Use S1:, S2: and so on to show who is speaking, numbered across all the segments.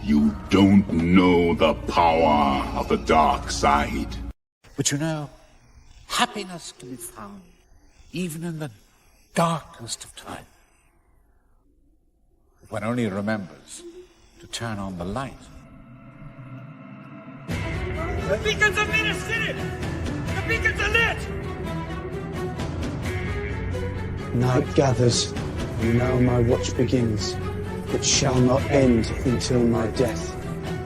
S1: You don't know the power of the dark side.
S2: But you know, happiness can be found even in the darkest of time. If one only remembers to turn on the light.
S3: The beacons have been city! The beacons are lit!
S4: Night gathers, and now my watch begins. It shall not end until my death.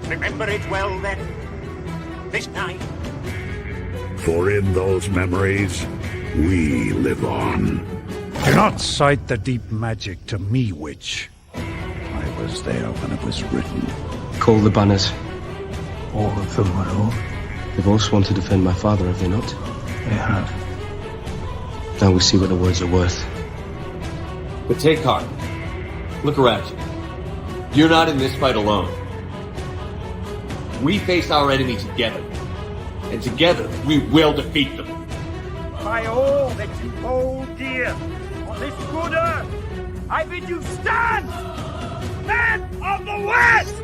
S5: Remember it well, then, this night.
S1: For in those memories, we live on.
S6: Do not cite the deep magic to me, witch. I was there when it was written.
S7: Call the banners.
S4: All of them, my lord.
S7: They've all sworn to defend my father, have they not?
S4: They have.
S7: Now we see what the words are worth.
S8: But take heart. Look around you. You're not in this fight alone. We face our enemy together. And together, we will defeat them.
S3: By all that you hold dear on this good earth, I bid you stand! Men of the West!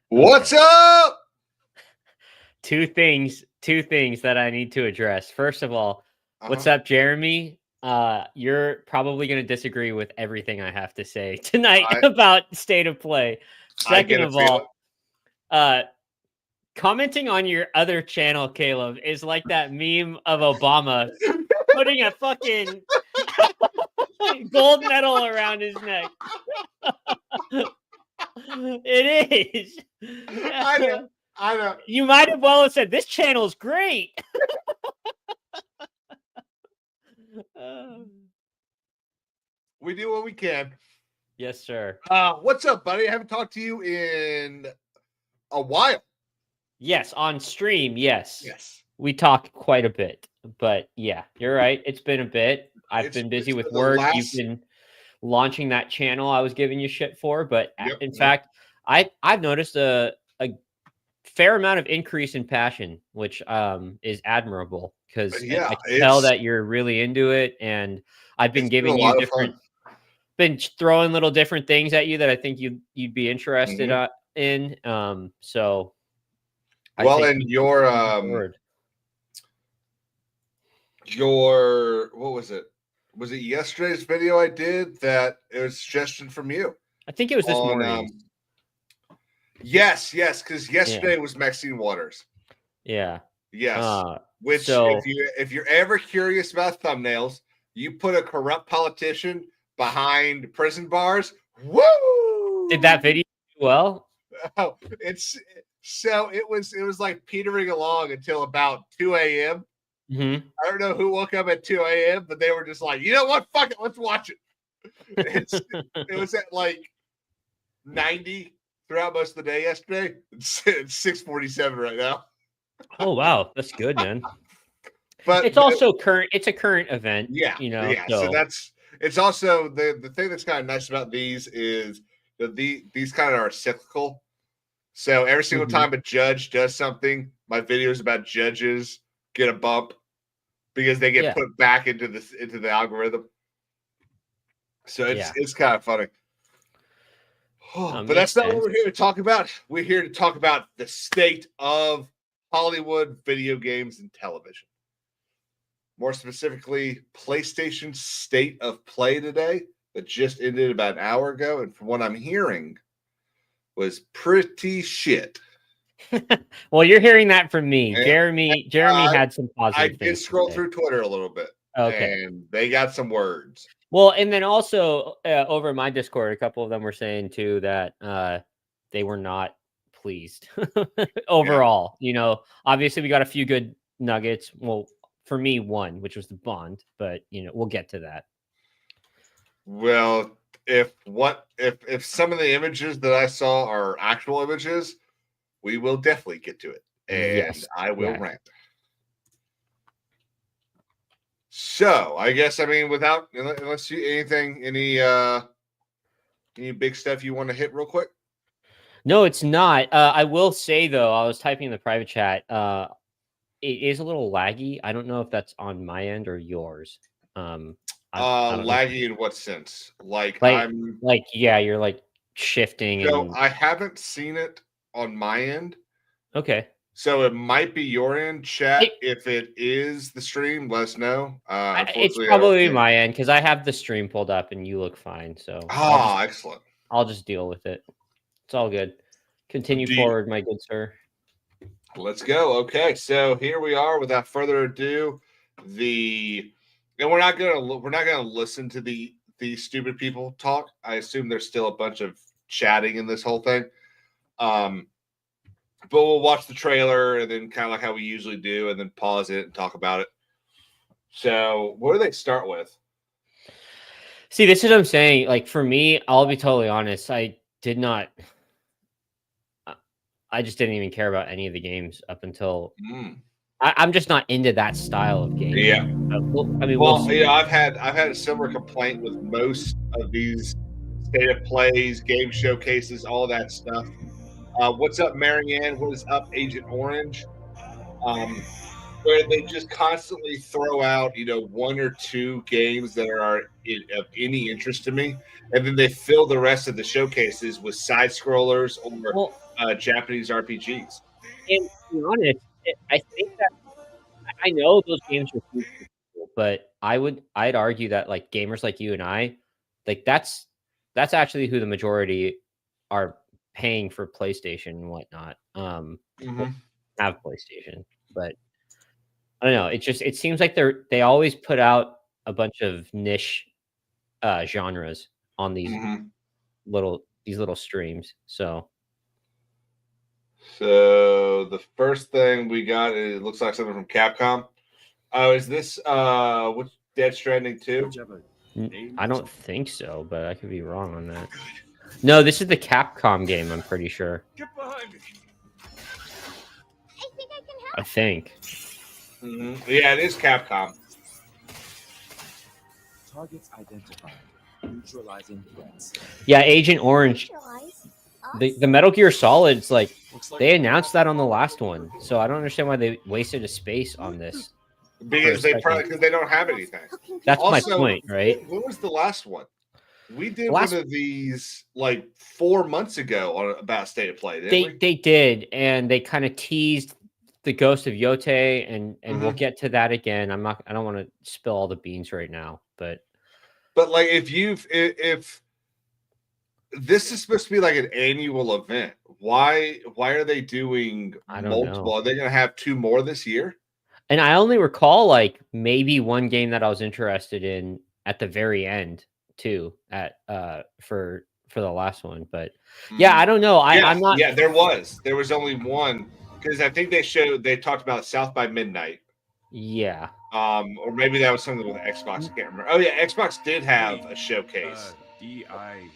S9: What's up?
S10: Two things that I need to address. First of all, what's up, Jeremy? You're probably going to disagree with everything I have to say tonight about state of play. Second of all, commenting on your other channel, Caleb, is like that meme of Obama putting a fucking gold medal around his neck. It is.
S9: I know.
S10: You might have well have said this channel's great.
S9: We do what we can.
S10: Yes, sir.
S9: What's up, buddy? I haven't talked to you in a while.
S10: Yes, on stream. Yes.
S9: Yes.
S10: We talk quite a bit, but yeah, you're right. It's been a bit. I've been busy with work. You've been launching that channel I was giving you shit for, but in fact, I've noticed a fair amount of increase in passion, which is admirable because I can tell that you're really into it, and I've been giving you been throwing little different things at you that I think you'd be interested in. So,
S9: and your what was it? Was it yesterday's video I did that it was a suggestion from you?
S10: I think it was this morning.
S9: Yes, because yesterday was Maxine Waters.
S10: Yeah.
S9: Yes. Which, if you're ever curious about thumbnails, you put a corrupt politician behind prison bars. Woo!
S10: Did that video do well?
S9: Oh, it was like petering along until about 2 a.m.
S10: Mm-hmm.
S9: I don't know who woke up at 2 a.m., but they were just like, you know what? Fuck it, let's watch it. It was at like 90 throughout most of the day yesterday. It's 6:47 right now.
S10: Oh wow, that's good, man.
S9: But
S10: it's also current. It's a current event.
S9: Yeah,
S10: you know.
S9: Yeah, so it's also the thing that's kind of nice about these is that these kind of are cyclical. So every single time a judge does something, my videos about judges get a bump because they get put back into the algorithm. So it's kind of funny. But that's not what we're here to talk about. We're here to talk about the state of Hollywood video games and television. More specifically, PlayStation's state of play today that just ended about an hour ago, and from what I'm hearing, was pretty shit.
S10: Well, you're hearing that from me. Jeremy had some positive
S9: I did scroll through Twitter a little bit.
S10: Okay.
S9: And they got some words.
S10: Well, and then also over my Discord, a couple of them were saying too that they were not pleased overall. You know, obviously we got a few good nuggets. Well, for me, one, which was the Bond, but you know, we'll get to that.
S9: Well, if some of the images that I saw are actual images, we will definitely get to it, and I will rant. So I guess unless you any big stuff you want to hit real quick.
S10: No, it's not. I will say though, I was typing in the private chat. it is a little laggy. I don't know if that's on my end or yours. I don't know.
S9: Laggy in what sense? Like
S10: yeah, you're like shifting.
S9: So
S10: and
S9: I haven't seen it on my end.
S10: Okay.
S9: So it might be your end, chat. If it is the stream, let us know.
S10: It's probably my end because I have the stream pulled up and you look fine. So
S9: excellent.
S10: I'll just deal with it. It's all good. Continue forward, my good sir.
S9: Let's go. Okay, so here we are. Without further ado, and we're not gonna listen to these stupid people talk. I assume there's still a bunch of chatting in this whole thing. But we'll watch the trailer and then kind of like how we usually do, and then pause it and talk about it. So, what do they start with?
S10: See, this is what I'm saying. Like for me, I'll be totally honest. I just didn't even care about any of the games up until I'm just not into that style of game.
S9: Yeah.
S10: I've
S9: had a similar complaint with most of these state of plays, game showcases, all that stuff. What's up, Marianne? What is up, Agent Orange? Where they just constantly throw out, one or two games that are of any interest to me, and then they fill the rest of the showcases with side scrollers or Japanese RPGs.
S10: And to be honest, I think that I know those games are cool, but I'd argue that like gamers like you and I, like that's actually who the majority are paying for PlayStation and whatnot. Have PlayStation, but I don't know. It seems like they always put out a bunch of niche genres on these little streams. So
S9: the first thing we got, it looks like something from Capcom. Oh, is this what's Dead Stranding 2?
S10: I don't think so, but I could be wrong on that. No, this is the Capcom game, I'm pretty sure.
S3: Get behind me.
S11: I think I can help.
S10: I think.
S9: Yeah, it is Capcom.
S12: Targets identified. Neutralizing threats.
S10: Yeah, Agent Orange. The Metal Gear Solid's like they announced that on the last one, so I don't understand why they wasted a space on this.
S9: Because they don't have anything.
S10: That's also, my point, right?
S9: When was the last one? We did one of these like 4 months ago about State of Play.
S10: They did, and they kind of teased the Ghost of Yote, and we'll get to that again. I don't want to spill all the beans right now, but
S9: like if this is supposed to be like an annual event, why are they doing multiple? Are they going to have 2 more this year?
S10: And I only recall like maybe one game that I was interested in at the very end too for the last one, but yeah, I don't know. I'm not.
S9: Yeah, there was only one because I think they talked about South by Midnight.
S10: Yeah.
S9: Or maybe that was something with Xbox. I can't remember. Oh yeah, Xbox did have a showcase.
S11: I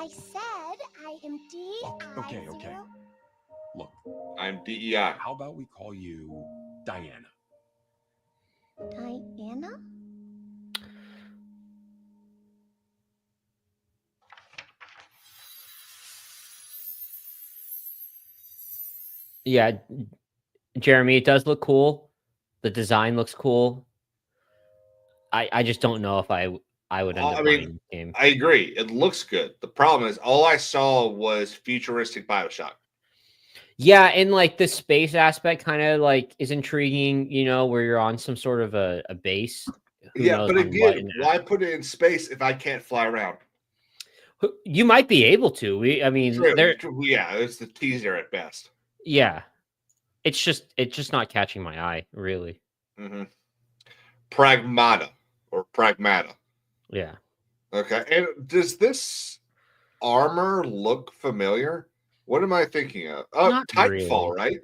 S11: said I am DI.
S12: Okay. Look,
S9: I'm DEI.
S12: How about we call you Diana?
S11: Diana?
S10: Yeah, Jeremy, it does look cool. The design looks cool. I just don't know if I would end up buying the game.
S9: I agree. It looks good. The problem is all I saw was futuristic BioShock.
S10: Yeah, and like the space aspect kind of like is intriguing, where you're on some sort of a base.
S9: But again, why put it in space if I can't fly around?
S10: You might be able to.
S9: It's the teaser at best.
S10: Yeah, it's just not catching my eye, really.
S9: Pragmata.
S10: Yeah.
S9: Okay. And does this armor look familiar? What am I thinking of? Oh,
S10: Not
S9: Titanfall,
S10: really.
S9: Right?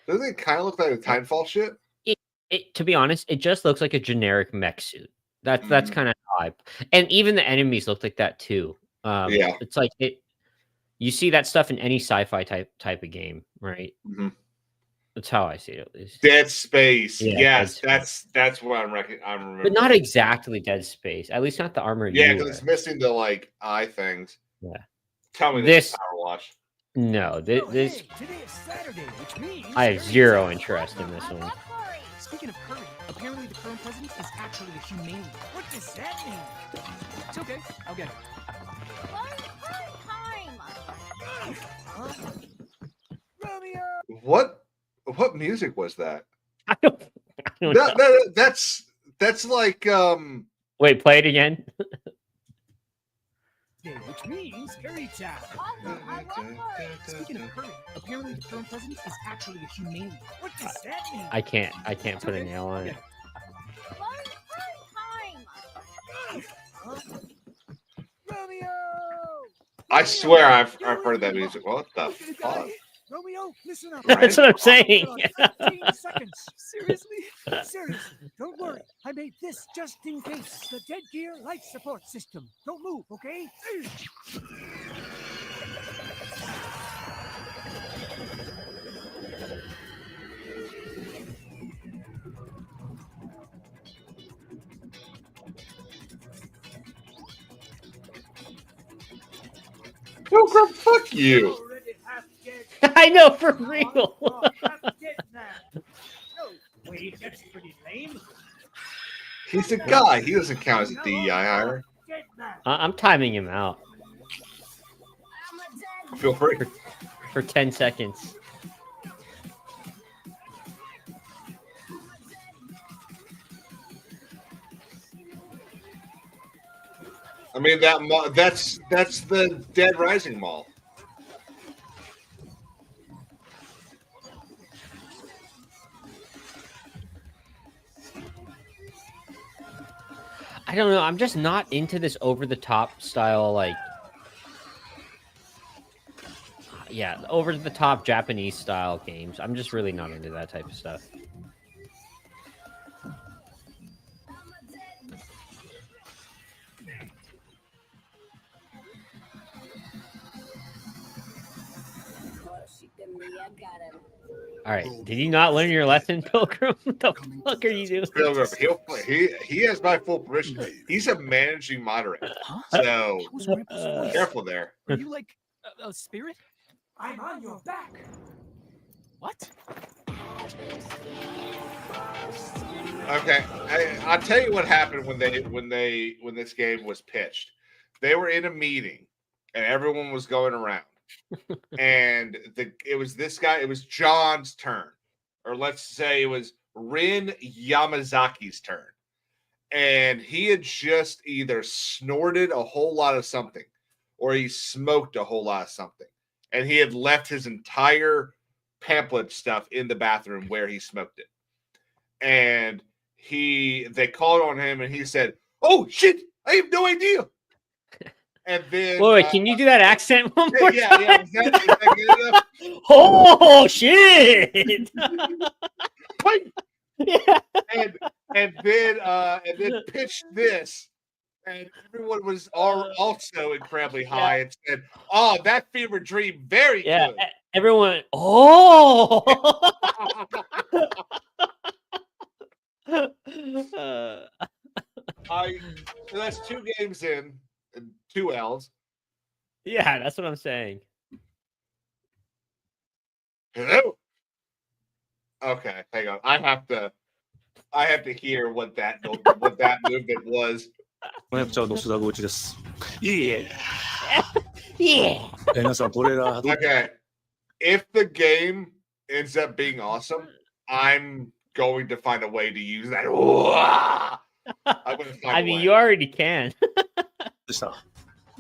S9: Doesn't it kind of look like the Titanfall shit?
S10: It to be honest, it just looks like a generic mech suit. That's kind of how and even the enemies look like that too. It's like you see that stuff in any sci-fi type of game, right? That's how I see it, at least.
S9: Dead Space.
S10: Yeah,
S9: yes,
S10: Dead
S9: that's what I'm remembering.
S10: But not exactly Dead Space. At least not the armor.
S9: Yeah, because it's missing the like eye things.
S10: Yeah.
S9: Tell me this Power Wash.
S10: No, this
S3: Today is Saturday, which means
S10: I have zero interest in this one.
S13: Speaking of curry, apparently the current president is actually a humane. What does that mean? It's okay. I'll get it.
S11: One time.
S13: Romeo!
S9: What music was that?
S10: I don't know.
S9: That's like
S10: Wait, play it again.
S13: Which means curry time. Speaking of curry, apparently the current president is actually a humane. What does that mean?
S10: I can't put a nail on it.
S13: Romeo!
S9: I swear I've heard that music. What the fuck?
S13: Romeo, listen up.
S10: That's what I'm saying.
S13: 15 seconds. Seriously? Seriously. Don't worry. I made this just in case. The dead gear life support system. Don't move, okay?
S9: Pilgrim, fuck you.
S10: I know, for real.
S3: Wait, that's pretty lame.
S9: He's a guy. He doesn't count as a DEI hire.
S10: I'm timing him out.
S9: Feel free.
S10: For 10 seconds.
S9: I mean that's the Dead Rising mall.
S10: I don't know. I'm just not into this over-the-top style, like... Yeah, over-the-top Japanese style games. I'm just really not into that type of stuff. All right. Did you not learn your lesson, Pilgrim? What the fuck are you doing?
S9: Pilgrim, he has my full permission. He's a managing moderator, so careful there.
S13: Are you like a spirit? I'm on your back. What?
S9: Okay, I'll tell you what happened when this game was pitched. They were in a meeting, and everyone was going around. And it was this guy, it was John's turn, or let's say it was Rin Yamazaki's turn, and he had just either snorted a whole lot of something or he smoked a whole lot of something, and he had left his entire pamphlet stuff in the bathroom where he smoked it, and they called on him and he said, "Oh shit, I have no idea." And then,
S10: wait, can you do that accent one more time?
S9: Yeah. Is that good enough?
S10: Oh shit!
S9: Wait.
S10: Yeah.
S9: And then pitched this, and everyone was also incredibly high and said, "Oh, that fever dream, very good."
S10: Everyone, oh.
S9: So that's 2 games in. 2 L's.
S10: Yeah, that's what I'm saying.
S9: Hello. Okay, hang on. I have to hear what that movement was.
S10: Yeah.
S9: Okay. If the game ends up being awesome, I'm going to find a way to use that.
S10: I mean, you already can.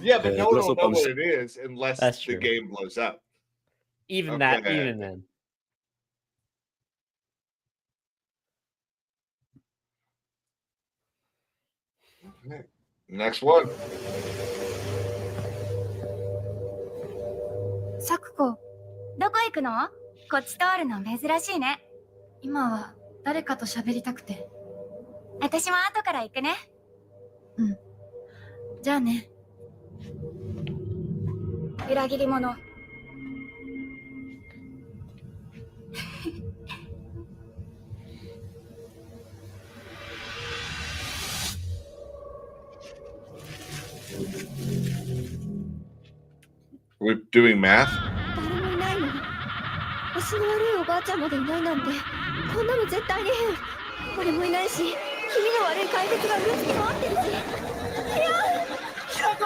S9: Yeah, but no one will know what it is unless the game blows up.
S10: Even then.
S9: Next one.
S11: サクコ、どこ行くの？こっち通るの珍しいね。今は誰かと喋りたくて。私も後から行くね。うん。じゃあね。裏切り者。
S9: We're doing math?
S11: 誰もいないの。足の悪いおばあちゃんまでいないなんてこんなの絶対に変。俺もいないし、気味の悪い怪物がうろつき回ってるし。いや、キラコ。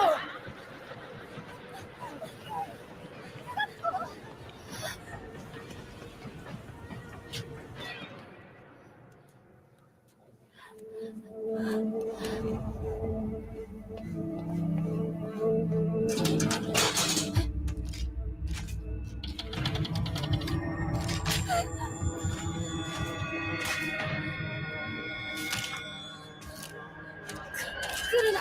S11: 来るな。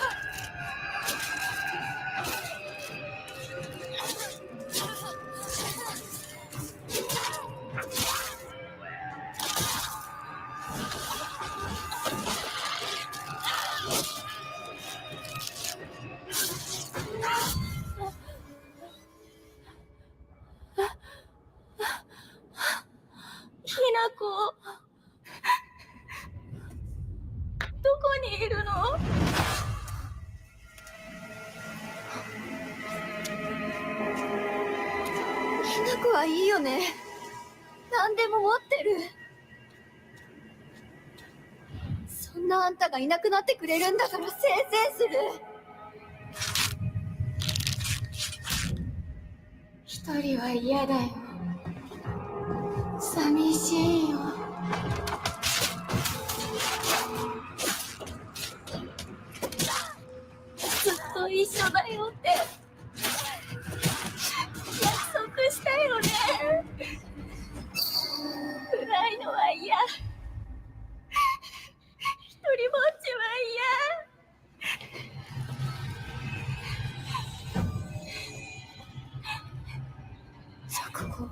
S11: きなこ、どこにいるの？きなこはいいよね。何でも持ってる。そんなあんたがいなくなってくれるんだからせいせいする。一人は嫌だよ。寂しいよ。ずっと一緒だよって約束したよね。暗いのは嫌。一人ぼっちは嫌。さあ、ここ。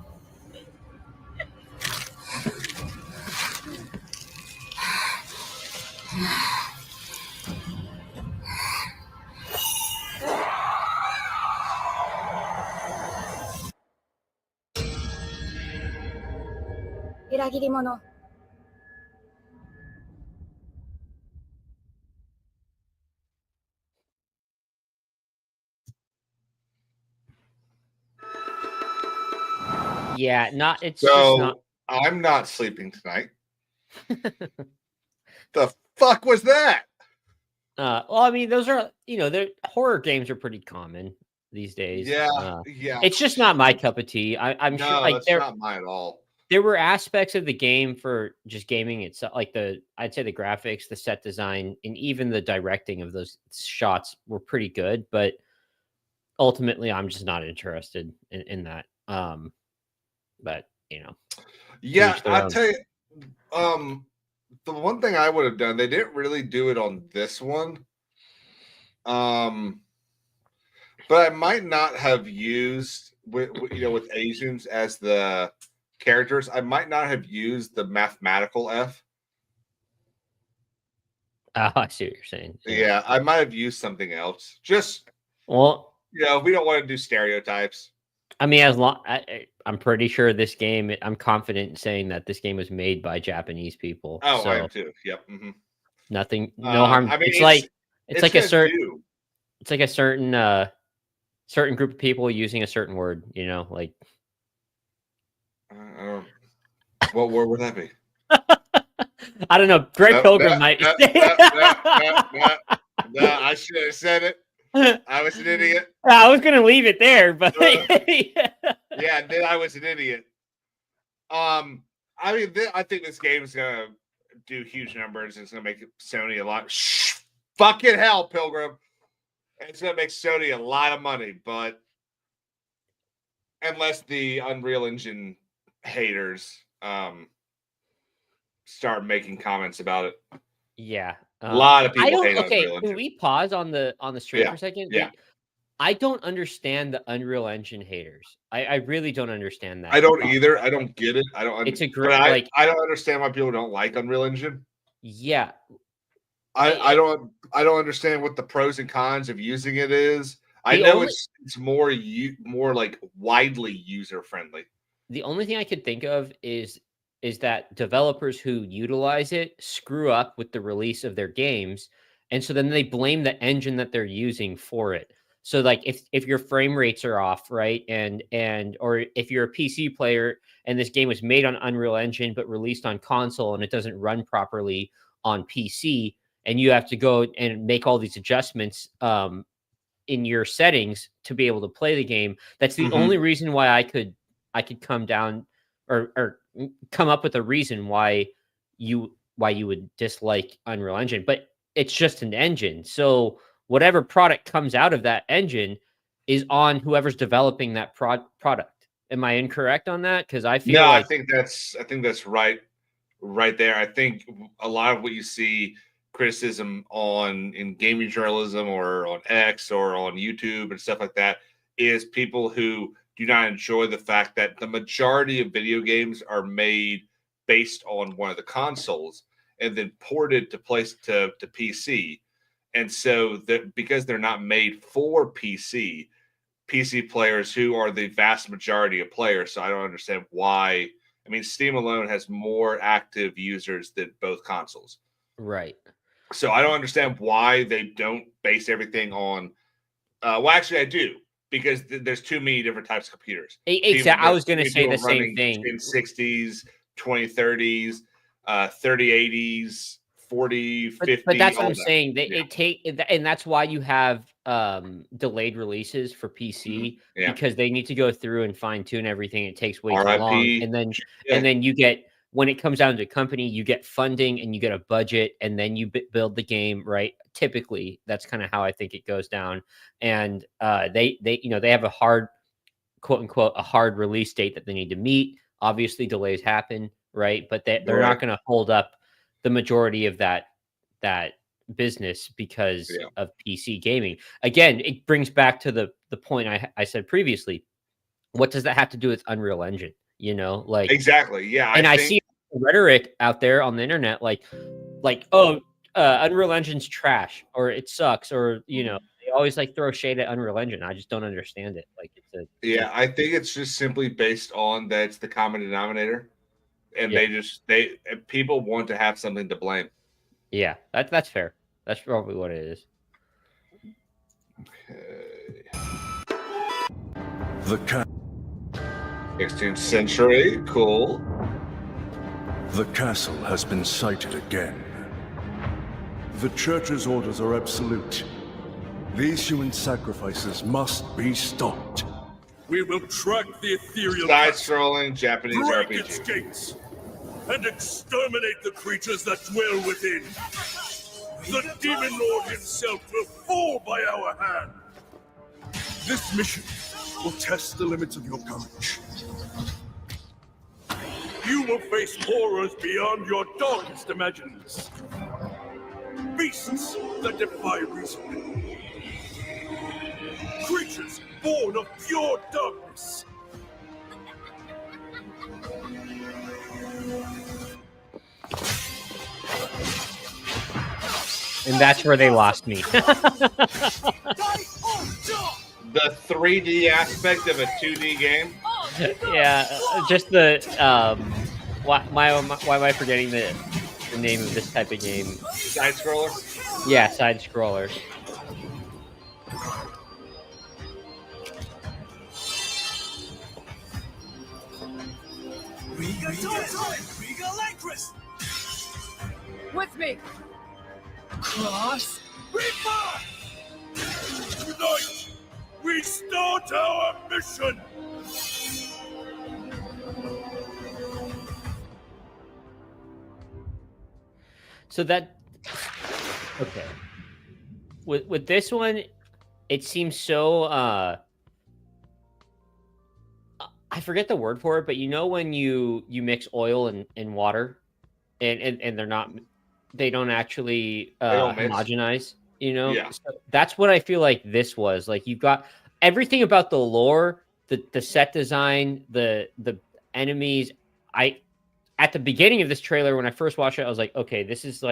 S11: 裏切り者。
S10: Yeah, not it's
S9: so
S10: just not.
S9: I'm not sleeping tonight. The fuck was that?
S10: Well, I mean, those are horror games are pretty common these days.
S9: Yeah,
S10: It's just not my cup of tea. I'm sure like
S9: it's not mine at all.
S10: There were aspects of the game for just gaming itself, like I'd say the graphics, the set design, and even the directing of those shots were pretty good. But ultimately, I'm just not interested in that. But
S9: yeah, I'll tell you. The one thing I would have done, they didn't really do it on this one. But I might not have used with Asians as the characters. I might not have used the mathematical F.
S10: Oh, I see what you're saying.
S9: Yeah, I might have used something else. Just we don't want to do stereotypes.
S10: I mean, I'm pretty sure this game. I'm confident in saying that this game was made by Japanese people.
S9: Oh, I am too. Yep. Mm-hmm.
S10: Nothing, no harm. I mean, it's like a certain certain group of people using a certain word. Like
S9: what word would that be?
S10: I don't know. Greg Pilgrim might.
S9: No, I should have said it. I was an idiot.
S10: I was going to leave it there, but
S9: yeah, then I was an idiot. I mean, I think this game is going to do huge numbers. It's going to make Sony a lot. Fucking hell, Pilgrim. It's going to make Sony a lot of money, but unless the Unreal Engine haters start making comments about it.
S10: Yeah.
S9: A lot of people hate
S10: okay,
S9: Unreal Engine.
S10: Can we pause on the stream for a second?
S9: Yeah.
S10: I don't understand the Unreal Engine haters. I really don't understand that.
S9: I don't either. I don't get it. I don't.
S10: It's a great.
S9: I don't understand why people don't like Unreal Engine.
S10: Yeah.
S9: I don't understand what the pros and cons of using it is. I know it's more like widely user friendly.
S10: The only thing I could think of is that developers who utilize it screw up with the release of their games, and so then they blame the engine that they're using for it. So like if your frame rates are off, right, and or if you're a PC player and this game was made on Unreal Engine but released on console and it doesn't run properly on PC, and you have to go and make all these adjustments in your settings to be able to play the game. That's the only reason why I could come down or come up with a reason why you would dislike Unreal Engine. But it's just an engine. So whatever product comes out of that engine is on whoever's developing that product. Am I incorrect on that? Because I feel
S9: I think that's right there. I think a lot of what you see criticism on in gaming journalism or on X or on YouTube and stuff like that is people who do not enjoy the fact that the majority of video games are made based on one of the consoles and then ported to PC. And so that because they're not made for PC players who are the vast majority of players. So I don't understand why. I mean, Steam alone has more active users than both consoles.
S10: Right.
S9: So I don't understand why they don't base everything on. Well, actually, I do, because there's too many different types of computers.
S10: Exactly. I was going to say the same thing.
S9: 1060s, 2030s, 3080s, 40, 50.
S10: But that's what I'm saying. And that's why you have delayed releases for PC because they need to go through and fine tune everything. It takes way too long, and then you get, when it comes down to company, you get funding and you get a budget, and then you build the game, right? Typically, that's kind of how I think it goes down. And they have a hard, quote unquote, a hard release date that they need to meet. Obviously, delays happen, right? But they're not going to hold up the majority of that business because of PC gaming. Again, it brings back to the point I said previously. What does that have to do with Unreal Engine?
S9: Exactly. Yeah.
S10: And I see rhetoric out there on the internet, like, Unreal Engine's trash, or it sucks, or they always throw shade at Unreal Engine. I just don't understand it.
S9: I think it's just simply based on that it's the common denominator, and people want to have something to blame. Yeah,
S10: that's fair. That's probably what it is.
S9: The 16th century, cool.
S14: The castle has been sighted again. The church's orders are absolute. These human sacrifices must be stopped.
S15: We will track the ethereal
S9: side-scrolling Japanese
S15: break
S9: RPG.
S15: Its gates, and exterminate the creatures that dwell within. The demon lord himself will fall by our hand.
S14: This mission will test the limits of your courage.
S15: You will face horrors beyond your darkest imaginings. Beasts that defy reason. Creatures born of pure darkness.
S10: And that's where they lost me.
S9: The 3D aspect of a 2D game.
S10: Yeah, just the why am I forgetting the name of this type of game?
S9: Side scroller?
S10: Yeah, side scroller.
S11: With me.
S15: Cross Reaper! Tonight, we start our mission!
S10: So that, okay. With this one, it seems so, I forget the word for it, but when you mix oil and water and they don't actually homogenize,
S9: Yeah.
S10: So that's what I feel like this was. Like, you've got everything about the lore, the set design, the enemies. At the beginning of this trailer, when I first watched it, I was like, okay, this is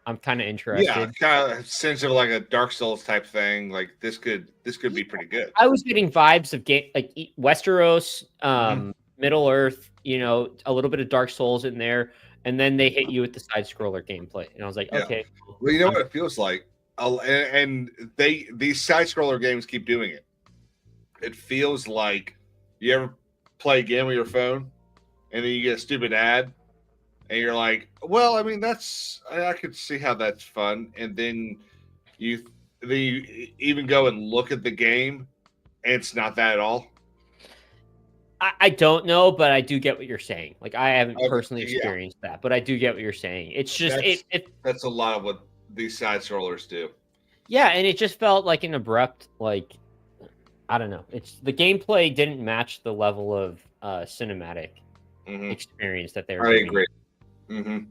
S10: I'm kind of interested.
S9: Yeah, kind of sense of like a Dark Souls type thing. Like this could be pretty good.
S10: I was getting vibes of Westeros, Middle Earth, a little bit of Dark Souls in there, and then they hit you with the side scroller gameplay, and I was like, okay.
S9: Well, you know what it feels like? and these side scroller games keep doing it. It feels like you ever play a game with your phone and then you get a stupid ad and you're like, well, I mean, I could see how that's fun. And then you even go and look at the game and it's not that at all.
S10: I don't know, but I do get what you're saying. Like, I haven't personally experienced that, but I do get what you're saying. It's just
S9: that's a lot of what these side scrollers do.
S10: Yeah, and it just felt like an abrupt, like, I don't know. The gameplay didn't match the level of cinematic experience that they were.
S9: I agree. And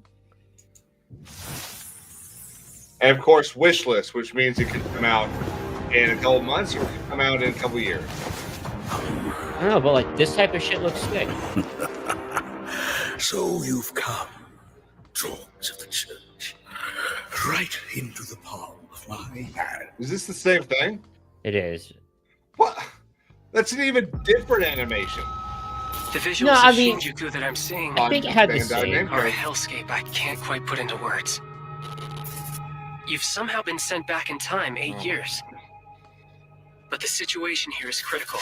S9: of course, wish list, which means it could come out in a couple months or it could come out in a couple years.
S10: I don't know, but like this type of shit looks sick.
S15: So you've come, dogs of the church, right into the palm of my hand.
S9: Is this the same thing?
S10: It is.
S9: What? That's an even different animation.
S16: The visuals of Shinjuku that I'm seeing
S10: I think it had the same.
S16: are a hellscape I can't quite put into words. You've somehow been sent back in time 8 years. But the situation here is critical.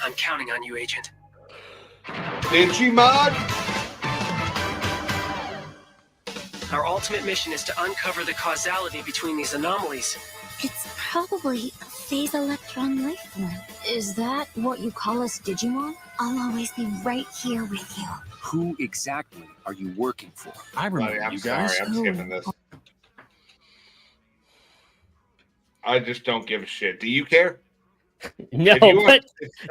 S16: I'm counting on you, Agent.
S9: Digimon?
S16: Our ultimate mission is to uncover the causality between these anomalies.
S11: It's probably a phase electron life form. Is that what you call us Digimon? I'll always be right here with you.
S12: Who exactly are you working for? I
S9: remember you guys. I'm skipping this. I just don't give a shit. Do you care?
S10: No, but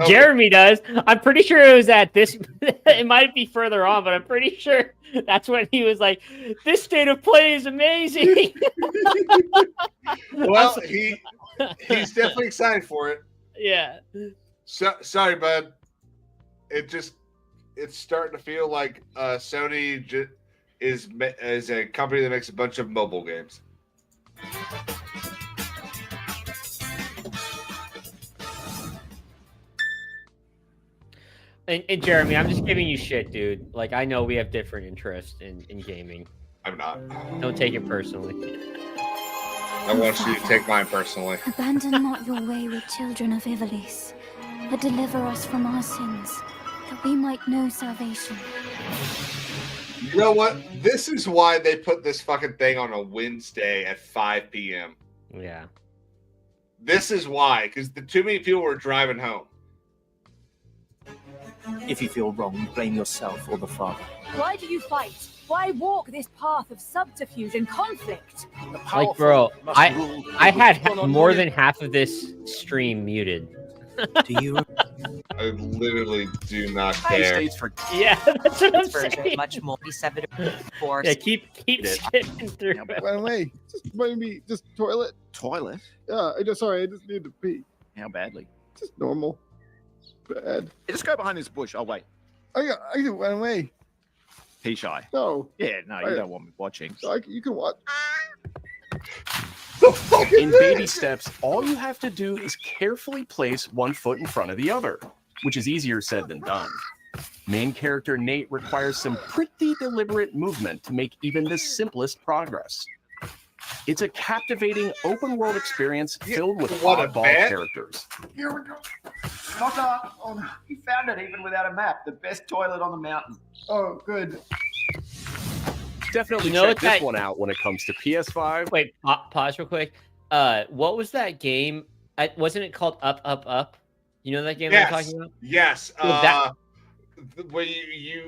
S10: Jeremy does. I'm pretty sure it was at this. It might be further on, but I'm pretty sure that's when he was like, "This state of play is amazing."
S9: Well, he's definitely excited for it.
S10: Yeah.
S9: So, sorry, bud. It's starting to feel like Sony is a company that makes a bunch of mobile games.
S10: And Jeremy, I'm just giving you shit, dude. Like, I know we have different interests in gaming.
S9: I'm not.
S10: Don't take it personally.
S9: I want you to take mine personally.
S11: Abandon not your wayward children of Ivalice, but deliver us from our sins, that we might know salvation.
S9: You know what? This is why they put this fucking thing on a Wednesday at 5 p.m.
S10: Yeah.
S9: This is why, because too many people were driving home.
S17: If you feel wrong, blame yourself or the father.
S18: Why do you fight? Why walk this path of subterfuge and conflict?
S10: Like, bro, I had more than half of this stream muted.
S17: Do you?
S9: I literally do not care.
S10: Yeah, that's what I'm saying.
S18: Much more force.
S10: Yeah, keep skipping through.
S19: By the way, just toilet.
S12: Toilet?
S19: Yeah, I just need to pee.
S12: How badly?
S19: Just normal. Bad.
S12: Hey, just go behind this bush. I'll wait.
S19: I can run away.
S12: Pee shy.
S19: No.
S12: Yeah, no, you don't want me watching.
S19: You can watch.
S12: In baby steps, all you have to do is carefully place one foot in front of the other, which is easier said than done. Main character Nate requires some pretty deliberate movement to make even the simplest progress. It's a captivating open-world experience filled with oddball characters.
S20: Here we go. Knock up. Oh, he found it even without a map. The best toilet on the mountain.
S19: Oh, good.
S12: Definitely check this one out when it comes to PS5.
S10: Wait, pause real quick. What was that game? Wasn't it called Up, Up, Up? You know that game I'm talking about?
S9: Yes. Where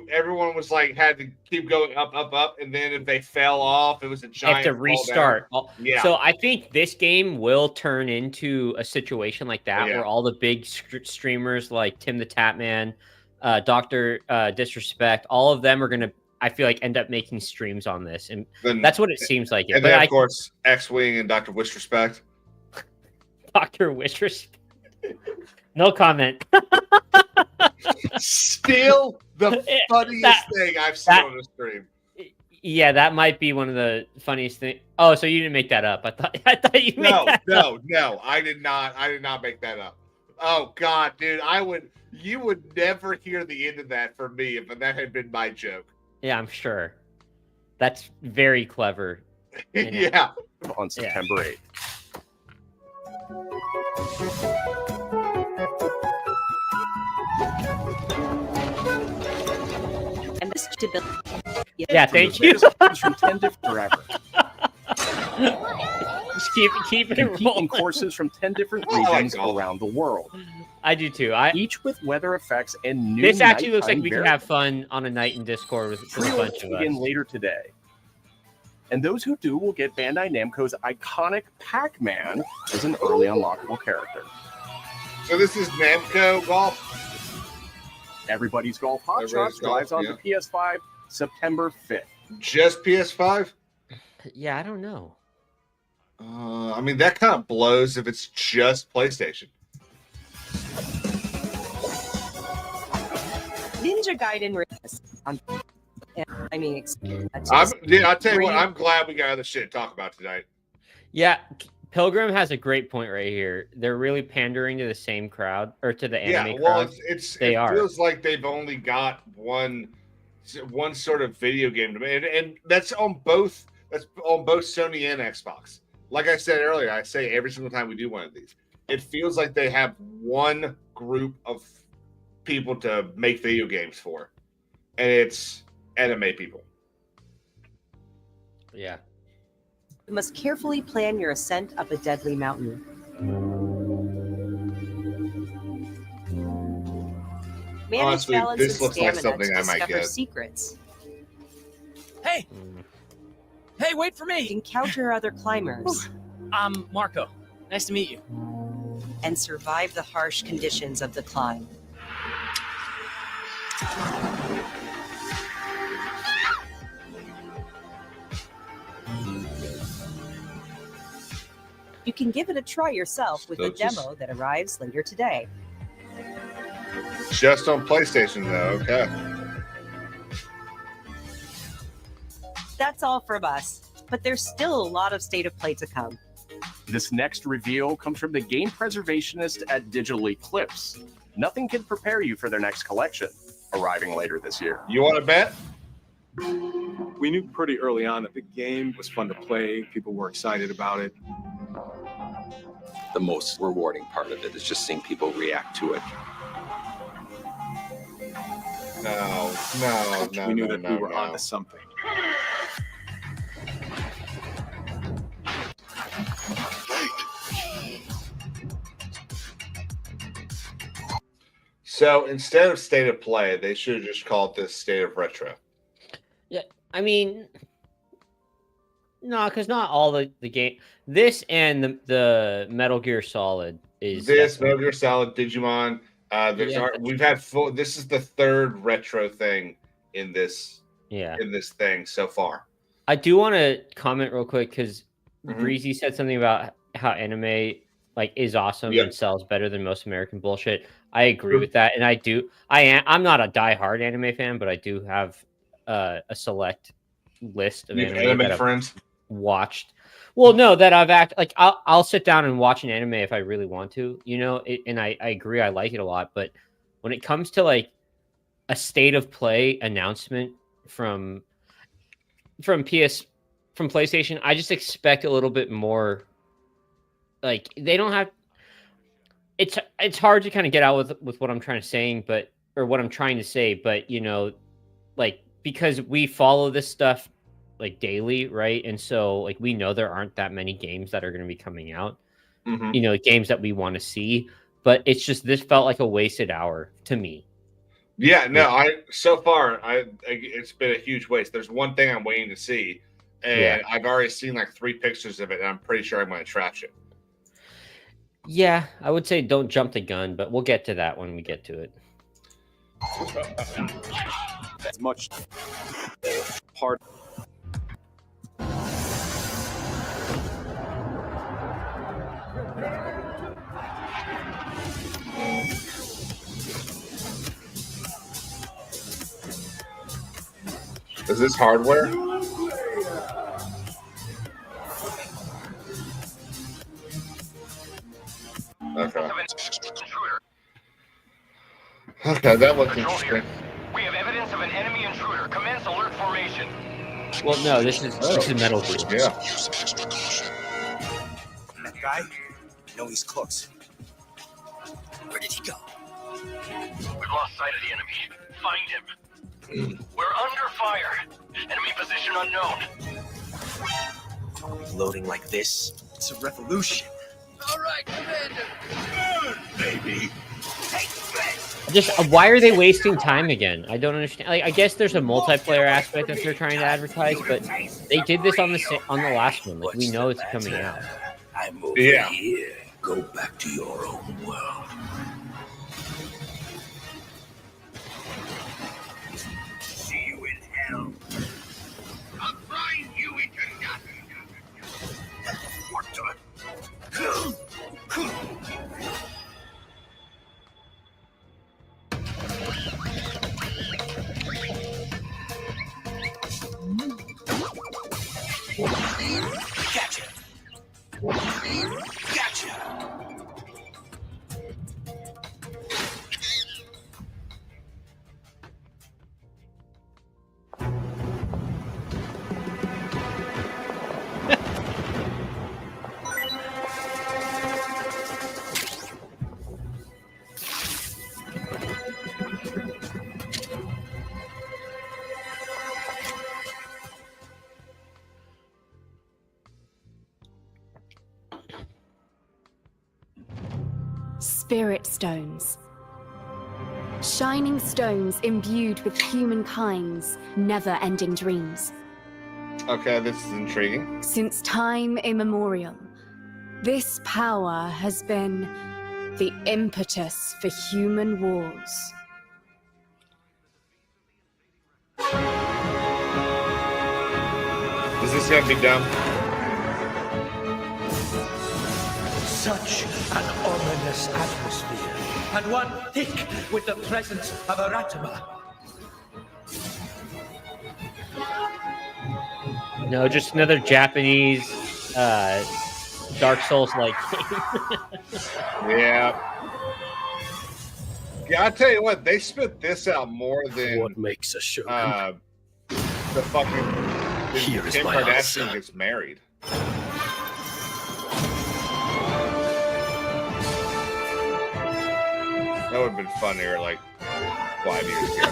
S9: everyone was like had to keep going up, up, up, and then if they fell off, it was a giant.
S10: Have to restart.
S9: Yeah.
S10: So I think this game will turn into a situation like that, where all the big streamers like Tim the Tatman, Dr. Disrespect, all of them are gonna, I feel like, end up making streams on this, and that's what it seems like.
S9: And then, of course, X-Wing and Dr. Wisrespect.
S10: Dr. Wisrespect. No comment.
S9: Still the funniest thing I've seen on the stream.
S10: Yeah, that might be one of the funniest things. Oh, so you didn't make that up? I thought you made that up.
S9: No, I did not. I did not make that up. Oh God, dude, you would never hear the end of that from me if that had been my joke.
S10: Yeah, I'm sure. That's very clever.
S9: Yeah.
S12: On September 8th.
S2: And this stability.
S10: Yeah, thank you.
S12: From 10 different forever.
S10: Just keep it
S12: Competing
S10: rolling.
S12: courses from 10 different regions around the world.
S10: I do too.
S12: Each with weather effects and new.
S10: This actually looks like
S12: nighttime
S10: we can have fun on a night in Discord with a bunch of
S12: begin
S10: us.
S12: later today. And those who do will get Bandai Namco's iconic Pac-Man as an early unlockable character.
S9: So this is Namco Golf?
S12: Everybody's Golf Hot Shots drives onto PS5 September 5th.
S9: Just PS5?
S10: Yeah, I don't know.
S9: I mean, that kind of blows if it's just PlayStation.
S2: Ninja Gaiden race. I mean,
S9: I'll tell you what, I'm glad we got other shit to talk about tonight.
S10: Yeah, Pilgrim has a great point right here. They're really pandering to the same crowd, or to the anime crowd.
S9: It feels like they've only got one sort of video game to make, and that's on both Sony and Xbox. Like I said earlier, I say every single time we do one of these, it feels like they have one group of people to make video games for, and it's anime people.
S10: Yeah.
S2: You must carefully plan your ascent up a deadly mountain. Manage
S9: Honestly,
S2: balance
S9: this
S2: and
S9: looks like
S2: stamina
S9: something
S2: to
S9: I might
S2: discover
S9: get.
S2: secrets.
S13: Hey! Hey, wait for me!
S2: Encounter other climbers.
S13: I'm Marco. Nice to meet you.
S2: And survive the harsh conditions of the climb. You can give it a try yourself with a demo that arrives later today.
S9: Just on PlayStation, though. Okay.
S2: That's all from us, but there's still a lot of State of Play to come.
S12: This next reveal comes from the game preservationist at Digital Eclipse. Nothing can prepare you for their next collection, arriving later this year.
S9: You want to bet?
S21: We knew pretty early on that the game was fun to play. People were excited about it.
S22: The most rewarding part of it is just seeing people react to it.
S9: No.
S21: We knew that we were onto something.
S9: So instead of State of Play, they should have just called this State of Retro.
S10: Yeah, I mean, no, because not all the game. This and the Metal Gear Solid is
S9: This Metal Gear Solid, Digimon.
S10: Yeah.
S9: We've had full. This is the third retro thing in this.
S10: Yeah.
S9: In this thing so far.
S10: I do want to comment real quick because
S9: Mhm.
S10: Breezy said something about how anime is awesome
S9: Yep.
S10: and sells better than most American bullshit. I agree with that, and I'm not a diehard anime fan, but I do have a select list of
S9: You have
S10: anime
S9: anime
S10: that I've
S9: friends?
S10: watched. Well, no, that I'll sit down and watch an anime if I really want to, and I agree, I like it a lot. But when it comes to a State of Play announcement from PlayStation, I just expect a little bit more. They don't have. It's hard to kind of get out with what I'm trying to say, but because we follow this stuff daily, right? And so we know there aren't that many games that are going to be coming out.
S9: Mhm.
S10: Games that we want to see, but it's just this felt like a wasted hour to me.
S9: Yeah, no, so far it's been a huge waste. There's one thing I'm waiting to see, and
S10: Yeah.
S9: I've already seen 3 pictures of it, and I'm pretty sure I'm going to trash it.
S10: Yeah, I would say don't jump the gun, but we'll get to that when we get to it.
S21: As much part.
S9: Is this hardware? Okay. Okay, that looked interesting.
S5: We have evidence of an enemy intruder. Commence alert formation.
S10: Well, no, this is Metal Gear.
S9: Yeah.
S17: That guy? I know he's close. Where did he go?
S15: We've lost sight of the enemy. Find him. We're under fire. Enemy position unknown.
S17: Loading like this? It's a revolution.
S15: All right, Commander. Good, baby.
S10: Just why are they wasting time again? I don't understand. Like, I guess there's a multiplayer aspect that they're trying to advertise, but they did this on the last one. Like, we know it's coming out.
S15: I'm over here. Go back to your own world. See you in hell. I'll grind you into nothing. What the?
S17: Gotcha. Gotcha.
S1: Spirit stones. Shining stones imbued with humankind's never-ending dreams.
S9: Okay, this is intriguing.
S1: Since time immemorial, this power has been the impetus for human wars.
S9: Is this gonna be dumb?
S6: Such an ominous atmosphere, and one thick with the presence of Aratama.
S10: No, just another Japanese Dark Souls-like game.
S9: Yeah. Yeah, I tell you what, they spit this out more than
S12: what makes a shogun.
S9: The fucking
S12: Here is
S9: Kim
S12: my
S9: Kardashian
S12: answer.
S9: gets married. That would have been funnier like 5 years ago.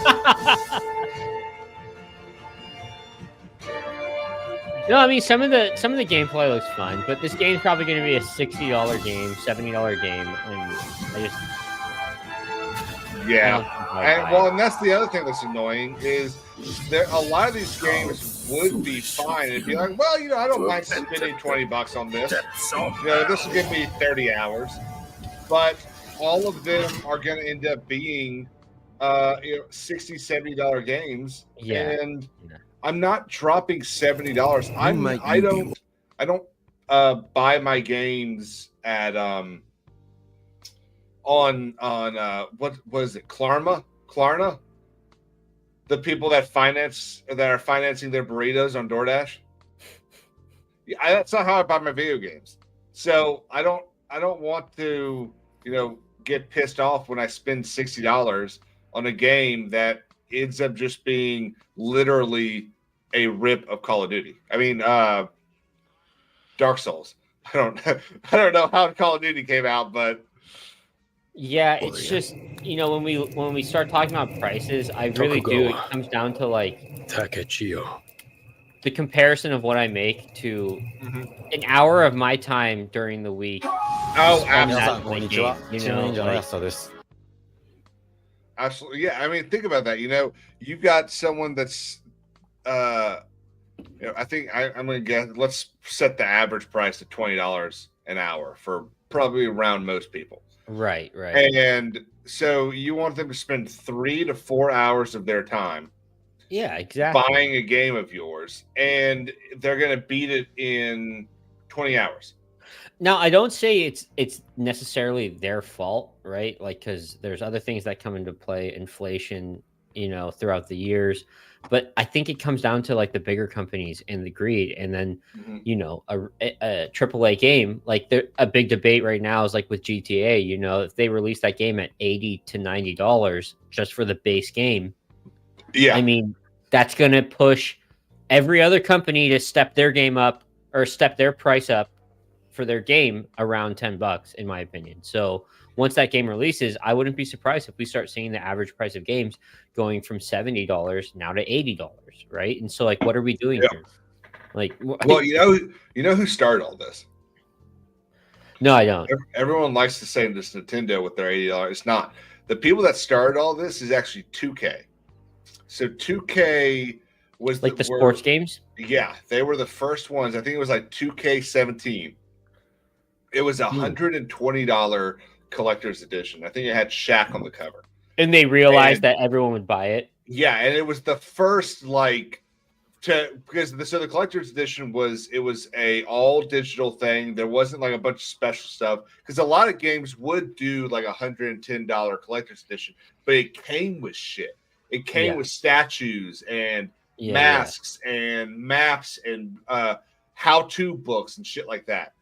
S10: No, I mean some of the gameplay looks fun, but this game's probably going to be a $60 game, $70 game, and I just
S9: Yeah, and that's the other thing that's annoying is there a lot of these games would be fine. It'd be like, well, I don't mind spending $20 on this. This will give me 30 hours, but all of them are going to end up being, $60, $70 games.
S10: Yeah.
S9: And I'm not dropping $70. I don't buy my games at on what is it, Klarna, the people that are financing their burritos on DoorDash. That's not how I buy my video games. So I don't want to get pissed off when I spend $60 on a game that ends up just being literally a rip of Call of Duty. I mean, Dark Souls. I don't know how Call of Duty came out, but
S10: yeah, it's just when we start talking about prices, I really do. It comes down to like
S12: Takechio.
S10: The comparison of what I make to an hour of my time during the week.
S9: Oh, absolutely. Absolutely. Yeah. I mean, think about that. You've got someone that's, I think I'm going to guess, let's set the average price at $20 an hour for probably around most people.
S10: Right.
S9: And so you want them to spend 3 to 4 hours of their time.
S10: Yeah, exactly.
S9: Buying a game of yours, and they're going to beat it in 20 hours.
S10: Now, I don't say it's necessarily their fault, right? Like, because there's other things that come into play, inflation, throughout the years. But I think it comes down to like the bigger companies and the greed, and then a AAA game. Like a big debate right now is like with GTA. If they release that game at $80 to $90 just for the base game,
S9: yeah,
S10: I mean that's gonna push every other company to step their game up or step their price up for their game around $10, in my opinion. So once that game releases, I wouldn't be surprised if we start seeing the average price of games going from $70 now to $80, right? And so, like, what are we doing here? Like,
S9: well, you know who started all this?
S10: No, I don't.
S9: Everyone likes to say this Nintendo with their $80. It's not. The people that started all this is actually 2K. So 2K was
S10: like the sports games.
S9: Yeah, they were the first ones. I think it was like 2K17. It was $120 collector's edition. I think it had Shaq on the cover.
S10: And they realized that everyone would buy it.
S9: Yeah, and it was the first because the collector's edition was a all digital thing. There wasn't like a bunch of special stuff because a lot of games would do like $110 collector's edition, but it came with shit. It came with statues and masks and maps and how-to books and shit like that.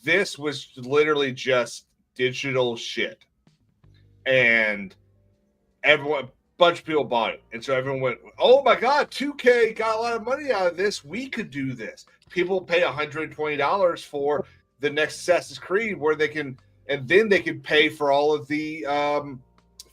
S9: This was literally just digital shit, and a bunch of people bought it, and so everyone went, "Oh my god, 2K got a lot of money out of this. We could do this." People pay $120 for the next Assassin's Creed, where they can pay for all of the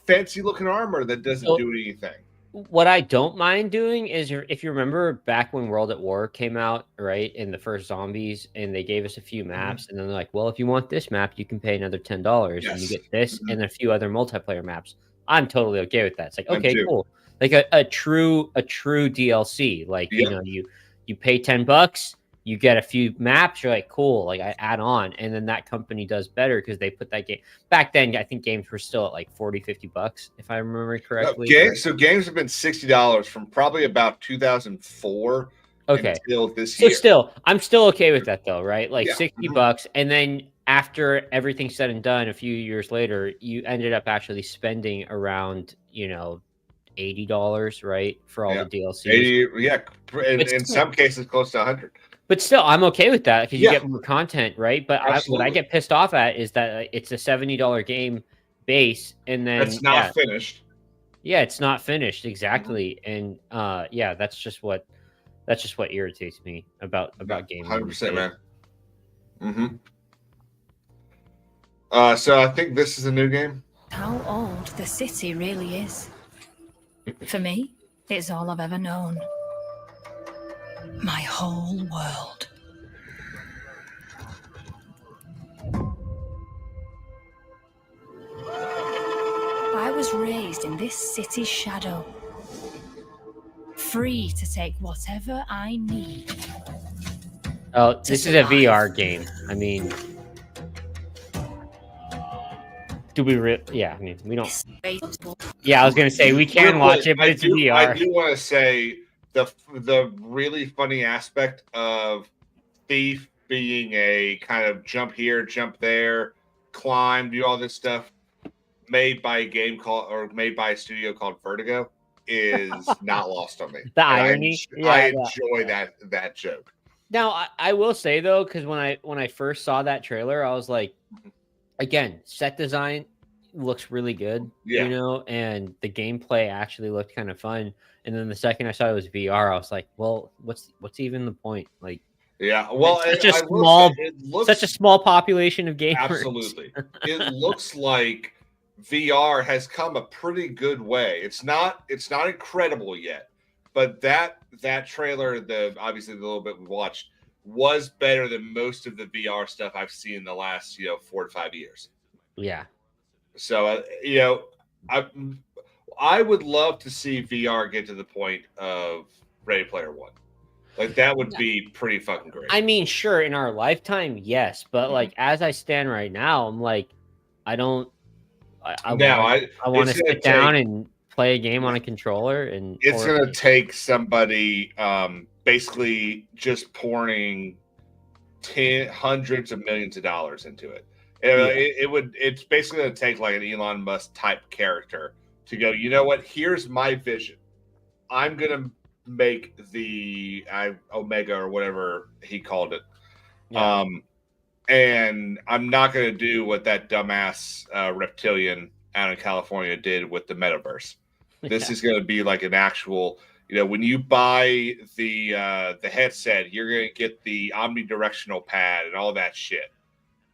S9: fancy looking armor that doesn't do anything.
S10: What I don't mind doing is, if you remember back when World at War came out, right, in the first Zombies, and they gave us a few maps, and then they're like, well, if you want this map, you can pay another $10, and you get this and a few other multiplayer maps. I'm totally okay with that. It's like, okay, cool. Like a true DLC. Like, you know, you pay $10, you get a few maps, you're like, cool, like I add on, and then that company does better because they put that game back then. I think games were still at like $40-$50, if I remember correctly.
S9: So games have been $60 from probably about 2004 until this
S10: year.
S9: So
S10: still, I'm still okay with that though, right? Like $60, and then after everything's said and done, a few years later, you ended up actually spending around, you know, $80, right, for all the DLCs.
S9: 80, in some cases close to 100.
S10: But still, I'm okay with that because you get more content, right? But what I get pissed off at is that it's a $70 game base, and then
S9: it's not finished.
S10: Yeah, it's not finished exactly, and that's just what irritates me about gaming.
S9: 100%, man. So I think this is a new game.
S18: How old the city really is. For me, it's all I've ever known. My whole world. I was raised in this city's shadow. Free to take whatever I need.
S10: Oh, this is a VR game. I mean, do we yeah, I mean, we don't. Yeah, I was going to say we can watch it, but it's VR.
S9: I do want to say the really funny aspect of Thief being a kind of jump here, jump there, climb, do all this stuff, made by a studio called Vertigo, is not lost on me.
S10: The irony.
S9: I enjoy that joke.
S10: Now, I will say though, because when I first saw that trailer, I was like, again, set design looks really good, you know, and the gameplay actually looked kind of fun. And then the second I saw it was VR, I was like, well, what's even the point? Like,
S9: well,
S10: such a small population of gamers.
S9: Absolutely, it looks like VR has come a pretty good way. It's not incredible yet, but that trailer, obviously the little bit we watched, was better than most of the VR stuff I've seen in the last 4 to 5 years.
S10: Yeah.
S9: So I would love to see VR get to the point of Ready Player One. Like that would be pretty fucking great.
S10: I mean, sure, in our lifetime, yes, but like as I stand right now, I'm like, I want to sit down and play a game on a controller, and
S9: it's going to take somebody basically just pouring hundreds of millions of dollars into it. It's basically going to take like an Elon Musk type character to go, you know what? Here's my vision. I'm going to make the Omega or whatever he called it.
S10: Yeah.
S9: And I'm not going to do what that dumbass reptilian out in California did with the metaverse. This is going to be like an actual, when you buy the headset, you're gonna get the omnidirectional pad and all that shit.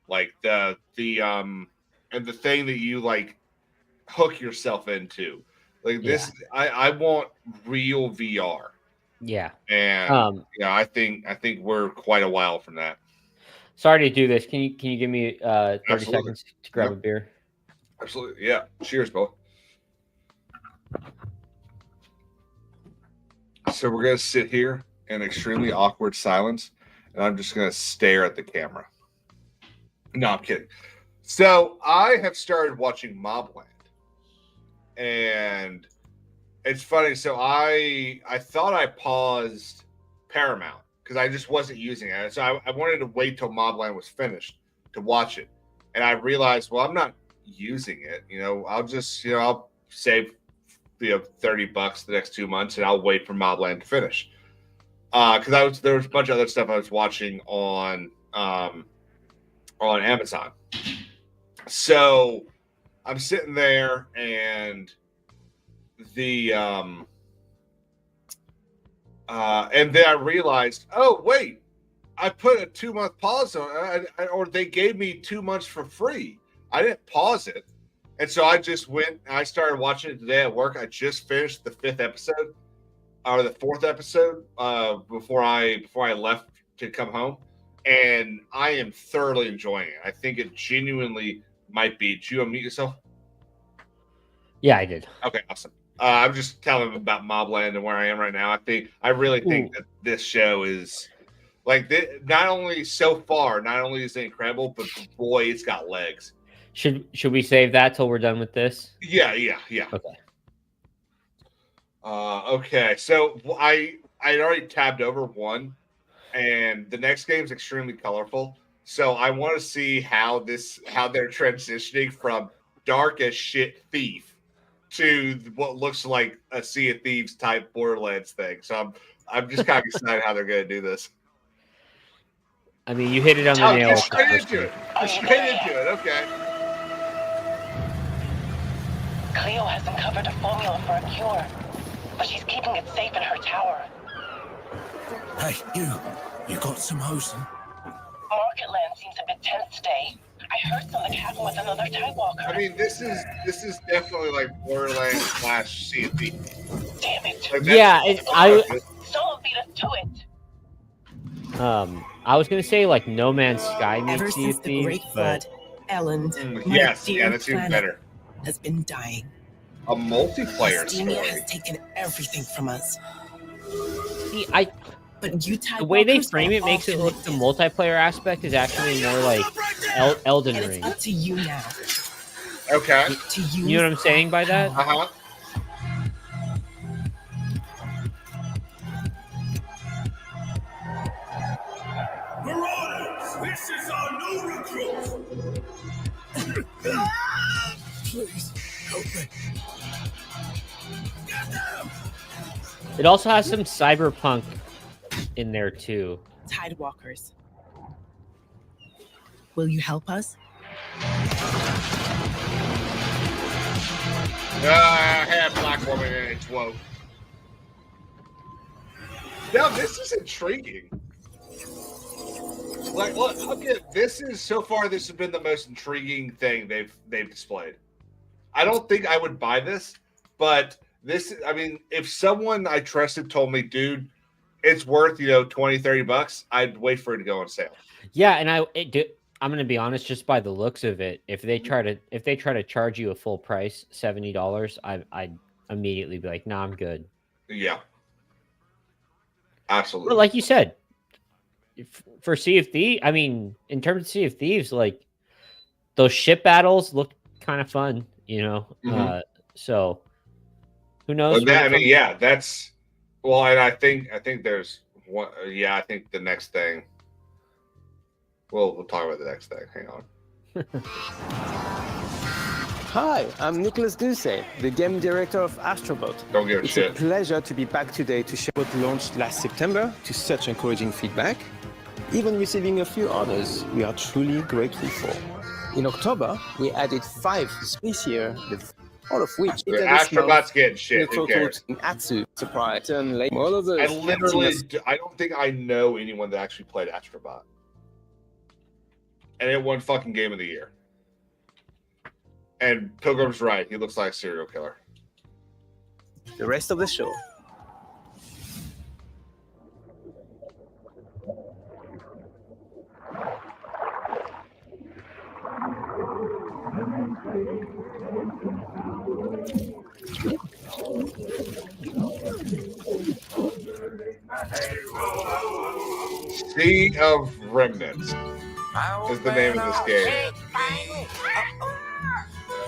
S9: Like the and the thing that you like hook yourself into. Like this, I want real VR.
S10: Yeah.
S9: And I think we're quite a while from that.
S10: Sorry to do this. Can you give me 30
S9: Absolutely.
S10: seconds to grab a beer?
S9: Absolutely. Yeah. Cheers, Bo. So we're gonna sit here in extremely awkward silence, and I'm just gonna stare at the camera. No, I'm kidding. So I have started watching Mobland, and it's funny. So I thought I paused Paramount because I just wasn't using it. So I wanted to wait till Mobland was finished to watch it, and I realized, well, I'm not using it. I'll just I'll save $30 the next 2 months, and I'll wait for Mobland to finish. Because there was a bunch of other stuff I was watching on Amazon. So I'm sitting there, and and then I realized, oh wait, I put a 2-month pause on, or they gave me 2 months for free. I didn't pause it, and so I just went. I started watching it today at work. I just finished the 5th episode, or the 4th episode, before I left to come home, and I am thoroughly enjoying it. I think it genuinely might be. Did you unmute yourself?
S10: Yeah, I did.
S9: Okay, awesome. I'm just telling them about Mobland and where I am right now. I really think that this show is like not only so far, not only is it incredible, but boy, it's got legs.
S10: Should we save that till we're done with this?
S9: Yeah.
S10: Okay.
S9: Okay. So I already tabbed over one, and the next game is extremely colorful. So I want to see how they're transitioning from dark as shit Thief to what looks like a Sea of Thieves type Borderlands thing. So I'm just kind of excited how they're going to do this.
S10: I mean, you hit it on the nail.
S9: Get straight into it. Okay.
S4: Cleo has uncovered a formula for a cure, but she's keeping it safe in her tower.
S6: Hey, you got some hosing?
S4: Market Land seems a bit tense today. I heard something happen with another Tidewalker.
S9: I mean, this is definitely like Borderlands / Sea of Thieves.
S4: Damn it!
S9: Like,
S4: Someone beat us to it.
S10: I was gonna say like No Man's Sky meets
S7: Ever
S10: Sea
S7: since
S10: of
S7: the
S10: Thieves,
S7: Great
S10: but
S7: Flood, Elland, my
S9: yes,
S7: dear
S9: that's even
S7: planet,
S9: better.
S7: has been dying.
S9: A multiplayer
S7: Mystemia
S9: story.
S7: has taken everything from us.
S10: see,
S7: But you
S10: the way they
S7: Tidewalkers
S10: frame
S7: are
S10: it makes it look the multiplayer aspect is actually more like Elden
S7: and
S10: Ring.
S7: it's up to you now.
S9: Okay.
S7: To use
S10: You know what I'm saying by that?
S9: Uh-huh.
S15: Marauders, this is our new recruit.
S6: Please, help me.
S10: It also has some cyberpunk in there too.
S7: Tidewalkers. Will you help us?
S9: Half black woman and it's woke. Now this is intriguing. Like, look, this has been the most intriguing thing they've displayed. I don't think I would buy this, but if someone I trusted told me, dude, it's worth, $20-$30, I'd wait for it to go on sale.
S10: Yeah, and I'm gonna be honest, just by the looks of it, if they try to charge you a full price, $70, I'd immediately be like, nah, I'm good.
S9: Yeah. Absolutely.
S10: But like you said, for Sea of Thieves, I mean, in terms of Sea of Thieves, like those ship battles look kind of fun,
S9: Mhm.
S10: So who knows?
S9: Well, and I think there's one. Yeah, I think the next thing. We'll talk about the next thing. Hang on.
S23: Hi, I'm Nicholas Ducey, the game director of Astrobot.
S9: Don't give a
S23: It's
S9: shit.
S23: a pleasure to be back today to share what launched last September to such encouraging feedback. Even receiving a few honors we are truly grateful for. In October, we added 5 this year. All of which
S9: the Astrobots get shit. Who cares?
S23: Atsu, surprise, and like all of those.
S9: I don't think I know anyone that actually played Astrobot, and it won fucking Game of the Year. And Pilgrim's right; he looks like a serial killer.
S23: The rest of the show.
S9: Sea of Remnants is the name of this game.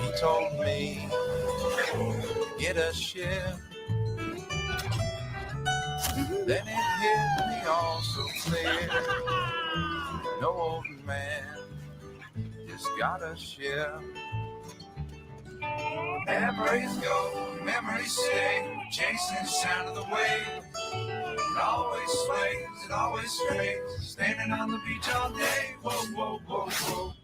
S3: He told me to get a ship. Then it hit me all so clear. No old man just got a ship. Memories go, memories stay, chasing the sound of the wave. It always sways, it always strays, standing on the beach all day. Whoa, whoa, whoa, whoa.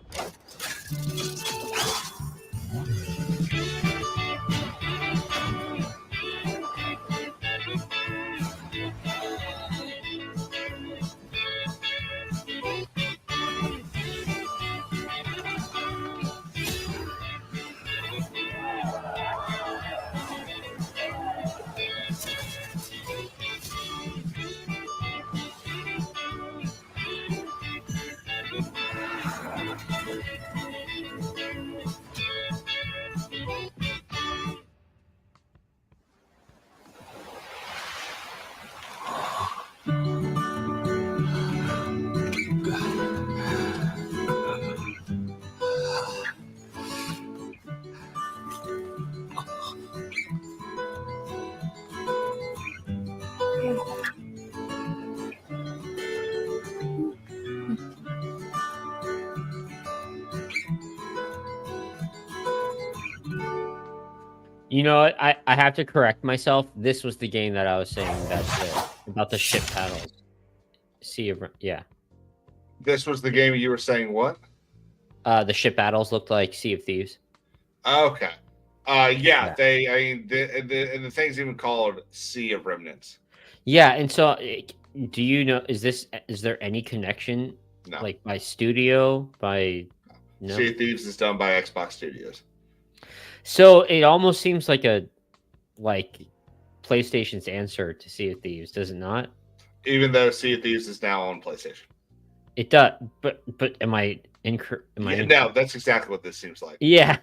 S10: You know what? I have to correct myself. This was the game that I was saying about the ship paddles. Yeah.
S9: This was the game you were saying what?
S10: The ship battles looked like Sea of Thieves.
S9: Okay. Yeah. The thing's even called Sea of Remnants.
S10: Yeah, and so do you know? Is there any connection?
S9: No.
S10: Like by studio by? No.
S9: Sea of Thieves is done by Xbox Studios.
S10: So it almost seems like PlayStation's answer to Sea of Thieves, does it not?
S9: Even though Sea of Thieves is now on PlayStation.
S10: It does, but am I incorrect?
S9: No, that's exactly what this seems like.
S10: Yeah.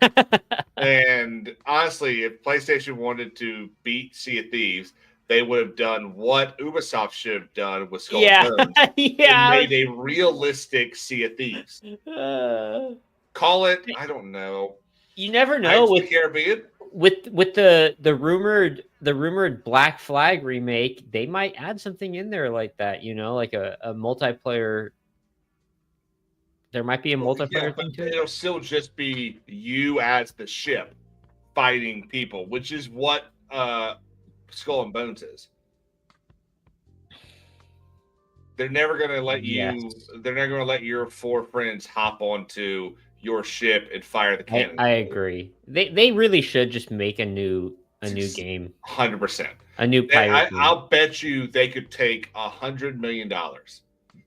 S9: And honestly, if PlayStation wanted to beat Sea of Thieves, they would have done what Ubisoft should have done with Skull and Bones.
S10: Yeah.
S9: Made a realistic Sea of Thieves. Call it, I don't know.
S10: You never know
S9: with the Caribbean.
S10: With the rumored Black Flag remake, they might add something in there like that, like a multiplayer. There might be a multiplayer thing too.
S9: It'll still just be you as the ship fighting people, which is what Skull and Bones is. They're never going to let you.
S10: Yes.
S9: They're never going to let your four friends hop onto your ship and fire the cannon.
S10: I agree. They really should just make a new game.
S9: 100%.
S10: A new pirate game.
S9: I'll bet you they could take $100 million.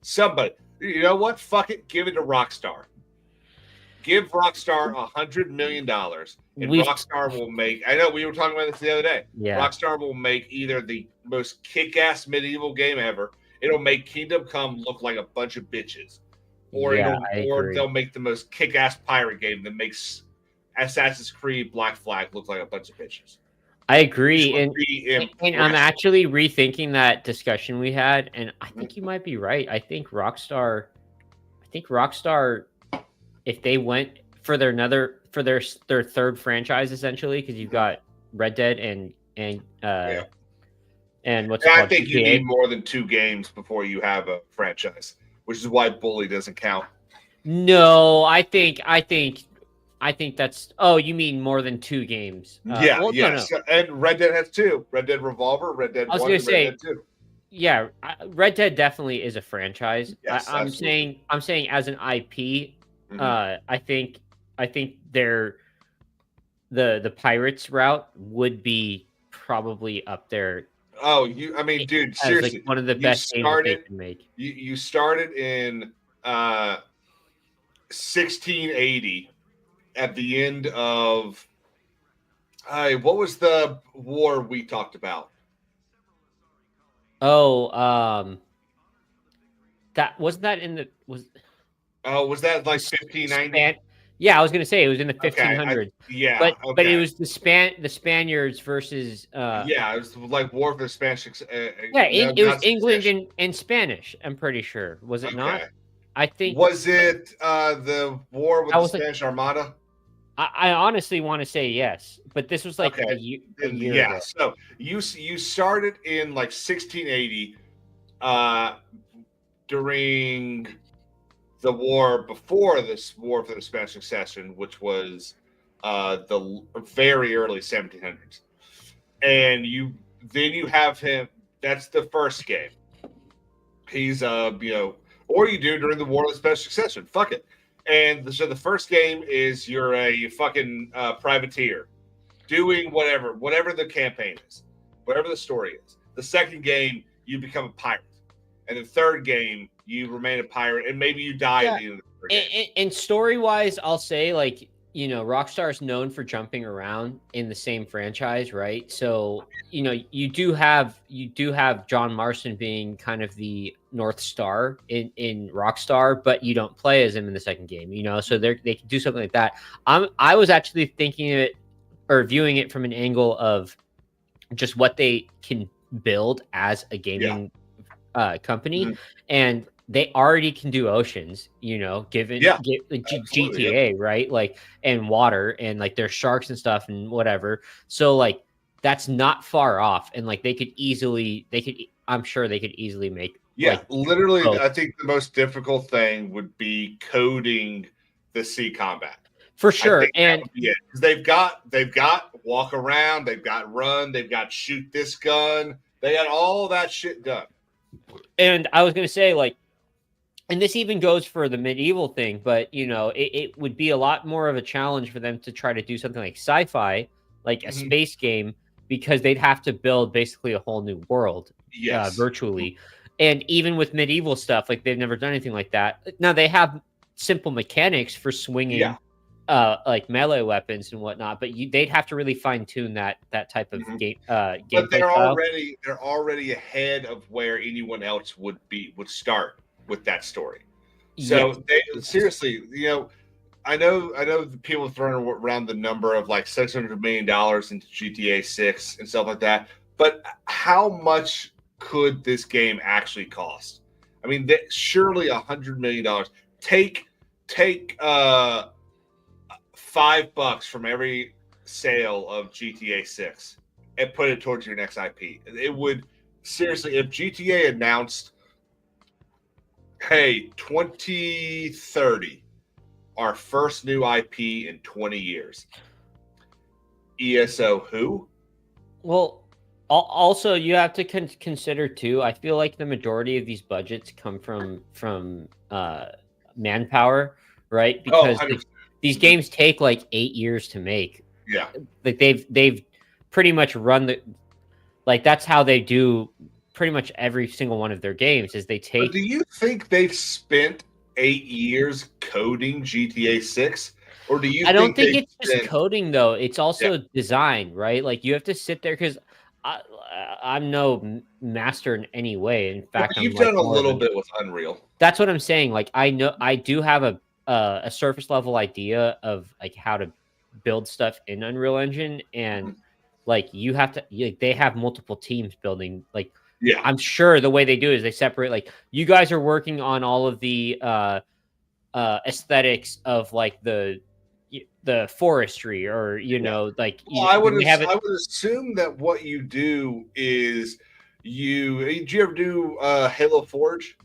S9: Somebody, you know what? Fuck it. Give it to Rockstar. Give Rockstar $100 million, and Rockstar will make. I know we were talking about this the other day.
S10: Yeah.
S9: Rockstar will make either the most kick-ass medieval game ever. It'll make Kingdom Come look like a bunch of bitches. Or they'll make the most kick-ass pirate game that makes Assassin's Creed Black Flag look like a bunch of bitches.
S10: I agree, and I'm actually rethinking that discussion we had, and I think you might be right. I think Rockstar, if they went for their third franchise essentially, because you've got Red Dead and what's it called?
S9: I think you need more than 2 games before you have a franchise, which is why Bully doesn't count.
S10: No, I think that's. Oh, you mean more than 2 games?
S9: Yeah,
S10: well,
S9: yes.
S10: No.
S9: And Red Dead has 2. Red Dead Revolver, Red Dead 1, and Red Dead 2.
S10: Yeah, Red Dead definitely is a franchise.
S9: Yes,
S10: I'm saying as an IP, I think the Pirates route would be probably up there.
S9: Oh, I mean, dude,
S10: as like
S9: seriously,
S10: one of the best games that they can make.
S9: You started in 1680 at the end of what was the war we talked about?
S10: Oh, that wasn't that in the was.
S9: Oh, was that like 1590?
S10: Yeah, I was gonna say it was in the
S9: Okay,
S10: 1500s.
S9: yeah,
S10: but it
S9: okay.
S10: was the Spaniards versus.
S9: Yeah, it was like War for the Spanish.
S10: Yeah, it was England and Spanish. I'm pretty sure. Was it not? I think.
S9: Was it the war with the Spanish Armada?
S10: I honestly want to say yes, but this was like a year ago.
S9: So you started in like 1680 during the war before this War for the Spanish Succession, which was the very early 1700s, and then you have him. That's the first game. He's or you do during the War of the Spanish Succession. Fuck it. And so the first game is you're a fucking privateer doing whatever the campaign is, whatever the story is. The second game, you become a pirate. And the third game, you remain a pirate, and maybe you die at the end of the third game.
S10: And story-wise, I'll say, like, Rockstar is known for jumping around in the same franchise, right? So, you do have John Marston being kind of the North Star in Rockstar, but you don't play as him in the second game, so they can do something like that. I was actually thinking of it or viewing it from an angle of just what they can build as a gaming company, and they already can do oceans, given GTA, right? Like, and water, and like there's sharks and stuff and whatever. So like that's not far off, and like I'm sure they could easily make.
S9: Literally, I think the most difficult thing would be coding the sea combat.
S10: For sure, and
S9: because they've got walk around, they've got run, they've got shoot this gun, they got all that shit done.
S10: And I was gonna say, like, and this even goes for the medieval thing, but it would be a lot more of a challenge for them to try to do something like sci-fi, like a space game, because they'd have to build basically a whole new world, virtually. And even with medieval stuff, like they've never done anything like that. Now they have simple mechanics for swinging, like melee weapons and whatnot, but they'd have to really fine tune that type of game. But
S9: they're already ahead of where anyone else would start with that story. So seriously, I know the people throwing around the number of like $600 million into GTA 6 and stuff like that, but how much could this game actually cost? I mean, surely $100 million. Take $5 from every sale of GTA 6 and put it towards your next IP. It would seriously, if GTA announced, hey, 2030, our first new IP in 20 years. ESO who?
S10: Well, also you have to consider too, I feel like the majority of these budgets come from manpower, right? Because these games take like 8 years to make.
S9: Yeah.
S10: Like they've pretty much run that's how they do pretty much every single one of their games is they take.
S9: But do you think they've spent 8 years coding GTA 6? Or do you
S10: I don't think it's just coding though. It's also design, right? Like you have to sit there because I'm no master in any way. In fact,
S9: you've done a little bit with Unreal.
S10: That's what I'm saying. Like I know I do have a surface level idea of like how to build stuff in Unreal Engine, and like you have to they have multiple teams building. Like I'm sure the way they do is they separate, like you guys are working on all of the aesthetics of like the forestry, or like
S9: I would assume that what you do is did you ever do Halo Forge?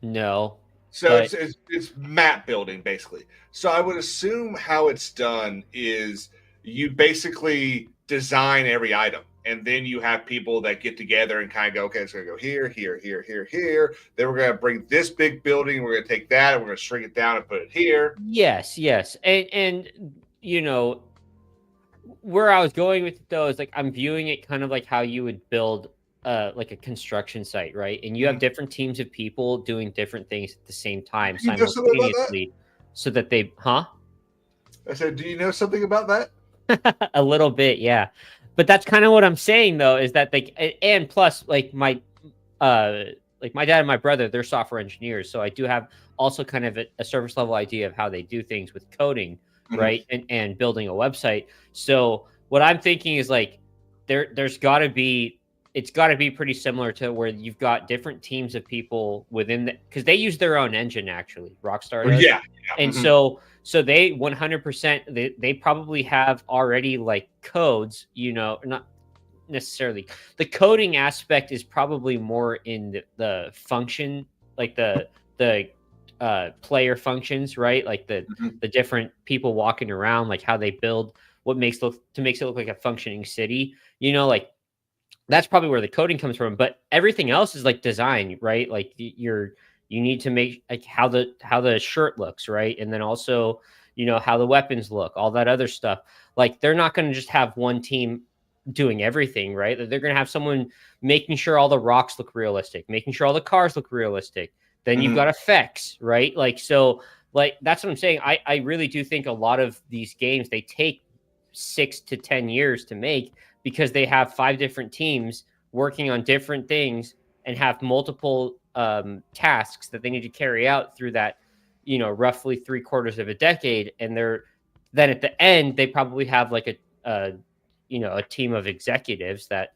S10: No.
S9: So it's map building basically. So I would assume how it's done is you basically design every item, and then you have people that get together and kind of go, okay, it's going to go here, here, here, here, here. Then we're going to bring this big building, we're going to take that, and we're going to shrink it down and put it here.
S10: Yes. And where I was going with it though is like I'm viewing it kind of like how you would build like a construction site, right? And you have different teams of people doing different things at the same time
S9: You know something about that?
S10: simultaneously, so that they, huh?
S9: I said, do you know something about that?
S10: A little bit, yeah. But that's kind of what I'm saying though, is that and plus like my dad and my brother, they're software engineers, so I do have also kind of a surface level idea of how they do things with coding, right? And building a website. So what I'm thinking is like there's got to be it's got to be pretty similar to where you've got different teams of people within because they use their own engine actually. Rockstar does.
S9: Yeah.
S10: And so they 100% they probably have already like codes, not necessarily. The coding aspect is probably more in the function, like the player functions, right? Like the different people walking around, like how they build what makes it look like a functioning city. Like that's probably where the coding comes from. But everything else is like design, right? Like you need to make like how the shirt looks, right? And then also, how the weapons look, all that other stuff. Like they're not going to just have one team doing everything, right? They're going to have someone making sure all the rocks look realistic, making sure all the cars look realistic. Then you've got effects, right? Like, so like, that's what I'm saying. I really do think a lot of these games, they take 6 to 10 years to make because they have 5 different teams working on different things and have multiple tasks that they need to carry out through that, roughly 3/4 of a decade. And then at the end, they probably have like a team of executives that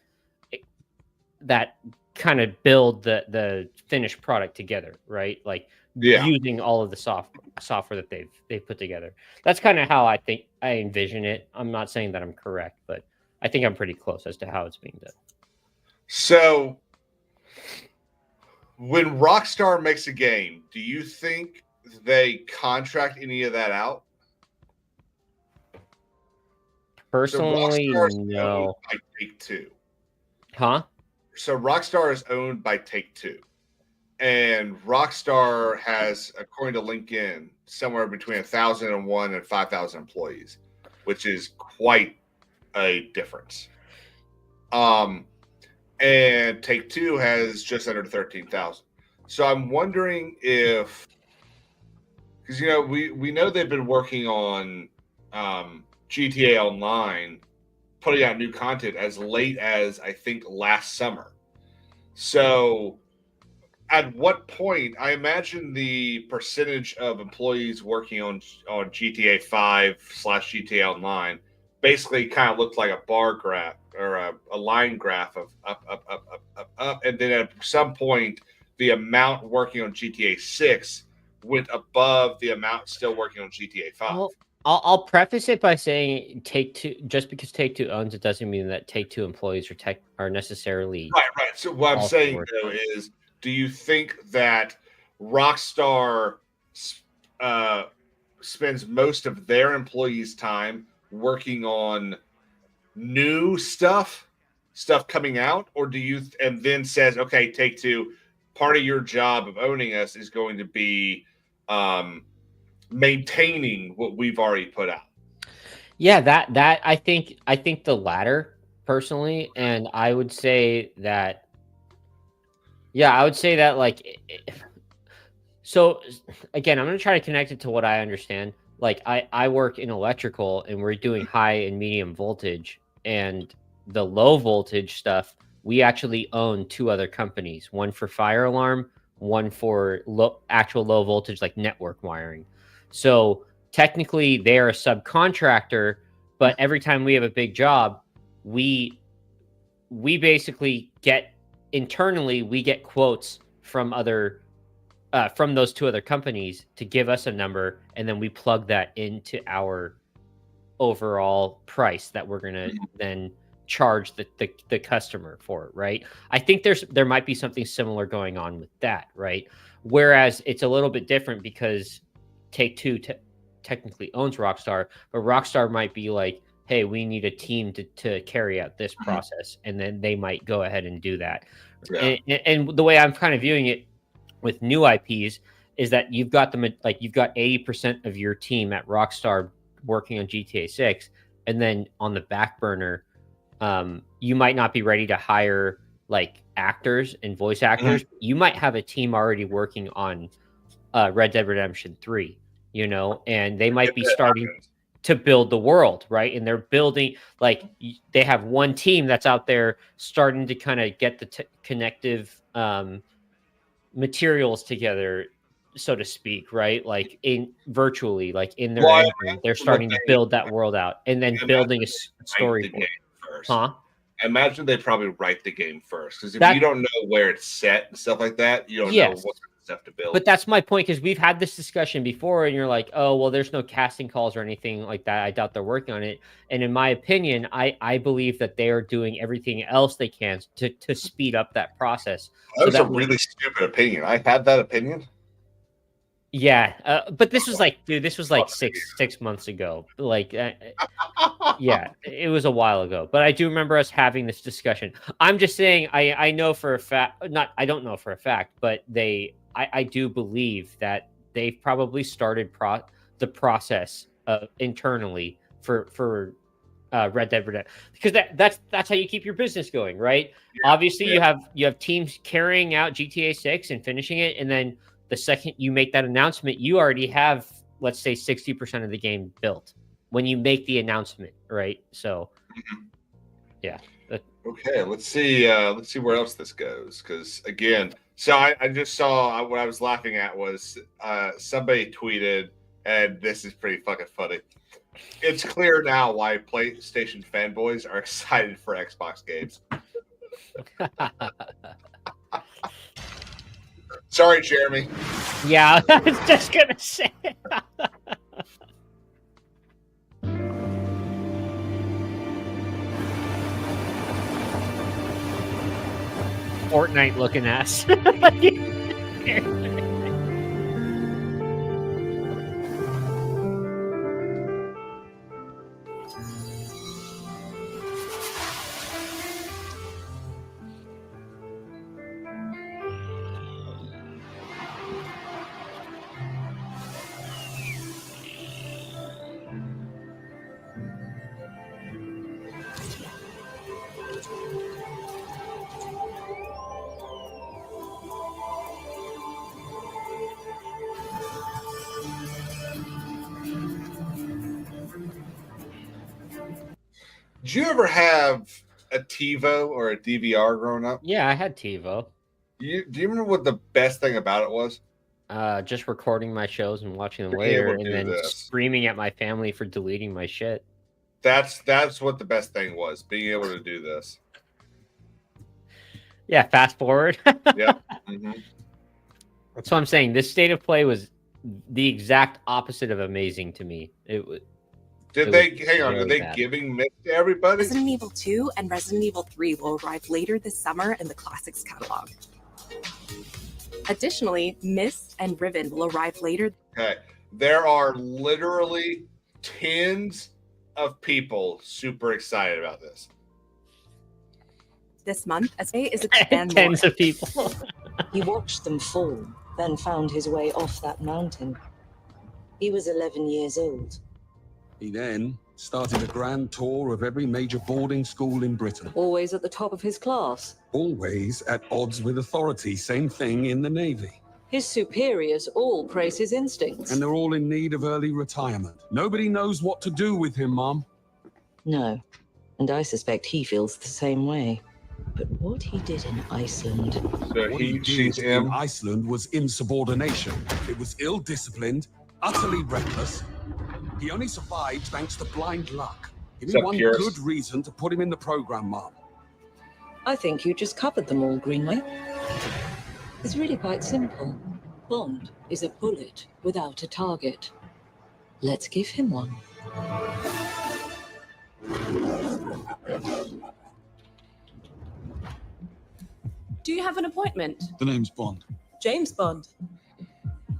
S10: kind of build the finished product together, right? Like using all of the software that they've put together. That's kind of how I think I envision it. I'm not saying that I'm correct, but I think I'm pretty close as to how it's being done.
S9: So when Rockstar makes a game, do you think they contract any of that out?
S10: Personally,
S9: so
S10: no.
S9: By Take-Two.
S10: Huh?
S9: So Rockstar is owned by Take-Two. And Rockstar has, according to LinkedIn, somewhere between 1,001 and 5,000 employees, which is quite a difference. And Take-Two has just under 13,000. So I'm wondering if, because we know they've been working on GTA Online, putting out new content as late as I think last summer. So at what point, I imagine the percentage of employees working on GTA 5 / GTA Online basically kind of looked like a bar graph or a line graph of up. And then at some point, the amount working on GTA 6 went above the amount still working on GTA 5.
S10: I'll preface it by saying Take-Two, just because Take-Two owns it doesn't mean that Take-Two employees are necessarily
S9: right. So what I'm saying though is, do you think that Rockstar spends most of their employees' time working on new stuff coming out, or do you and then says, okay, Take-Two, part of your job of owning us is going to be maintaining what we've already put out?
S10: Yeah, that I think the latter personally, and I would say that. Yeah, I would say that like. So again, I'm going to try to connect it to what I understand. Like I work in electrical, and we're doing high and medium voltage, and the low voltage stuff. We actually own 2 other companies, one for fire alarm, one for actual low voltage, like network wiring. So technically they're a subcontractor, but every time we have a big job, we basically get internally, we get quotes from from those 2 other companies to give us a number, and then we plug that into our overall price that we're going to then charge the customer for, right? I think there might be something similar going on with that, right? Whereas it's a little bit different because Take-Two technically owns Rockstar, but Rockstar might be like, hey, we need a team to carry out this process, and then they might go ahead and do that.
S9: Yeah.
S10: And the way I'm kind of viewing it with new IPs is that you've got 80% of your team at Rockstar working on GTA 6, and then on the back burner, you might not be ready to hire like actors and voice actors. You might have a team already working on Red Dead Redemption 3, you know, and they might be starting to build the world, right? And they're building, like, they have one team that's out there starting to kind of get the connective materials together, so to speak, right? Like in virtually, like in their engine, they're starting to build that world out and then building a storyboard. Huh?
S9: I imagine they probably write the game first, because if you don't know where it's set and stuff like that, you don't know what stuff to build.
S10: But that's my point, because we've had this discussion before, and you're like, oh, well, there's no casting calls or anything like that. I doubt they're working on it. And in my opinion, I believe that they are doing everything else they can to speed up that process.
S9: That's a really stupid opinion. I had that opinion.
S10: Yeah, but this was like, dude, this was like six months ago. Like, yeah, it was a while ago. But I do remember us having this discussion. I'm just saying, I know for a fact, I don't know for a fact, but I do believe that they've probably started the process internally for Red Dead Redemption, because that's how you keep your business going, right? Yeah, obviously, you have teams carrying out GTA 6 and finishing it, and then the second you make that announcement, you already have, let's say, 60% of the game built when you make the announcement, right? So, yeah.
S9: Okay, let's see where else this goes. Because again, so I just saw, what I was laughing at was somebody tweeted, and this is pretty fucking funny. It's clear now why PlayStation fanboys are excited for Xbox games. Sorry, Jeremy.
S10: Yeah, I was just gonna say. Fortnite looking ass.
S9: Did you ever have a TiVo or a DVR growing up?
S10: Yeah, I had TiVo.
S9: Do you remember what the best thing about it was?
S10: Just recording my shows and watching them later, and then screaming at my family for deleting my shit.
S9: That's what the best thing was, being able to do this.
S10: Yeah, fast forward.
S9: Yep.
S10: That's what I'm saying. This state of play was the exact opposite of amazing to me.
S9: Did they giving Myst to everybody?
S7: Resident Evil 2 and Resident Evil 3 will arrive later this summer in the Classics catalog. Additionally, Myst and Riven will arrive later.
S9: Okay. There are literally tens of people super excited about this.
S7: This month, as they is expand
S10: tens of people.
S8: He watched them fall, then found his way off that mountain. He was 11 years old.
S14: He then started a grand tour of every major boarding school in Britain.
S8: Always at the top of his class.
S14: Always at odds with authority. Same thing in the Navy.
S8: His superiors all praise his instincts.
S14: And they're all in need of early retirement. Nobody knows what to do with him, Mom.
S8: No. And I suspect he feels the same way. But what he did in Iceland...
S9: So
S14: what he did in Iceland was insubordination. It was ill-disciplined, utterly reckless. He only survived thanks to blind luck. Give me one good reason to put him in the program, Mom.
S8: I think you just covered them all, Greenway. It's really quite simple. Bond is a bullet without a target. Let's give him one.
S7: Do you have an appointment?
S14: The name's Bond.
S7: James Bond.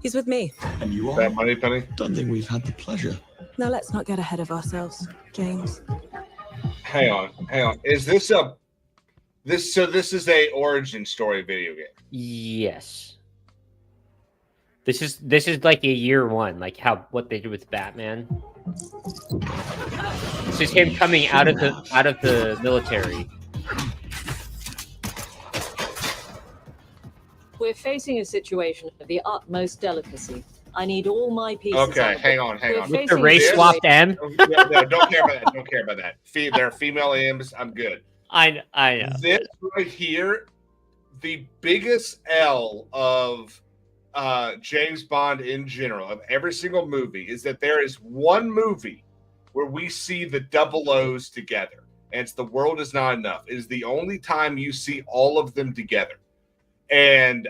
S7: He's with me.
S14: And you are?
S9: That money, Penny?
S14: Don't think we've had the pleasure.
S7: Now let's not get ahead of ourselves, James.
S9: Hang on. Is this this is a origin story video game?
S10: Yes. This is like a year one, like what they did with Batman. This is him coming out of the military.
S8: We're facing a situation of the utmost delicacy. I need all my pieces.
S9: Okay, hang on.
S10: With the race swapped M?
S9: No, don't care about that. Don't care about that. They're female M's. I'm good.
S10: I know.
S9: This right here, the biggest L of James Bond in general, of every single movie, is that there is one movie where we see the double O's together. And it's The World Is Not Enough. It is the only time you see all of them together. And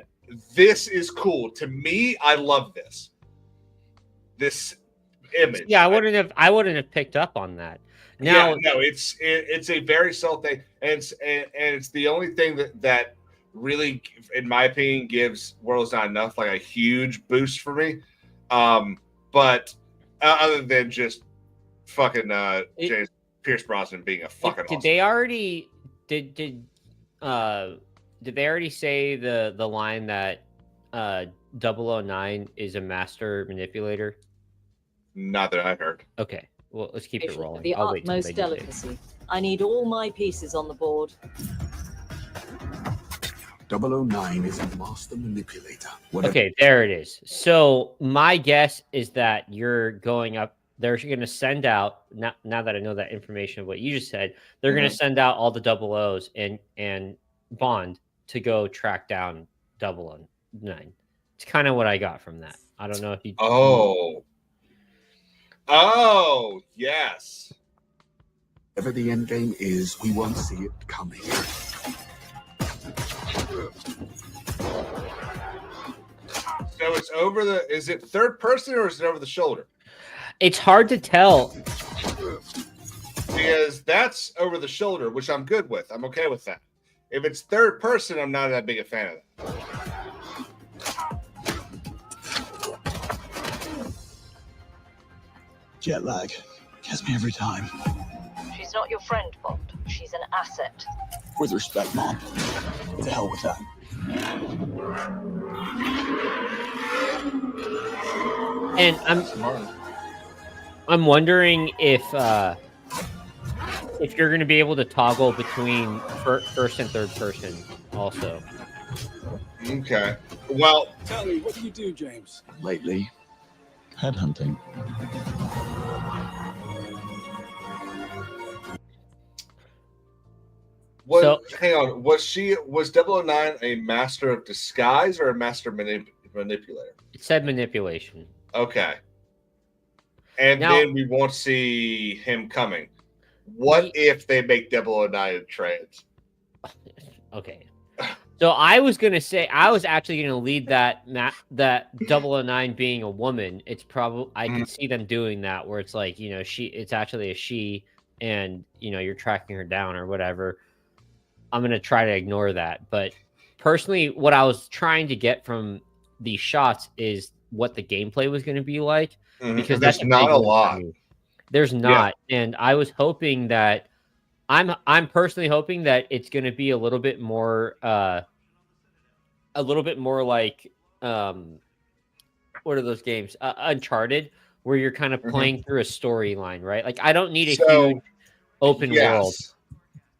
S9: this is cool. To me, I love this image.
S10: Yeah, I wouldn't have picked up on that. Now,
S9: it's a very subtle thing, and it's the only thing that really, in my opinion, gives World's Not Enough like a huge boost for me. But other than just fucking James Pierce Brosnan being a fucking
S10: did
S9: awesome.
S10: they already did they already say the line that 009 is a master manipulator?
S9: Not that I heard.
S10: Okay, well, let's keep it rolling.
S8: The
S10: I'll wait till
S8: utmost
S10: they do it.
S8: delicacy. I need all my pieces on the board.
S14: 009 is a master manipulator.
S10: Okay, there it is. So my guess is that you're going up. They're going to send out, now that I know that information of what you just said, they're going to send out all the double O's and Bond to go track down 009. It's kind of what I got from that. I don't know if you...
S9: Oh, yes.
S14: Whatever the end game is, we won't see it coming.
S9: So it's over the... Is it third person or is it over the shoulder?
S10: It's hard to tell.
S9: Because that's over the shoulder, which I'm good with. I'm okay with that. If it's third person, I'm not that big a fan of that.
S17: Jet lag. Gets me every time.
S8: She's not your friend, Bond. She's an asset.
S17: With respect, Mom. To hell with that.
S10: And I'm wondering if you're going to be able to toggle between first and third person also.
S9: Okay. Well,
S17: tell me, what do you do, James? Lately, headhunting.
S9: Hang on. Was 009 a master of disguise or a master manipulator?
S10: It said manipulation.
S9: Okay. And
S10: Now,
S9: then we won't see him coming. What if they make 009 trans?
S10: Okay. So I was actually going to lead that 009 being a woman. It's probably, I can see them doing that where it's like, it's actually a she and, you're tracking her down or whatever. I'm going to try to ignore that. But personally, what I was trying to get from these shots is what the gameplay was going to be like. Because
S9: there's not a lot.
S10: There's not. Yeah. And I was hoping that I'm personally hoping that it's going to be a little bit more like what are those games? Uncharted, where you're kind of playing through a storyline, right? Like I don't need a huge open world.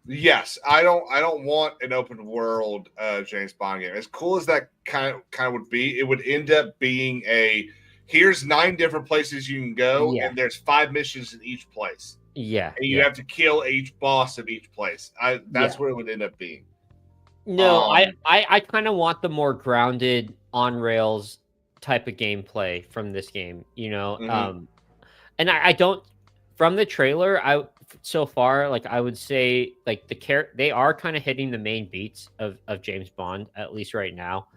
S9: Yes, I don't want an open world James Bond game. As cool as that kind of would be, it would end up being here's 9 different places you can go, and there's 5 missions in each place.
S10: Yeah.
S9: And you have to kill each boss of each place. That's where it would end up being.
S10: No, I kind of want the more grounded on rails type of gameplay from this game, and I don't, from the trailer, so far, like I would say, like they are kind of hitting the main beats of James Bond, at least right now.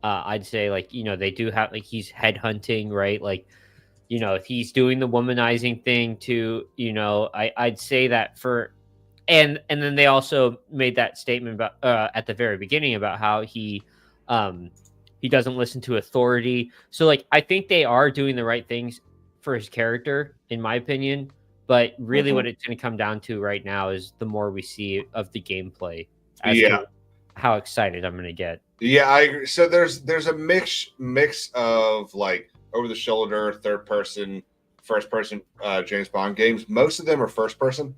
S10: I'd say they do have he's headhunting, right? Like, if he's doing the womanizing thing too, I'd say that and then they also made that statement about at the very beginning about how he doesn't listen to authority. So I think they are doing the right things for his character, in my opinion. But really, what it's going to come down to right now is the more we see of the gameplay, as to how excited I'm going to get.
S9: Yeah, I agree. So there's a mix of over the shoulder, third person, first-person James Bond games. Most of them are first-person.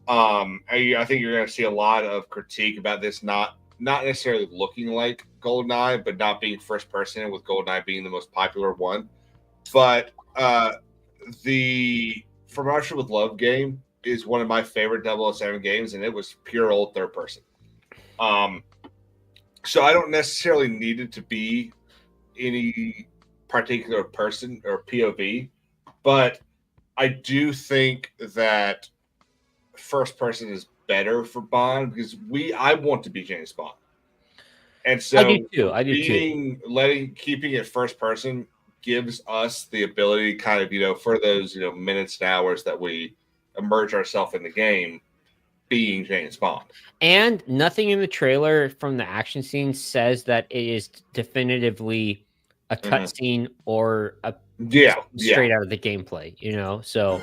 S9: I think you're going to see a lot of critique about this not necessarily looking like GoldenEye, but not being first-person, with GoldenEye being the most popular one. But the From Russia with Love game is one of my favorite 007 games, and it was pure old third-person. So I don't necessarily need it to be any particular person or POV, but I do think that first person is better for Bond because I want to be James Bond, and so
S10: I do too.
S9: Keeping it first person gives us the ability, kind of, for those minutes and hours that we immerse ourselves in the game, being James Bond.
S10: And nothing in the trailer from the action scene says that it is definitively a cutscene or a straight out of the gameplay, so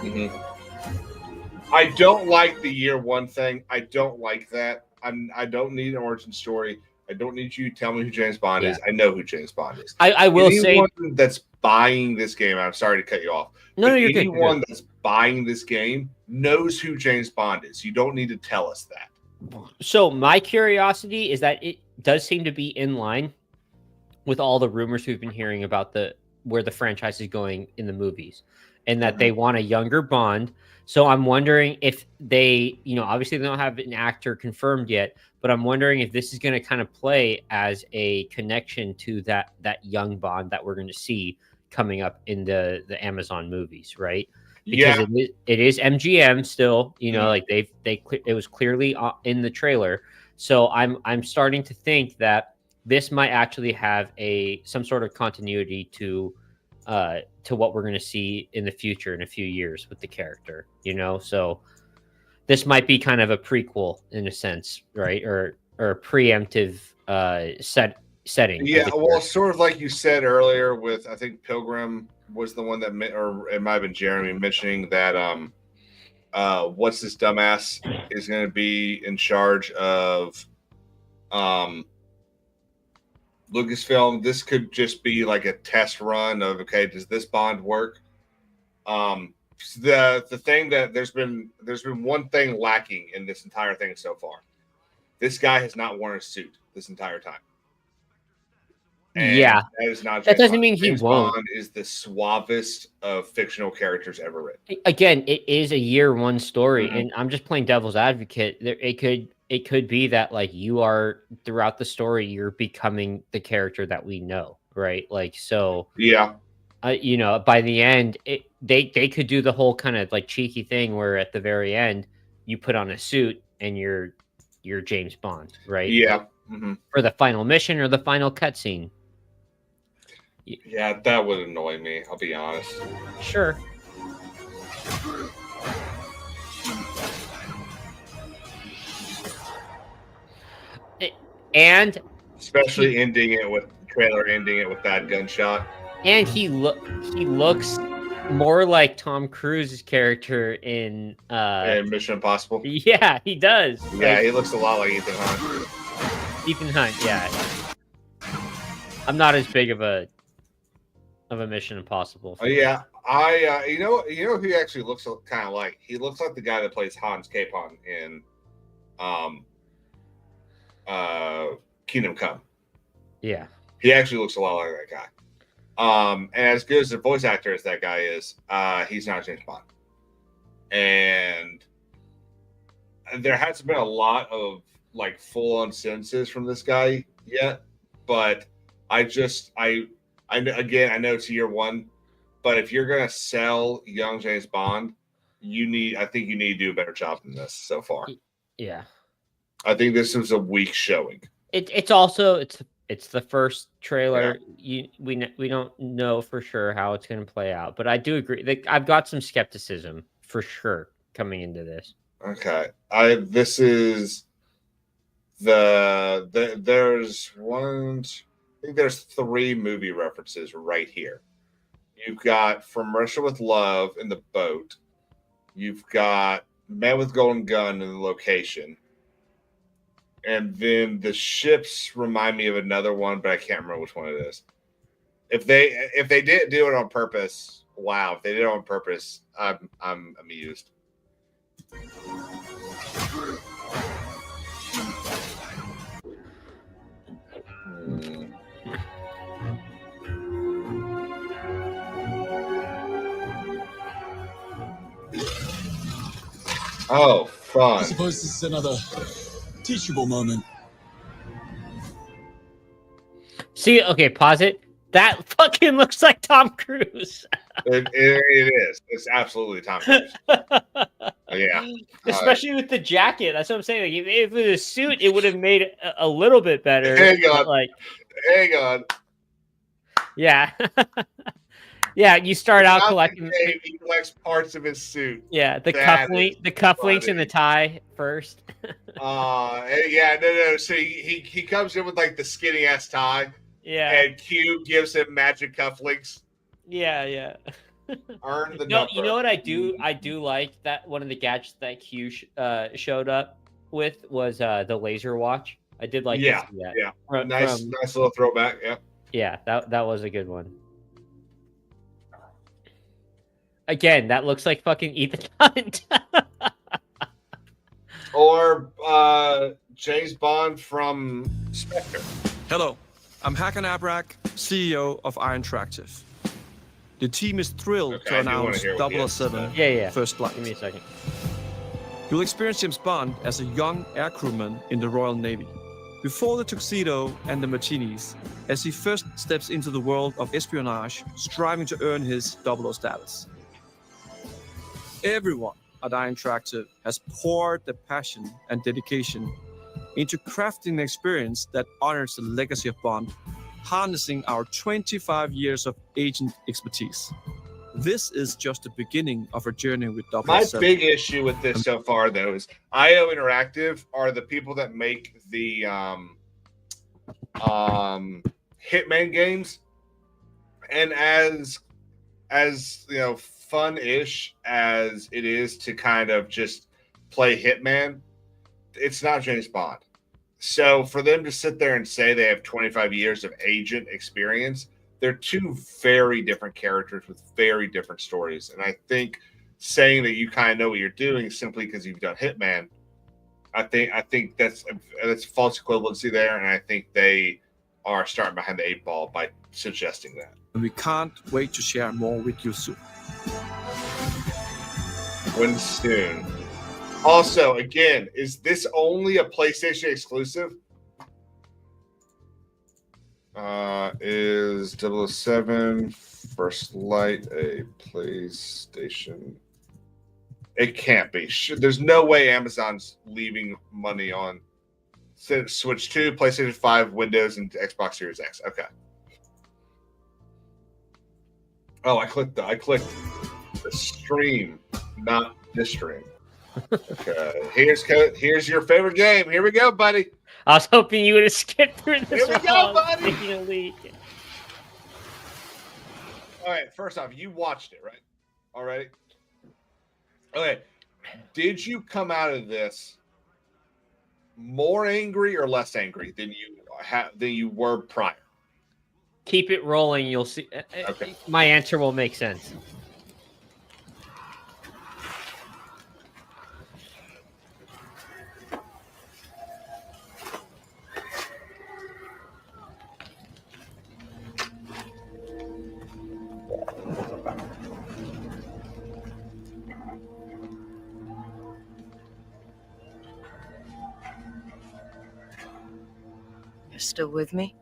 S9: I don't like the year one thing. I don't like that. I don't need an origin story. I don't need you to tell me who James Bond is. I know who James Bond is.
S10: I will
S9: Anyone that's buying this game, I'm sorry to cut you off.
S10: No, you're
S9: anyone
S10: good.
S9: that's buying this game knows who James Bond is. You don't need to tell us that.
S10: So my curiosity is that it does seem to be in line with all the rumors we've been hearing about where the franchise is going in the movies, and that they want a younger Bond. So I'm wondering if they, obviously they don't have an actor confirmed yet, but I'm wondering if this is going to kind of play as a connection to that young Bond that we're going to see coming up in the Amazon movies, right? Because it is MGM still, like it was clearly in the trailer. So I'm starting to think that this might actually have some sort of continuity to what we're going to see in the future in a few years with the character, so this might be kind of a prequel in a sense, right? Or a preemptive setting.
S9: Yeah, well, sort of like you said earlier with, I think Pilgrim was the one that, or it might have been Jeremy mentioning that what's this dumbass is going to be in charge of Lucasfilm. This could just be like a test run of, okay, does this Bond work? The thing that there's been one thing lacking in this entire thing so far. This guy has not worn a suit this entire time. And that is not.
S10: That doesn't mean he
S9: James
S10: won't.
S9: Bond is the suavest of fictional characters ever written.
S10: Again, it is a year one story, and I'm just playing devil's advocate. It could be that like you are throughout the story, you're becoming the character that we know, right? Like so.
S9: Yeah.
S10: By the end, they could do the whole kind of like cheeky thing where at the very end you put on a suit and you're James Bond, right?
S9: Yeah.
S10: For the final mission or the final cutscene.
S9: Yeah, that would annoy me. I'll be honest.
S10: Sure. And
S9: especially ending it with that gunshot.
S10: And he looks more like Tom Cruise's character in
S9: Mission Impossible.
S10: Yeah, he does.
S9: Yeah, he looks a lot like Ethan Hunt.
S10: Ethan Hunt, yeah. I'm not as big of a Mission Impossible fan.
S9: Yeah, I you know who he actually looks kind of like? He looks like the guy that plays Hans Capon in Kingdom Come.
S10: Yeah.
S9: He actually looks a lot like that guy. And as good as the voice actor as that guy is, he's not James Bond. And there hasn't been a lot of like full-on sentences from this guy yet, but I know it's year one, but if you're gonna sell young James Bond, I think you need to do a better job than this so far.
S10: Yeah.
S9: I think this was a weak showing.
S10: It's also the first trailer. Yeah. We don't know for sure how it's going to play out, but I do agree. I've got some skepticism for sure coming into this.
S9: Okay, this is there's one. I think there's 3 movie references right here. You've got From Russia with Love in the boat. You've got Man with Golden Gun in the location. And then the ships remind me of another one, but I can't remember which one it is. If they didn't do it on purpose, Wow, if they did it on purpose, I'm amused. Oh, fun.
S11: I suppose this is another teachable moment.
S10: See, okay, pause it. That fucking looks like Tom Cruise.
S9: It is. It's absolutely Tom Cruise. Yeah.
S10: Especially with the jacket. That's what I'm saying. Like, if it was a suit, it would have made it a little bit better.
S9: Hang on.
S10: Like,
S9: hang on.
S10: Yeah. Yeah, you start out collecting.
S9: He collects parts of his suit.
S10: Yeah, the cufflinks and the tie first.
S9: Yeah, no. So he comes in with like the skinny ass tie.
S10: Yeah.
S9: And Q gives him magic cufflinks.
S10: Yeah.
S9: Earn the
S10: No,
S9: number.
S10: you know what I do? I do like that one of the gadgets that Q showed up with was the laser watch. I did like to see that.
S9: Yeah. Nice little throwback. Yep.
S10: Yeah, that was a good one. Again, that looks like fucking Ethan Hunt.
S9: Or James Bond from Spectre.
S16: Hello, I'm Hakan Abrak, CEO of Iron Interactive. The team is thrilled to announce 007 First Flight.
S10: Give me a second.
S16: You'll experience James Bond as a young aircrewman in the Royal Navy. Before the tuxedo and the martinis, as he first steps into the world of espionage, striving to earn his 00 status. Everyone at Iron Interactive has poured the passion and dedication into crafting an experience that honors the legacy of Bond, harnessing our 25 years of agent expertise. This is just the beginning of our journey with 007.
S9: My big issue with this so far, though, is IO Interactive are the people that make the Hitman games, and as you know, fun-ish as it is to kind of just play Hitman, it's not James Bond. So for them to sit there and say they have 25 years of agent experience, they're two very different characters with very different stories. And I think saying that you kind of know what you're doing simply because you've done Hitman, I think that's false equivalency there, and I think they are starting behind the 8 ball by suggesting that.
S16: And we can't wait to share more with you soon.
S9: When soon. Also, again, is this only a PlayStation exclusive? Is 007 First Light a PlayStation? It can't be. There's no way Amazon's leaving money on Switch 2, PlayStation 5, Windows, and Xbox Series X. Okay. Oh, I clicked the stream, not this stream. Okay. Here's your favorite game. Here we go, buddy.
S10: I was hoping you would have skipped through this.
S9: Here we go, buddy.
S10: Taking a leak.
S9: All right. First off, you watched it, right? Already. Okay. Did you come out of this more angry or less angry than you were prior?
S10: Keep it rolling. You'll see. Okay. My answer will make sense.
S20: You're still with me?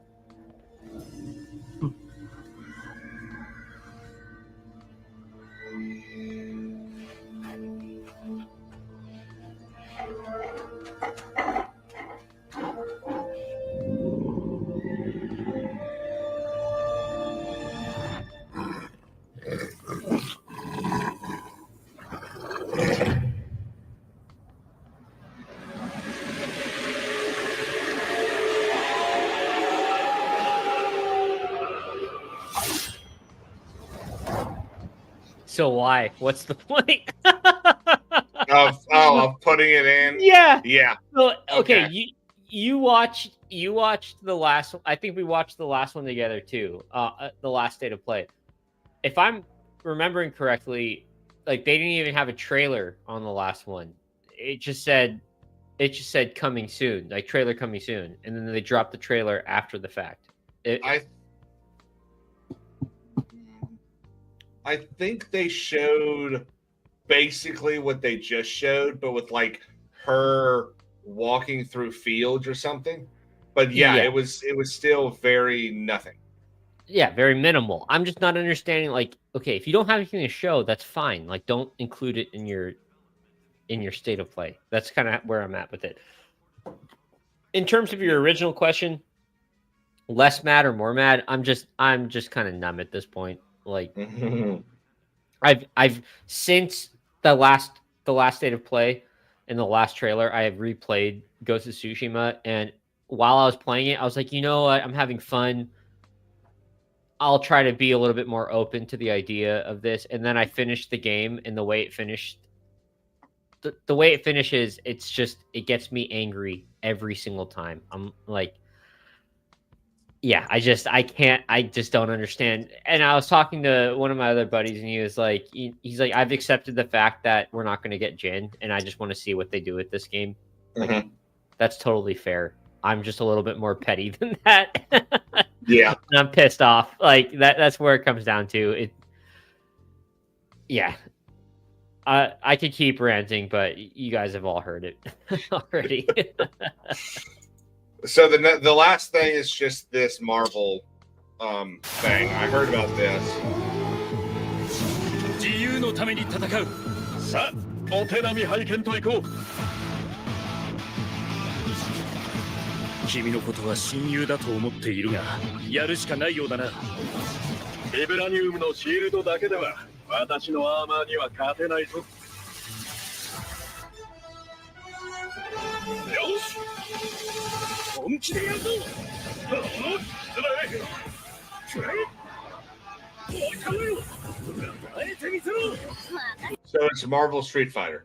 S10: So why? What's the point?
S9: of putting it in?
S10: Yeah.
S9: Yeah.
S10: So, okay. You watched the last. I think we watched the last one together too. The last State of Play. If I'm remembering correctly, like they didn't even have a trailer on the last one. It just said coming soon, like trailer coming soon, and then they dropped the trailer after the fact.
S9: I think they showed basically what they just showed, but with like her walking through fields or something. But yeah, it was still very nothing.
S10: Yeah, very minimal. I'm just not understanding. Like, okay, if you don't have anything to show, that's fine. Like, don't include it in your state of play. That's kind of where I'm at with it. In terms of your original question, less mad or more mad, I'm just kind of numb at this point. Like, I've since the last state of play and the last trailer, I have replayed Ghost of Tsushima, and while I was playing it, I was like, you know what, I'm having fun. I'll try to be a little bit more open to the idea of this. And then I finished the game, and the way it finished, the way it finishes, it gets me angry every single time. I'm like, yeah, I just don't understand. And I was talking to one of my other buddies, and he was like, he's like, I've accepted the fact that we're not going to get Jin, and I just want to see what they do with this game. Like, that's totally fair. I'm just a little bit more petty than that.
S9: Yeah.
S10: And I'm pissed off. Like that's where it comes down to it. Yeah. I could keep ranting, but you guys have all heard it already.
S9: So the last thing is just this Marvel thing. I heard about this.
S15: 自由のために戦う。さあ、お手並み拝見といこう。君のことは親友だと思っているが、やるしかないようだな。ビブラニウムのシールドだけでは私のアーマーには勝てないぞ。よし、本気でやるぞ。
S9: So it's Marvel Street Fighter.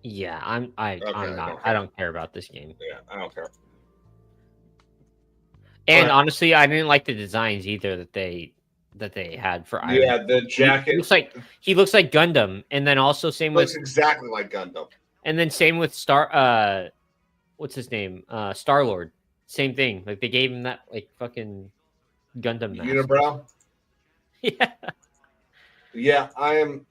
S10: Yeah, I'm not. I don't care about this game.
S9: Yeah, I don't care.
S10: And honestly, I didn't like the designs either that they had for Iron.
S9: Yeah, the jacket
S10: he looks like Gundam, and then also same with
S9: exactly like Gundam.
S10: And then same with what's his name? Star-Lord. Same thing. Like they gave him that like fucking Gundam mask.
S9: Unibrow?
S10: Yeah.
S9: Yeah, I am.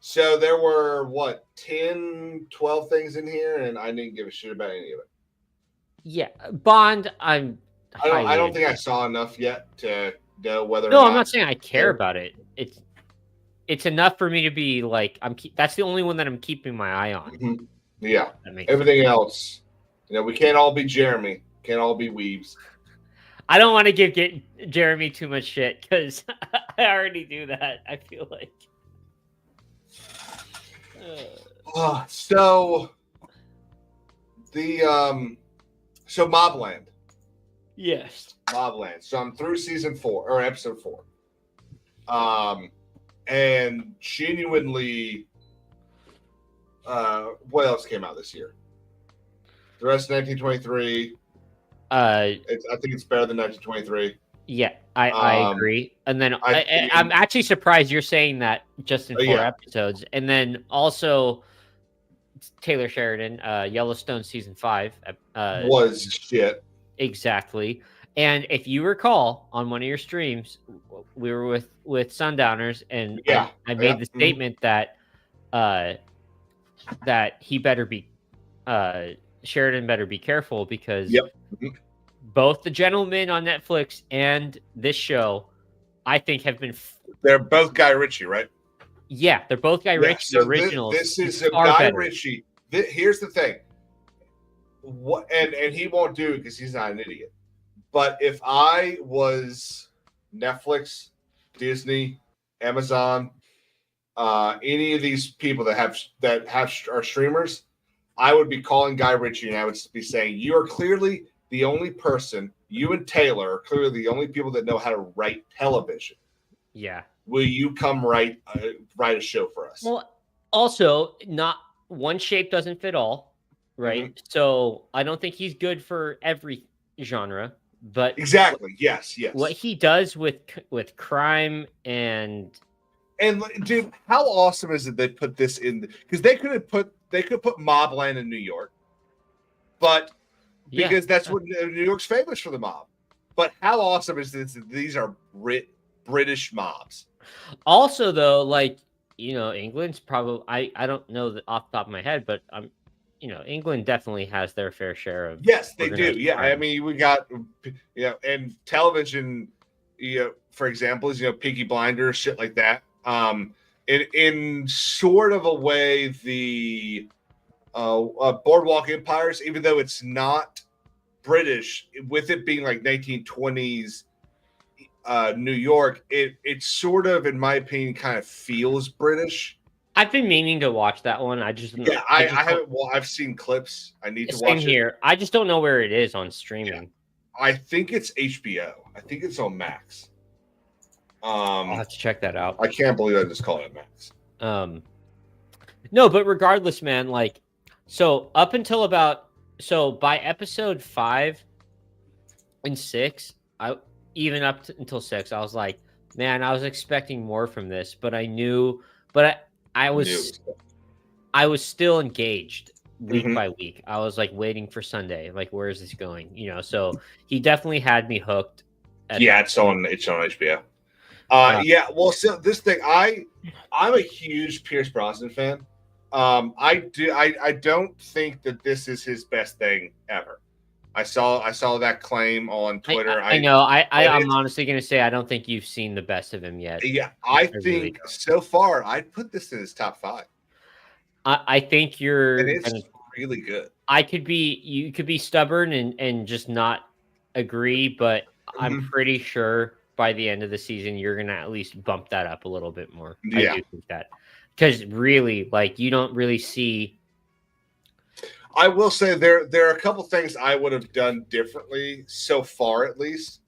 S9: So there were, 10, 12 things in here, and I didn't give a shit about any of it.
S10: Yeah. Bond,
S9: I don't think I saw enough yet to know whether or
S10: No,
S9: not.
S10: I'm not saying I care about it. It's enough for me to be like, that's the only one that I'm keeping my eye on.
S9: Mm-hmm. Yeah. Everything else, we can't all be Jeremy. Can't all be weebs.
S10: I don't want to give Jeremy too much shit because I already do that. I feel like.
S9: So Mobland.
S10: Yes.
S9: Mobland. So I'm through season 4 or episode 4. And genuinely, what else came out this year? The rest of 1923. I think it's better than 1923.
S10: Yeah, I agree. And then I'm actually surprised you're saying that just in 4 episodes. And then also Taylor Sheridan, Yellowstone season 5
S9: was shit.
S10: Exactly. And if you recall on one of your streams, we were with Sundowners, and I made the statement that that he better be Sheridan better be careful because both The Gentleman on Netflix and this show, I think, have been.
S9: They're both Guy Ritchie, right?
S10: Yeah, they're both Guy Ritchie
S9: So
S10: originals.
S9: This is a Guy Ritchie. Here's the thing. And he won't do it because he's not an idiot. But if I was Netflix, Disney, Amazon, any of these people that are streamers, I would be calling Guy Ritchie and I would be saying, "You are clearly the only person. You and Taylor are clearly the only people that know how to write television.
S10: Yeah.
S9: Will you come write a show for us?"
S10: Well, also, not one shape doesn't fit all, right? So I don't think he's good for every genre. But
S9: exactly, yes.
S10: What he does with crime and
S9: dude, how awesome is it they put this in? Because they could put Mobland in New York, but because that's what New York's famous for, the mob. But how awesome is this? These are British mobs.
S10: Also, though, like, you know, England's probably I don't know off the top of my head, but you know, England definitely has their fair share of.
S9: Yes, they do. Yeah, crime. I mean, we got, you know, and television, you know, for example, is, you know, Peaky Blinders, shit like that. In sort of a way, the Boardwalk Empires, even though it's not British, with it being like 1920s New York, it sort of, in my opinion, kind of feels British.
S10: I've been meaning to watch that one. I
S9: haven't. Well, I've seen clips. I need to watch it.
S10: Here. I just don't know where it is on streaming.
S9: Yeah. I think it's HBO. I think it's on Max.
S10: I'll have to check that out.
S9: I can't believe I just called it Max.
S10: No, but regardless, man, like, so up until by episode 5 and 6, even until 6, I was like, man, I was expecting more from this, but I knew, I was still engaged week by week. I was like waiting for Sunday, like, where is this going? You know, so he definitely had me hooked.
S9: It's on HBO. Yeah, well, so this thing, I'm a huge Pierce Brosnan fan. I don't think that this is his best thing ever. I saw that claim on Twitter.
S10: I know. I'm honestly going to say I don't think you've seen the best of him yet.
S9: Yeah, I think really so far I'd put this in his top 5.
S10: I think
S9: it's really good.
S10: You could be stubborn and just not agree, but I'm pretty sure by the end of the season you're going to at least bump that up a little bit more.
S9: Yeah.
S10: I do think that, because really, like, you don't really see.
S9: I will say there are a couple things I would have done differently so far, at least.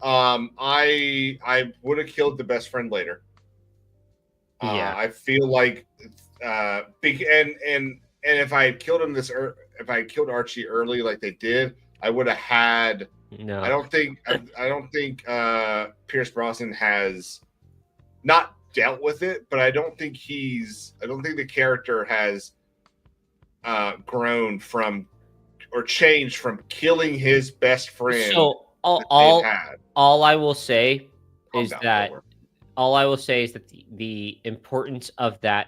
S9: I would have killed the best friend later. I feel like and if I had killed him if I had killed Archie early like they did, I would have had.
S10: No,
S9: I don't think Pierce Brosnan has not dealt with it, but I don't think the character has grown from or changed from killing his best friend.
S10: So all I will say is that the importance of that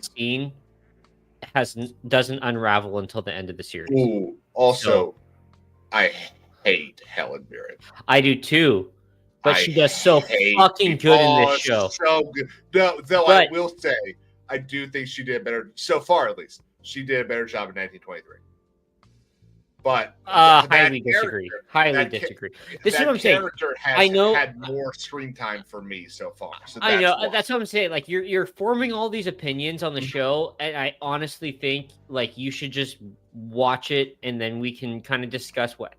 S10: scene doesn't unravel until the end of the series.
S9: Ooh, also, I hate Helen Mirren.
S10: I do too, but she does so fucking good in this show.
S9: So good. Though I will say, I do think she did better so far, at least. She did a better job in 1923. But
S10: highly disagree. This is what I'm saying.
S9: Character has had more screen time for me so far. So
S10: I know. That's what I'm saying. Like, you're forming all these opinions on the show, and I honestly think, like, you should just watch it, and then we can kind of discuss what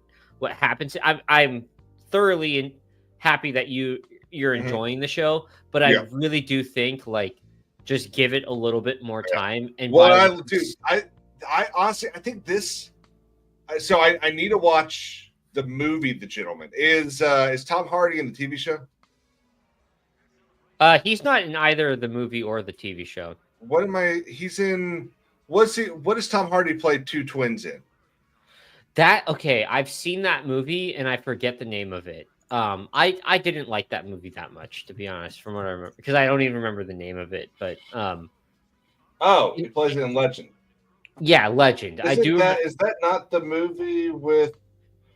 S10: happens. I'm thoroughly happy that you're enjoying the show, but I really do think, like, just give it a little bit more time. And
S9: I honestly, I think this. So I need to watch the movie The Gentleman. Is Tom Hardy in the TV show?
S10: He's not in either the movie or the TV show.
S9: He's in. What does Tom Hardy play two twins in?
S10: I've seen that movie and I forget the name of it. I didn't like that movie that much, to be honest, from what I remember, because I don't even remember the name of it. But
S9: he plays in Legend.
S10: Yeah, Legend.
S9: Is that not the movie with?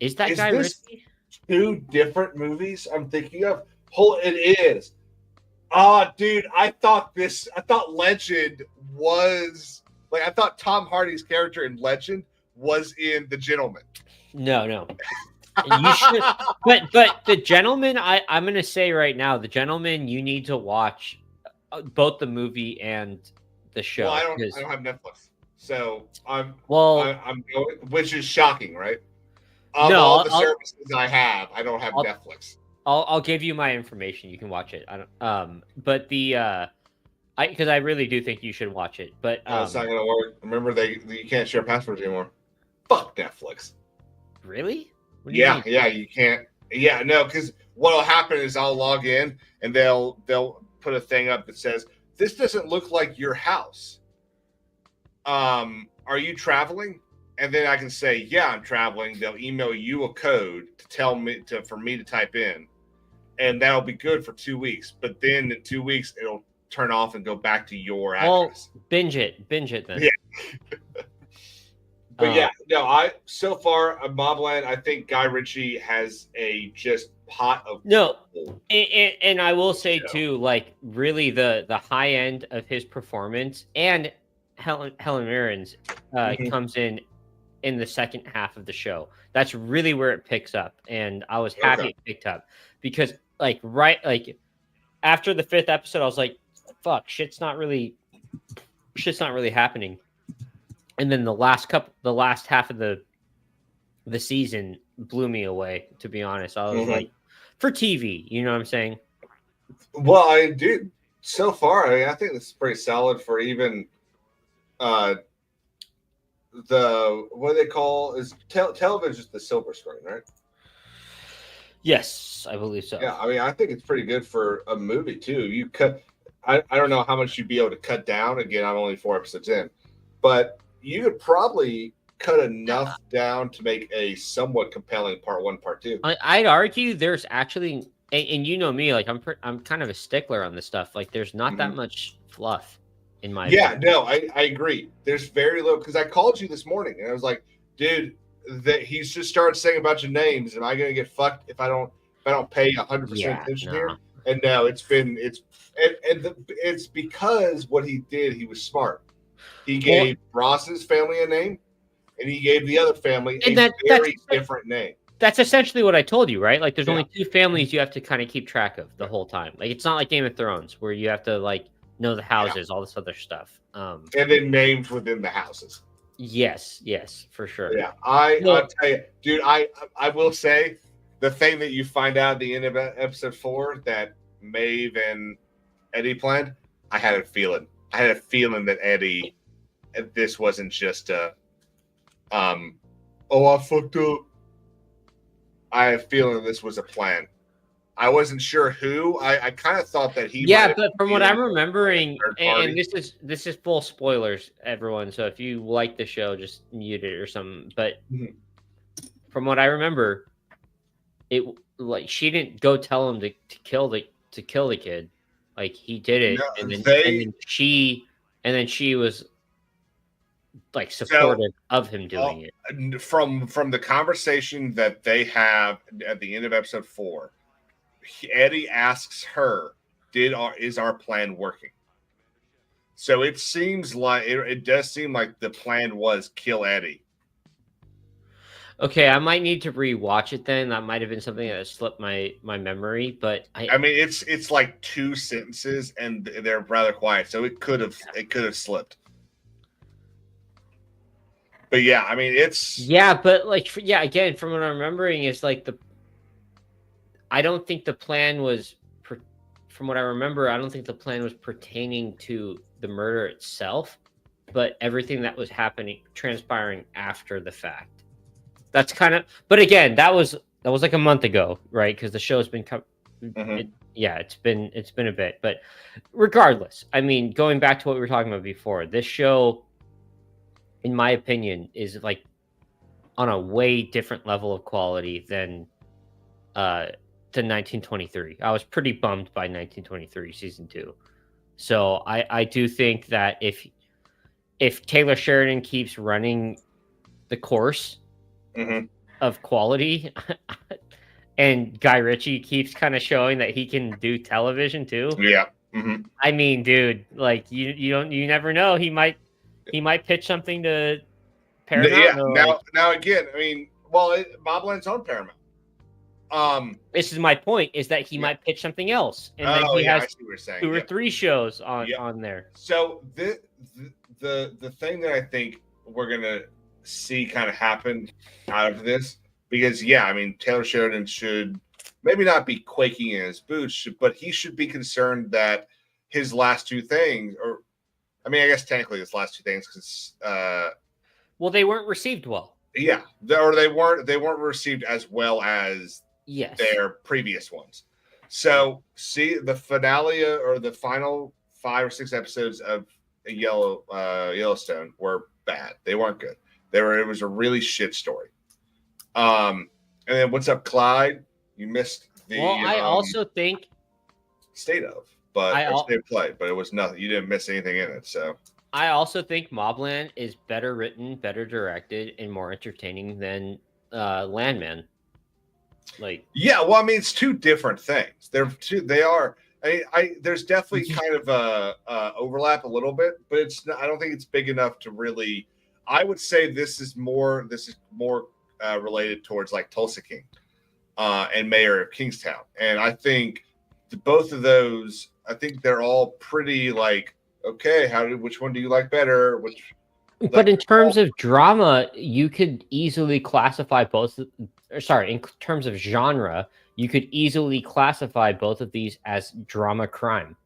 S10: Is that guy risky?
S9: 2 different movies I'm thinking of. It is. Dude, I thought Legend was like, I thought Tom Hardy's character in Legend was in The Gentleman.
S10: No. You should, but The Gentleman, I'm going to say right now, The Gentleman, you need to watch both the movie and the show.
S9: Well, I don't have Netflix, so I'm going, which is shocking, right? Of all the services I have, I don't have Netflix.
S10: I'll give you my information. You can watch it. I don't. But because I really do think you should watch it. But
S9: it's not gonna work. Remember, you can't share passwords anymore. Fuck Netflix.
S10: Really?
S9: Yeah, you can't. Yeah, no, because what'll happen is I'll log in and they'll put a thing up that says this doesn't look like your house. Are you traveling? And then I can say, yeah, I'm traveling. They'll email you a code to tell me for me to type in, and that'll be good for 2 weeks. But then in 2 weeks, it'll turn off and go back to your address.
S10: Binge it then.
S9: Yeah. But yeah, no, so far Mobland, I think Guy Ritchie has a just pot of
S10: and I will say too, like really the high end of his performance and Helen Mirren's comes in the second half of the show. That's really where it picks up, and I was happy it picked up because like after the 5th episode, I was like, "Fuck, shit's not really happening." And then the last half of the season blew me away. To be honest, I was like, for TV, you know what I'm saying?
S9: Well, I do. So far, I think this is pretty solid for even the what they call is television is the silver screen, right?
S10: Yes, I believe so.
S9: Yeah, I mean, I think it's pretty good for a movie too. You cut. I don't know how much you'd be able to cut down. Again, I'm only 4 episodes in, but you could probably cut enough down to make a somewhat compelling part 1, part 2.
S10: I'd argue there's actually, and you know me, like I'm kind of a stickler on this stuff. Like there's not that much fluff in my opinion.
S9: No, I agree. There's very little because I called you this morning and I was like, dude, that he's just started saying a bunch of names. Am I going to get fucked if I don't pay 100% attention here? And no, it's because what he did, he was smart. He gave Ross's family a name, and he gave the other family a very different name.
S10: That's essentially what I told you, right? Like, there's only 2 families you have to kind of keep track of the whole time. Like, it's not like Game of Thrones where you have to like know the houses, all this other stuff,
S9: and then names within the houses.
S10: Yes, for sure.
S9: Yeah, I'll tell you, dude. I will say the thing that you find out at the end of episode 4 that Maeve and Eddie planned. I had a feeling that Eddie. This wasn't just a, I fucked up. I have a feeling this was a plan. I wasn't sure who. I kind of thought that he.
S10: Yeah, but from what I'm remembering, and this is full spoilers, everyone. So if you like the show, just mute it or something. But from what I remember, it like she didn't go tell him to kill the kid. Like he did it, and then she was like supportive of him doing
S9: it. From the conversation that they have at the end of episode 4, Eddie asks her, "Is our plan working?" So it seems like it does seem like the plan was kill Eddie.
S10: Okay, I might need to rewatch it then. That might have been something that slipped my memory, but
S9: I mean it's like 2 sentences and they're rather quiet, so it could have slipped. But yeah, I mean
S10: but like again, from what I'm remembering is like I don't think the plan was from what I remember, I don't think the plan was pertaining to the murder itself, but everything that was transpiring after the fact. That's kind of, but again, that was like a month ago, right? Because the show's been it's been a bit, but regardless, I mean, going back to what we were talking about before, this show, in my opinion, is like on a way different level of quality than 1923. I was pretty bummed by 1923 season 2. So I do think that if Taylor Sheridan keeps running the course of quality and Guy Ritchie keeps kind of showing that he can do television too.
S9: Yeah.
S10: I mean, dude, like you never know. He might pitch something to Paramount.
S9: Yeah. Now again, I mean, Mobland's on Paramount.
S10: This is my point: is that he might pitch something else, and then he has 2 or 3 shows on there.
S9: So the thing that I think we're gonna see kind of happen out of this, because I mean, Taylor Sheridan should maybe not be quaking in his boots, but he should be concerned that his last 2 things, or I mean, I guess technically his last 2 things, because
S10: they weren't received well.
S9: Yeah, or they weren't received as well as their previous ones. So, see, the finale or the final 5 or 6 episodes of Yellowstone were bad. They weren't good. It was a really shit story. And then what's up, Clyde? You missed the.
S10: Well, I also think
S9: State of Play, but it was nothing. You didn't miss anything in it. So
S10: I also think Mobland is better written, better directed, and more entertaining than Landman. Like,
S9: yeah, well, I mean, it's 2 different things. They are. There's definitely kind of a overlap a little bit, but it's not, I don't think it's big enough to really. I would say this is more related towards like Tulsa King and Mayor of Kingstown, and I think both of those. I think they're all pretty like okay. Which one do you like better?
S10: But in terms of drama, you could easily classify both. Sorry, in terms of genre, you could easily classify both of these as drama crime.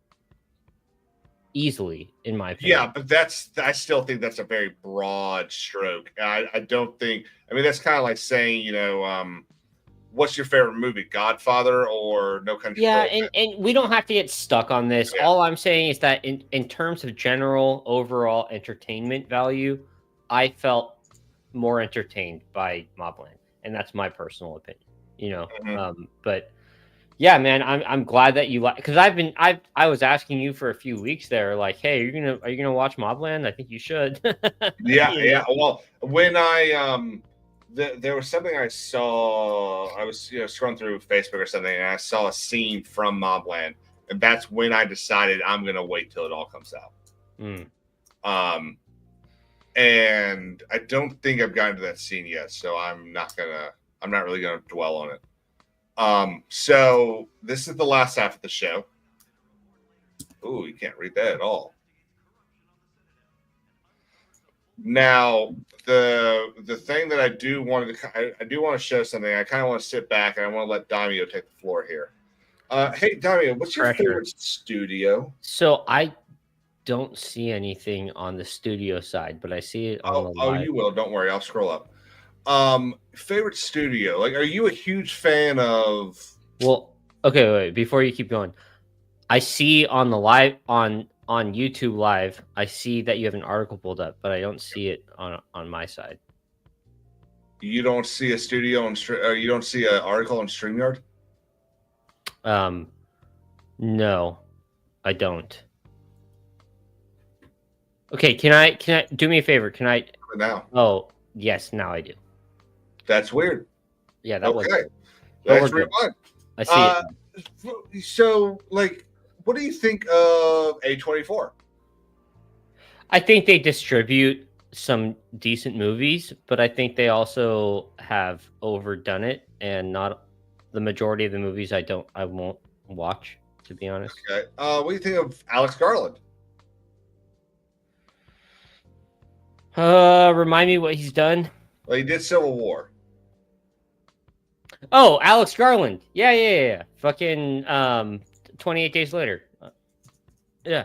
S10: Easily, in my opinion.
S9: Yeah, but I still think that's a very broad stroke. I don't think. I mean, that's kind of like saying, what's your favorite movie, Godfather or No Country for Old Men?
S10: and we don't have to get stuck on this. Yeah. All I'm saying is that in terms of general overall entertainment value, I felt more entertained by Mobland, and that's my personal opinion. But yeah, man, I'm glad that you like, because I was asking you for a few weeks there, like, hey, are you gonna watch Mobland? I think you should.
S9: Yeah. Well, when there was something I saw. I was scrolling through Facebook or something, and I saw a scene from Mobland, and that's when I decided I'm gonna wait till it all comes out. And I don't think I've gotten to that scene yet, so I'm not really gonna dwell on it. So this is the last half of the show. Ooh, you can't read that at all. Now, the thing that I do want to show something. I kind of want to sit back and I want to let Damio take the floor here. Hey, Damio, what's your favorite studio?
S10: So I don't see anything on the studio side, but I see it on the live.
S9: Oh, you will. Don't worry. I'll scroll up. Favorite studio? Like, are you a huge fan of?
S10: Well, okay, wait. Before you keep going, I see on the live on YouTube Live, I see that you have an article pulled up, but I don't see it on my side.
S9: You don't see a studio on you don't see an article on StreamYard?
S10: No, I don't. Okay, can I do me a favor? Can I
S9: now?
S10: Oh, yes, now I do.
S9: That's weird.
S10: Yeah, that was
S9: okay. Let's rewind.
S10: I see
S9: it. So, like, what do you think of A24?
S10: I think they distribute some decent movies, but I think they also have overdone it, and not the majority of the movies I won't watch, to be honest.
S9: Okay. What do you think of Alex Garland?
S10: Remind me what he's done.
S9: Well, he did Civil War.
S10: Oh, Alex Garland. Yeah. Fucking 28 Days Later. Yeah.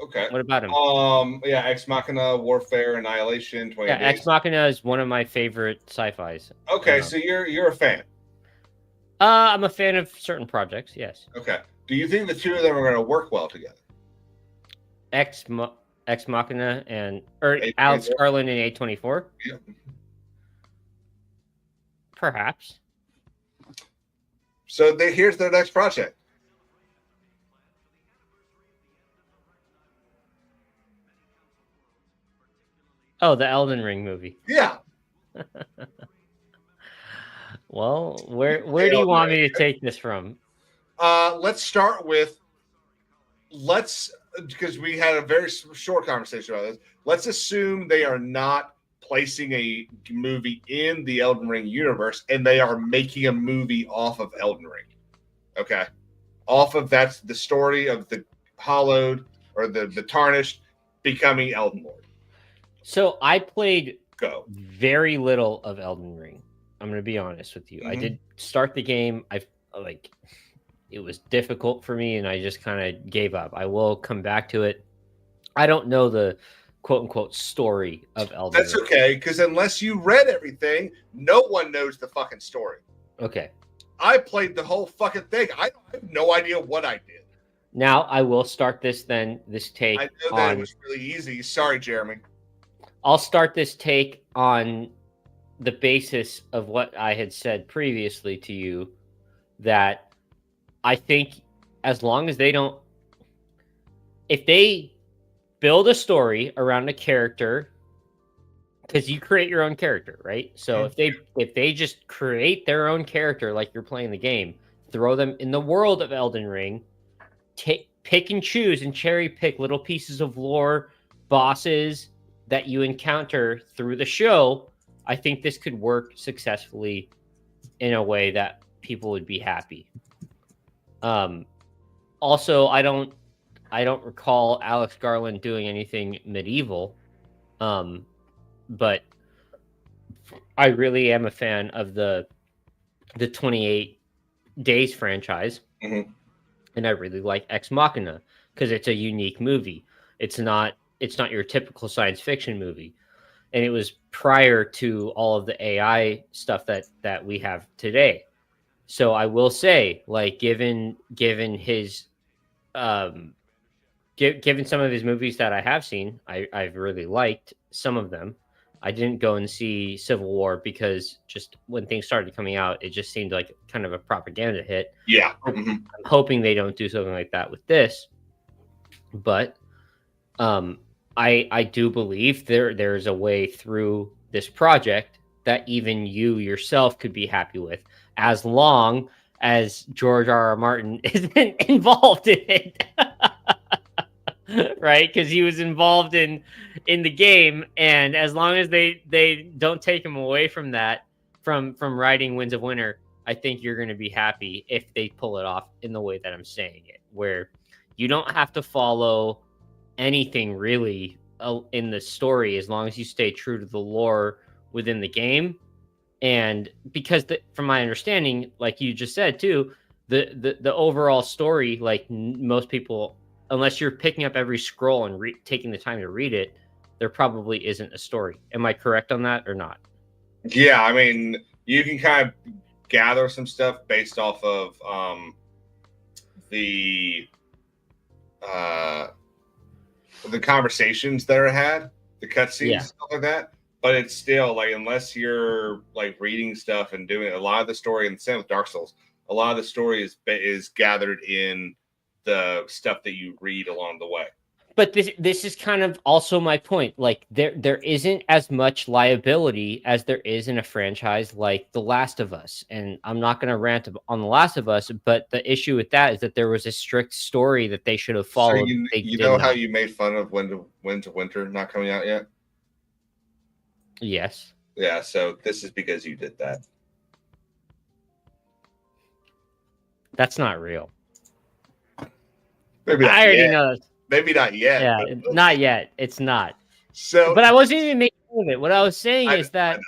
S9: Okay.
S10: What about him?
S9: Yeah, Ex Machina, Warfare, Annihilation, 28 Days.
S10: Ex Machina is one of my favorite sci-fis.
S9: Okay, so you're a fan.
S10: I'm a fan of certain projects, yes.
S9: Okay. Do you think the two of them are going to work well together?
S10: Ex Machina or Alex Garland and A24?
S9: Yeah.
S10: Perhaps.
S9: So here's their next project.
S10: Oh, the Elden Ring movie.
S9: Yeah.
S10: Well, where do you want me to take this from?
S9: Let's start with because we had a very short conversation about this. Let's assume they are not placing a movie in the Elden Ring universe, and they are making a movie off of Elden Ring. Okay, that's the story of the Hallowed or the Tarnished becoming Elden Lord.
S10: So I played very little of Elden Ring. I'm going to be honest with you. I did start the game. It was difficult for me, and I just kind of gave up. I will come back to it. I don't know the quote unquote story of Elden
S9: That's
S10: Ring.
S9: okay, because unless you read everything, no one knows the fucking story.
S10: Okay.
S9: I played the whole fucking thing. I have no idea what I did.
S10: Now I will start this take.
S9: I know that it was really easy. Sorry, Jeremy.
S10: I'll start this take on the basis of what I had said previously to you, that I think as long as they don't, if they build a story around a character, because you create your own character, right? So if they just create their own character like you're playing the game, throw them in the world of Elden Ring, pick and choose and cherry pick little pieces of lore, bosses that you encounter through the show, I think this could work successfully in a way that people would be happy. Also, I don't recall Alex Garland doing anything medieval, but I really am a fan of the 28 Days franchise, and I really like Ex Machina because it's a unique movie. It's not your typical science fiction movie, and it was prior to all of the AI stuff that we have today. So I will say, like, given his given some of his movies that I have seen, I've really liked some of them. I didn't go and see Civil War because just when things started coming out, it just seemed like kind of a propaganda hit.
S9: Yeah.
S10: I'm hoping they don't do something like that with this. But I do believe there's a way through this project that even you yourself could be happy with, as long as George R.R. Martin isn't involved in it. Right, because he was involved in the game, and as long as they don't take him away from that, from writing Winds of Winter, I think you're going to be happy if they pull it off in the way that I'm saying it, where you don't have to follow anything really in the story as long as you stay true to the lore within the game. And because from my understanding, like you just said too, the overall story, like most people, unless you're picking up every scroll and taking the time to read it, there probably isn't a story. Am I correct on that or not?
S9: Yeah, I mean, you can kind of gather some stuff based off of the conversations that are had, the cutscenes, stuff like that. But it's still like, unless you're like reading stuff and doing a lot of the story, and the same with Dark Souls, a lot of the story is gathered in the stuff that you read along the way.
S10: But this is kind of also my point. Like there isn't as much liability as there is in a franchise like The Last of Us. And I'm not going to rant on The Last of Us, but the issue with that is that there was a strict story that they should have followed.
S9: So you know how you made fun of Winds of Winter not coming out yet?
S10: Yes.
S9: Yeah, so this is because you did that.
S10: That's not real.
S9: Maybe
S10: I already know.
S9: Maybe not yet.
S10: Yeah, not yet. It's not.
S9: So,
S10: but I wasn't even making fun of it. What I was saying is that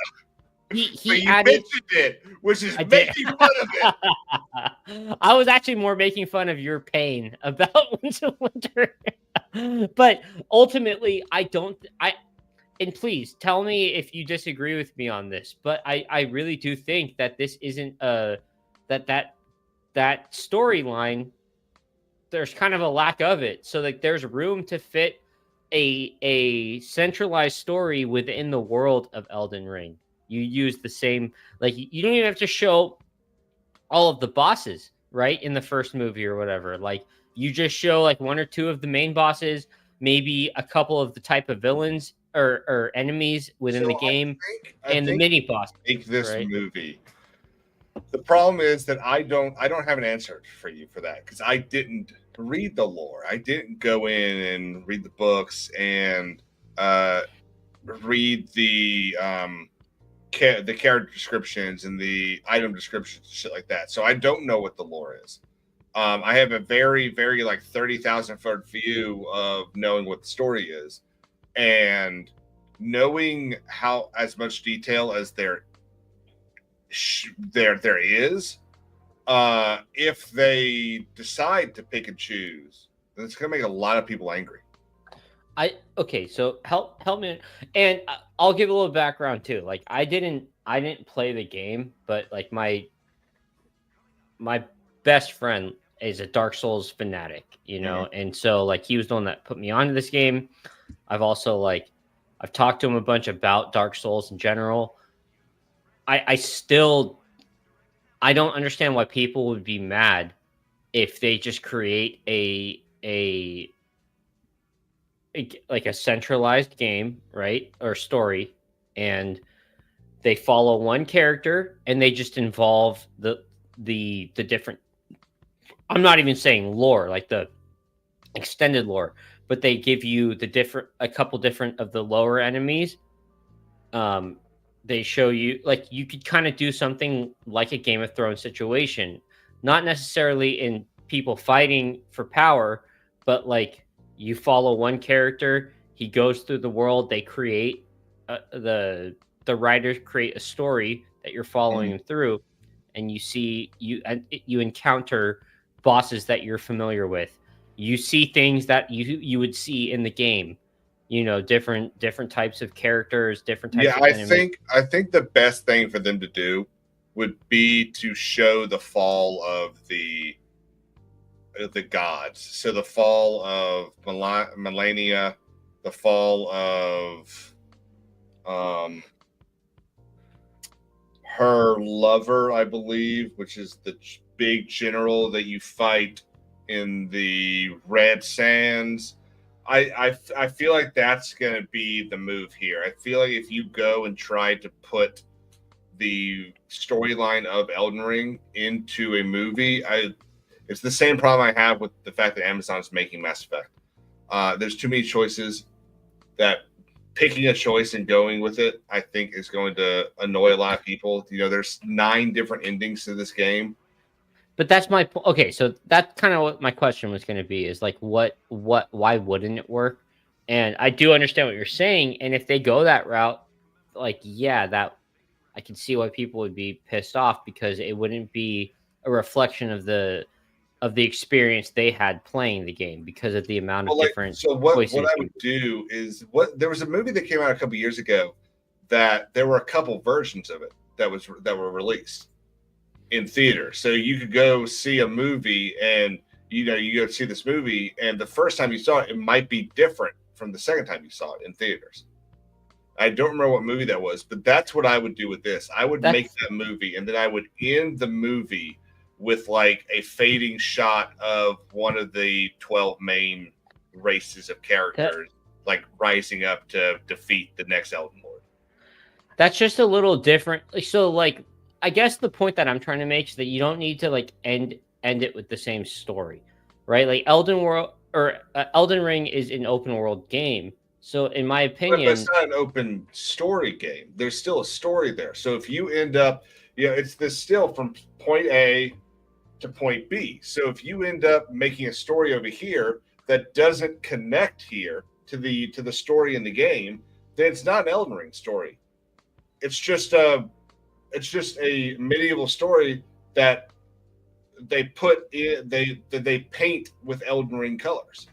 S10: he added
S9: it, which is making fun of
S10: it. I was actually more making fun of your pain about Winds of Winter. But ultimately, and please tell me if you disagree with me on this, but I really do think that this isn't that storyline, there's kind of a lack of it. So like there's room to fit a centralized story within the world of Elden Ring. You use the same, like you don't even have to show all of the bosses, right, in the first movie or whatever. Like you just show like one or two of the main bosses, maybe a couple of the type of villains or enemies within the game, and the mini boss.
S9: Make this movie. The problem is that I don't have an answer for you for that, because I didn't read the lore. I didn't go in and read the books and read the character descriptions and the item descriptions, shit like that. So I don't know what the lore is. I have a very, very like 30,000 foot view of knowing what the story is, and knowing how as much detail as there is. If they decide to pick and choose, then it's going to make a lot of people angry.
S10: Okay, so help me, and I'll give a little background too. Like I didn't play the game, but like my best friend is a Dark Souls fanatic, you know, and so like he was the one that put me onto this game. I've also I've talked to him a bunch about Dark Souls in general. I still I don't understand why people would be mad if they just create like a centralized game, right? Or story, and they follow one character and they just involve the different, I'm not even saying lore, like the extended lore, but they give you a couple different of the lower enemies. Um they show you, like, you could kind of do something like a Game of Thrones situation, not necessarily in people fighting for power, but like you follow one character, he goes through the world, they create the writers create a story that you're following him through, and you encounter bosses that you're familiar with. You see things that you would see in the game. You know, different types of characters, different types
S9: Yeah,
S10: of enemies.
S9: I think the best thing for them to do would be to show the fall of the gods. So the fall of Melania, the fall of her lover, I believe, which is the big general that you fight in the Red Sands. I feel like that's going to be the move here. I feel like if you go and try to put the storyline of Elden Ring into a movie, it's the same problem I have with the fact that Amazon's making Mass Effect. There's too many choices that picking a choice and going with it, I think, is going to annoy a lot of people. You know, there's 9 different endings to this game.
S10: But that's my point. Okay, so that's kind of what my question was going to be, is like, why wouldn't it work? And I do understand what you're saying. And if they go that route, like, yeah, that I can see why people would be pissed off, because it wouldn't be a reflection of the experience they had playing the game, because of the amount of different
S9: what
S10: choices.
S9: I would do is, there was a movie that came out a couple years ago that there were a couple versions of it that were released in theater. So you could go see a movie, and you go see this movie, and the first time you saw it, it might be different from the second time you saw it in theaters. I don't remember what movie that was, but that's what I would do with this. I would make that movie, and then I would end the movie with like a fading shot of one of the 12 main races of characters, like rising up to defeat the next Elden Lord.
S10: That's just a little different. So, like, I guess the point that I'm trying to make is that you don't need to like end it with the same story, right? Like Elden Ring is an open world game. So, in my opinion,
S9: but it's not an open story game. There's still a story there. So if you end up, it's this still from point A to point B. So if you end up making a story over here that doesn't connect here to the story in the game, then it's not an Elden Ring story. It's just a medieval story that they put in, they paint with Elden Ring colors.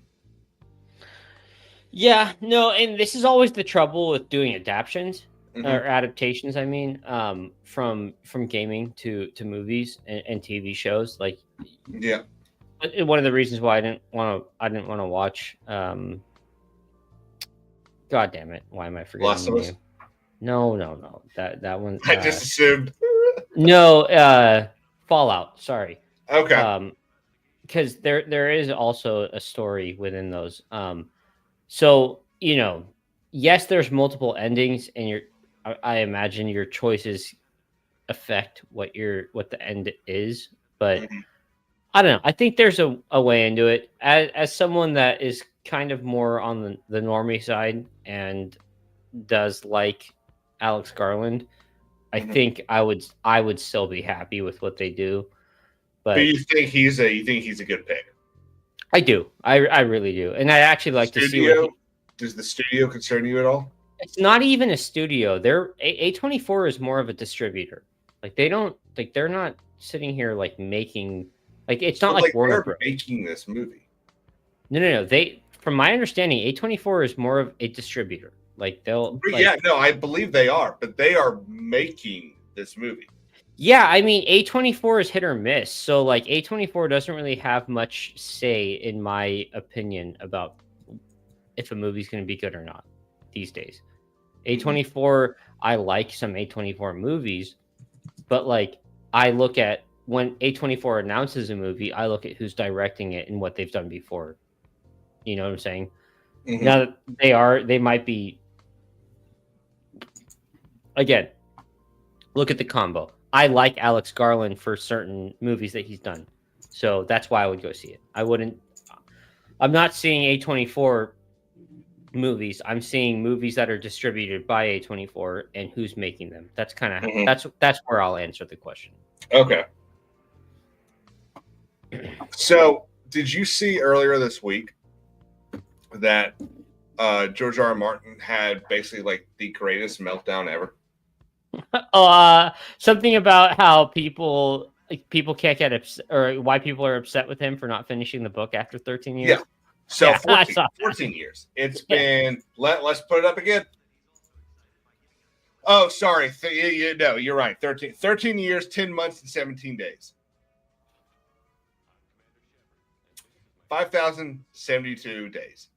S10: Yeah, no, and this is always the trouble with doing adaptations or adaptations. I mean, from gaming to movies and TV shows. Like,
S9: yeah,
S10: one of the reasons why I didn't want to watch. God damn it! Why am I forgetting
S9: Last
S10: the
S9: of
S10: name?
S9: Us?
S10: No. That one.
S9: I just assumed.
S10: No, Fallout. Sorry.
S9: Okay.
S10: Because there is also a story within those. So, yes, there's multiple endings, and I imagine your choices affect what the end is, but I don't know. I think there's a way into it. As someone that is kind of more on the normie side and does like Alex Garland, I think I would still be happy with what they do.
S9: But you think he's a good pick?
S10: I do. I really do. And I actually like to see what
S9: does the studio concern you at all?
S10: It's not even a studio. They're A24 is more of a distributor. Like they're not sitting here like making, like, it's not like Warner
S9: Bros. Making this movie.
S10: No. from my understanding, A24 is more of a distributor. Like they'll
S9: yeah, no, I believe they are, but they are making this movie.
S10: Yeah, I mean, A24 is hit or miss. So like A24 doesn't really have much say, in my opinion, about if a movie's going to be good or not these days. A24, I like some A24 movies, but like I look at when A24 announces a movie, I look at who's directing it and what they've done before. You know what I'm saying? Now they might be, again, look at the combo. I like Alex Garland for certain movies that he's done. So that's why I would go see it. I'm not seeing A24 movies. I'm seeing movies that are distributed by A24 and who's making them. That's kind of that's where I'll answer the question.
S9: Okay. So, did you see earlier this week that George R.R. Martin had basically like the greatest meltdown ever?
S10: Something about how people can't get upset, or why people are upset with him for not finishing the book after 13 years.
S9: Yeah. So 14 years. It's been, let's put it up again. Oh, sorry. No, you're right. 13 years, 10 months, and 17 days. 5,072 days.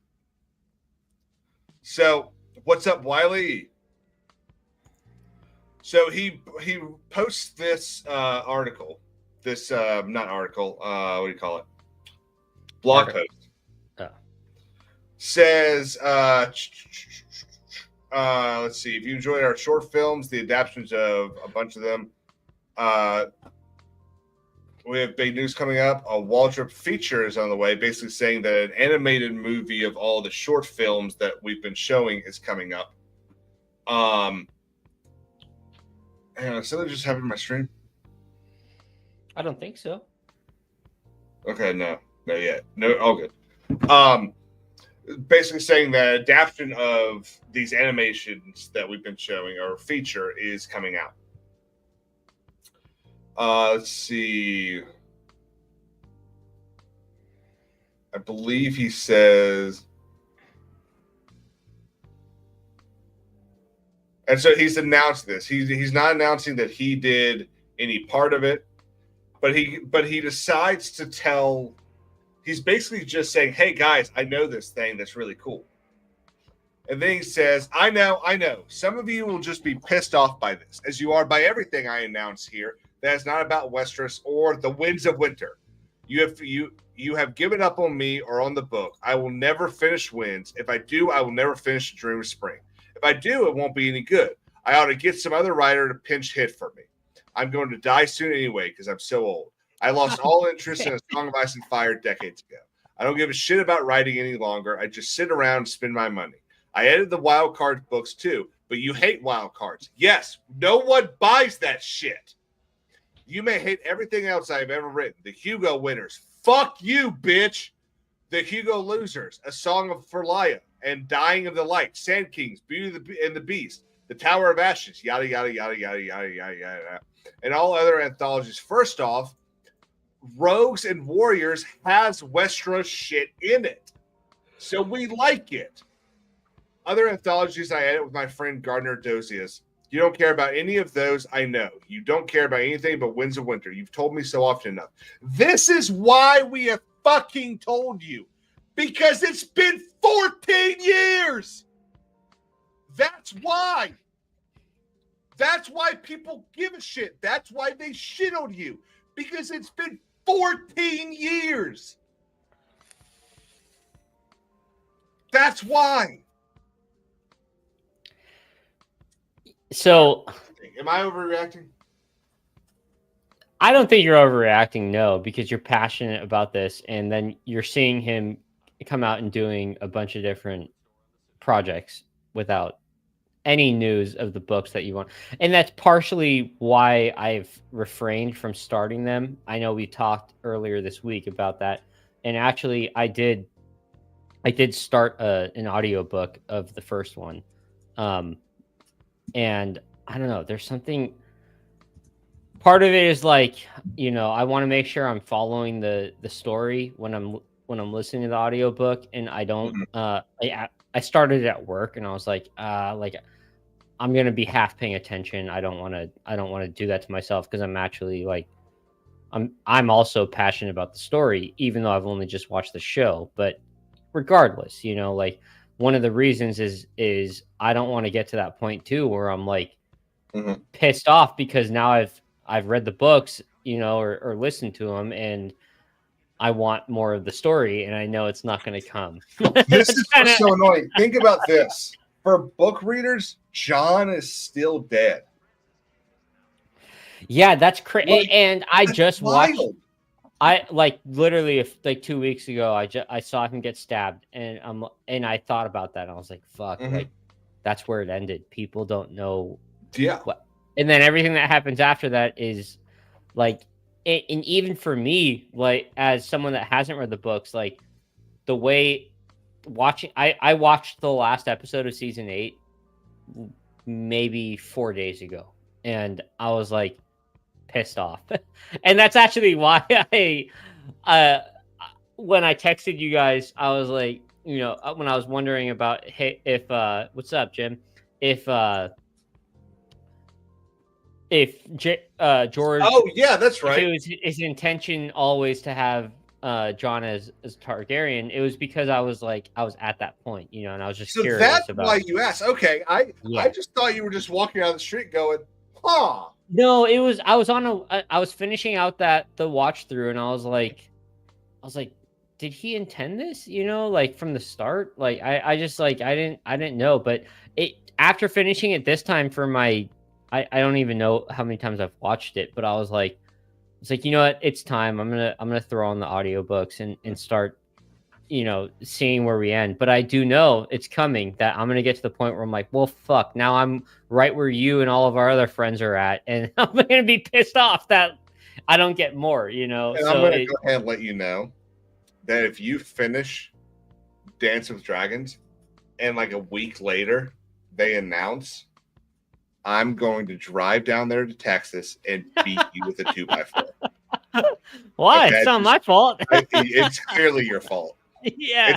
S9: So what's up, Wiley? So he posts this article, not article, what do you call it? Blog post. Says, let's see, if you enjoyed our short films, the adaptations of a bunch of them, we have big news coming up. A Waldrop feature is on the way, basically saying that an animated movie of all the short films that we've been showing is coming up. Hang on, something just happened to my stream?
S10: I don't think so.
S9: Okay, no, not yet. No, all good. Basically saying that adaptation of these animations that we've been showing, or feature, is coming out. Let's see. I believe he says, and so he's announced this. He's not announcing that he did any part of it, but he decides to tell. He's basically just saying, hey, guys, I know this thing that's really cool. And then he says, I know. Some of you will just be pissed off by this, as you are by everything I announce here that is not about Westeros or the Winds of Winter. You have given up on me or on the book. I will never finish Winds. If I do, I will never finish Dream of Spring. If I do, it won't be any good. I ought to get some other writer to pinch hit for me. I'm going to die soon anyway because I'm so old. I lost all interest in A Song of Ice and Fire decades ago. I don't give a shit about writing any longer. I just sit around and spend my money. I edited the Wild Cards books too, but you hate Wild Cards. Yes, no one buys that shit. You may hate everything else I've ever written. The Hugo winners. Fuck you, bitch. The Hugo losers. A Song for Laia and Dying of the Light. Sand Kings. Beauty and the Beast. The Tower of Ashes. Yada, yada, yada, yada, yada, yada, yada. And all other anthologies. First off, Rogues and Warriors has Westeros shit in it. So we like it. Other anthologies I edit with my friend Gardner Dozius. You don't care about any of those, I know. You don't care about anything but Winds of Winter. You've told me so often enough. This is why we have fucking told you. Because it's been 14 years. That's why. That's why people give a shit. That's why they shit on you. Because it's been 14 years. That's why.
S10: So,
S9: am I overreacting?
S10: I don't think you're overreacting, no, because you're passionate about this, and then you're seeing him come out and doing a bunch of different projects without any news of the books that you want. And that's partially why I've refrained from starting them. I know we talked earlier this week about that. And actually I did start an audiobook of the first one. And I don't know, there's something, part of it is like, I want to make sure I'm following the story when when I'm listening to the audiobook, and I don't I started at work, and I was like I'm gonna be half paying attention. I don't want to do that to myself, because I'm actually like I'm also passionate about the story, even though I've only just watched the show. But regardless, like one of the reasons is I don't want to get to that point too where I'm like pissed off because now I've read the books, or listened to them, and I want more of the story, and I know it's not going to come.
S9: This is so annoying. Think about this. For book readers, John is still dead.
S10: Yeah, that's crazy. And I just watched.
S9: Wild.
S10: I literally 2 weeks ago. I saw him get stabbed, and I thought about that. And I was like, "Fuck!" Like that's where it ended. People don't know.
S9: Yeah.
S10: What, and then everything that happens after that is like, and even for me, like as someone that hasn't read the books, like the way watching, I watched the last episode of season 8 maybe 4 days ago, and I was like pissed off. And that's actually why when I texted you guys, I was like, when I was wondering about, hey, if what's up, Jim, if George,
S9: oh yeah, that's right,
S10: if it was his intention always to have Jon as Targaryen, it was because I was at that point, and I was just curious.
S9: That's
S10: about
S9: why you asked. Okay, I just thought you were just walking down the street going, huh.
S10: No, it was. I was finishing out the watch through, and I was like, did he intend this? Like from the start. Like I just I didn't know. But after finishing it this time for my, I don't even know how many times I've watched it, but I was like, it's like, you know what? It's time. I'm gonna throw on the audiobooks and start, seeing where we end. But I do know it's coming, that I'm gonna get to the point where I'm like, well, fuck, now I'm right where you and all of our other friends are at, and I'm gonna be pissed off that I don't get more, And
S9: so I'm gonna go ahead and let you know that if you finish Dance with Dragons and like a week later they announce, I'm going to drive down there to Texas and beat you with a 2x4.
S10: Why? It's not my fault.
S9: It's clearly your fault.
S10: Yeah,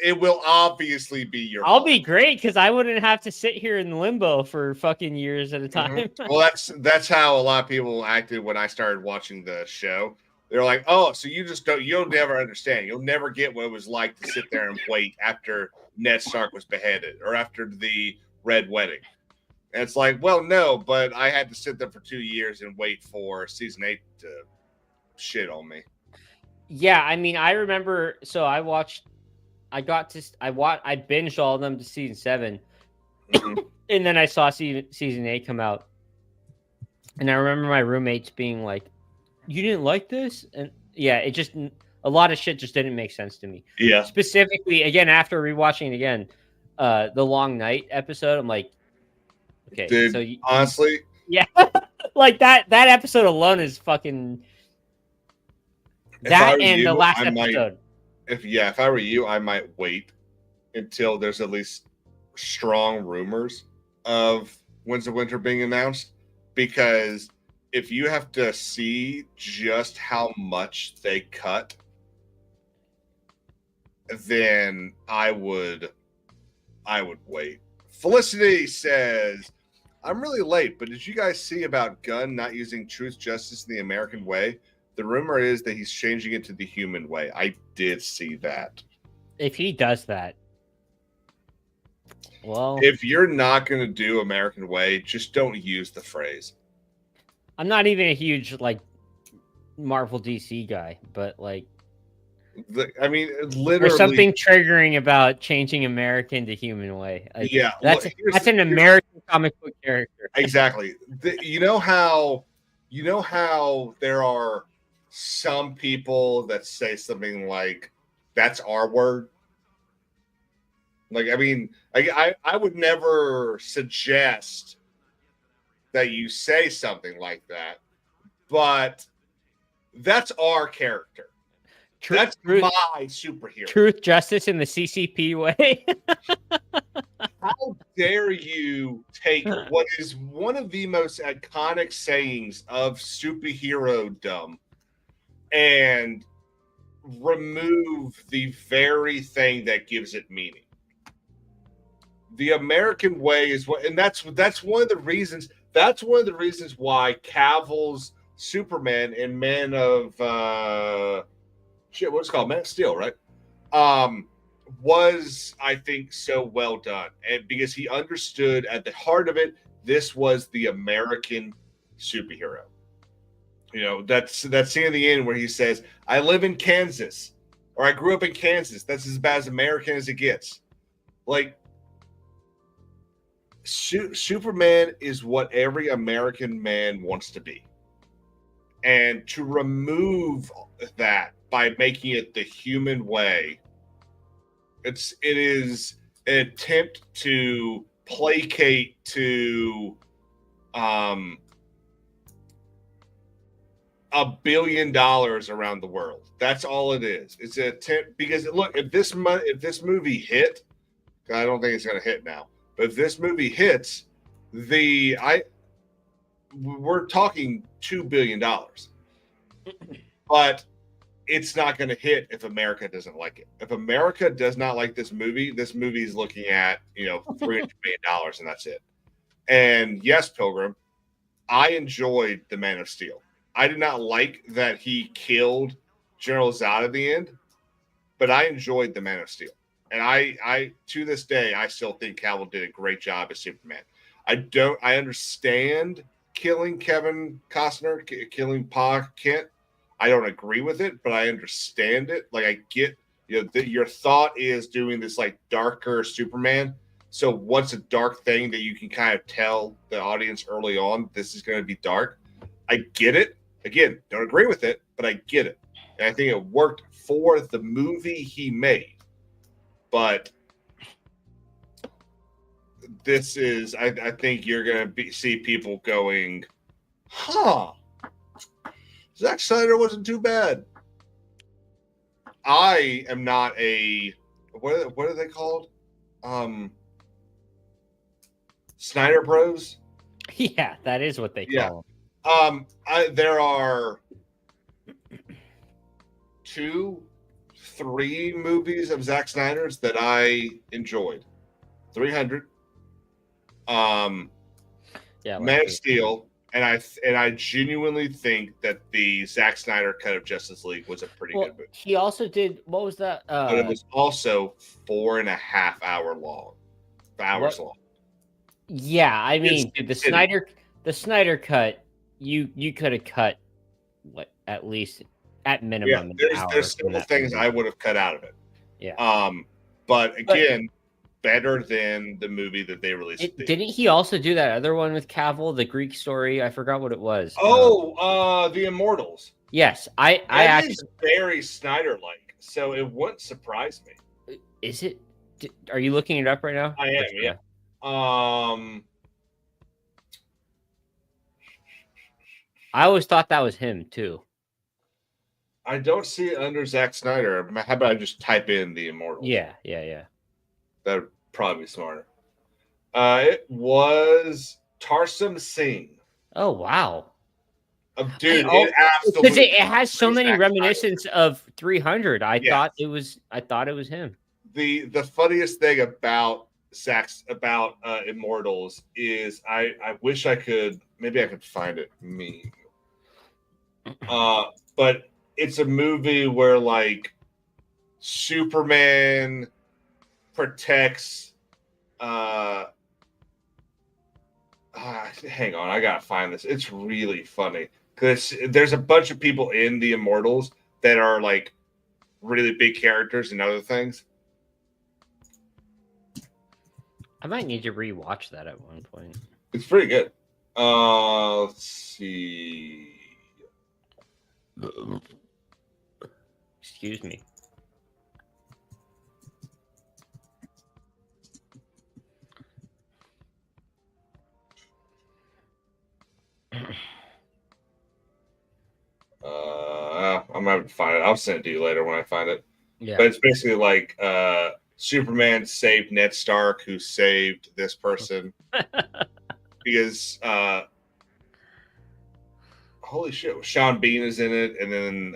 S9: it will obviously be your
S10: I'll
S9: fault.
S10: be great because I wouldn't have to sit here in limbo for fucking years at a time.
S9: Well, that's how a lot of people acted when I started watching the show. They're like, oh, so you'll never understand. You'll never get what it was like to sit there and wait after Ned Stark was beheaded or after the Red Wedding. And it's like, well, no, but I had to sit there for 2 years and wait for season 8 to shit on me.
S10: Yeah, I mean, I remember. So I binged all of them to season 7, and then I saw season 8 come out, and I remember my roommates being like, "You didn't like this?" And yeah, it just a lot of shit just didn't make sense to me.
S9: Yeah.
S10: Specifically, again, after rewatching it again, the Long Night episode, I'm like, okay,
S9: dude,
S10: so
S9: honestly,
S10: yeah, like that episode alone is fucking. That and the last episode.
S9: If I were you, I might wait until there's at least strong rumors of Winds of Winter being announced, because if you have to see just how much they cut, then I would wait. Felicity says, I'm really late, but did you guys see about Gunn not using truth, justice, and the American way? The rumor is that he's changing it to the human way. I did see that.
S10: If he does that, well,
S9: if you're not going to do American way, just don't use the phrase.
S10: I'm not even a huge Marvel DC guy, but
S9: I mean, literally,
S10: there's something triggering about changing American to human way.
S9: Yeah,
S10: that's an American comic book character.
S9: Exactly. You know how there are some people that say something like, "That's our word." I mean, I would never suggest that you say something like that, but that's our character. That's my superhero.
S10: Truth, justice, in the CCP way.
S9: How dare you take what is one of the most iconic sayings of superhero-dom and remove the very thing that gives it meaning. The American way is what, and that's one of the reasons. That's one of the reasons why Cavill's Superman and Man of what's it called, Man of Steel, right? Was, I think, so well done, and because he understood at the heart of it, this was the American superhero. You know, that's that scene at the end where he says, "I live in Kansas," or "I grew up in Kansas." That's as bad as American as it gets. Like, Superman is what every American man wants to be, and to remove that by making it the human way, it is an attempt to placate to $1 billion around the world. That's all it is. It's an attempt, because look, if this movie hit, I don't think it's going to hit now, but if this movie hits, we're talking $2 billion, but it's not going to hit if America doesn't like it. If America does not like this movie is looking at, $300 million, and that's it. And yes, Pilgrim, I enjoyed the Man of Steel. I did not like that he killed General Zod at the end, but I enjoyed the Man of Steel. And I to this day, I still think Cavill did a great job as Superman. I understand killing Kevin Costner, killing Pa Kent. I don't agree with it, but I understand it. Like, I get, your thought is doing this like darker Superman. So what's a dark thing that you can kind of tell the audience early on, this is going to be dark? I get it. Again, don't agree with it, but I get it. And I think it worked for the movie he made. But this is, I think you're going to see people going, huh, Zack Snyder wasn't too bad. I am not a, what are they called? Snyder Bros?
S10: Yeah, that is what they call them.
S9: There are 2-3 movies of Zack Snyder's that I enjoyed. 300. Man of Steel, and I genuinely think that the Zack Snyder cut of Justice League was a pretty good movie.
S10: He also did, what was that?
S9: But it was also 4.5 hours long.
S10: Yeah, I mean, the Snyder cut, you could have cut at least at minimum.
S9: There's several things I would have cut out of it.
S10: Yeah.
S9: But again, better than the movie that they released.
S10: Didn't he also do that other one with Cavill, the Greek story? I forgot what it was.
S9: The Immortals.
S10: Yes, I actually
S9: is very Snyder-like, so it wouldn't surprise me.
S10: Is it? Are you looking it up right now?
S9: I am. Yeah.
S10: I always thought that was him too.
S9: I don't see it under Zack Snyder. How about I just type in the Immortals?
S10: Yeah.
S9: That would probably be smarter. It was Tarsum Singh.
S10: Oh wow,
S9: dude! It absolutely,
S10: because it has so many reminiscences of 300. I thought it was him.
S9: The funniest thing about Immortals is I wish I could find it but it's a movie where like Superman protects hang on, I gotta find this. It's really funny because there's a bunch of people in the Immortals that are like really big characters and other things.
S10: I might need to rewatch that at one point.
S9: It's pretty good. Let's see.
S10: Excuse me.
S9: I'm gonna have to find it. I'll send it to you later when I find it.
S10: Yeah.
S9: But it's basically like Superman saved Ned Stark, who saved this person because holy shit, Sean Bean is in it, and then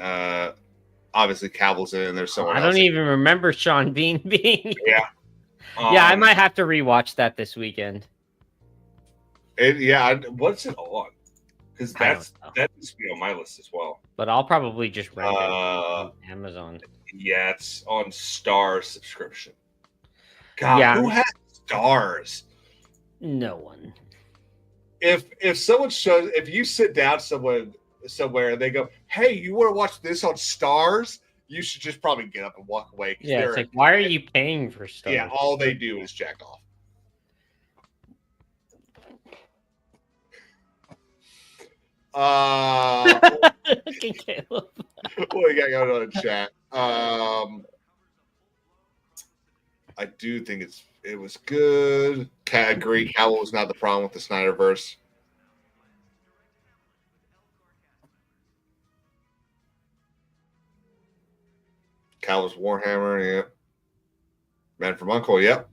S9: obviously Cavill's in, and there's someone
S10: I
S9: else.
S10: don't even remember Sean Bean being.
S9: Yeah.
S10: Yeah, I might have to rewatch that this weekend.
S9: What's it on? Because that needs to be on my list as well.
S10: But I'll probably just rent it on Amazon.
S9: Yeah, it's on Star subscription. God, who has Stars?
S10: No one.
S9: If someone shows, if you sit down somewhere and they go, "Hey, you want to watch this on Stars?" You should just probably get up and walk away.
S10: Yeah, it's like, why are you paying for Stars?
S9: Yeah, all they do is jack off.
S10: Okay, Caleb.
S9: What we got going on in chat? I do think it was good. I agree. Cavill was not the problem with the Snyderverse. Cavill's Warhammer, yeah. Man from Uncle, yep.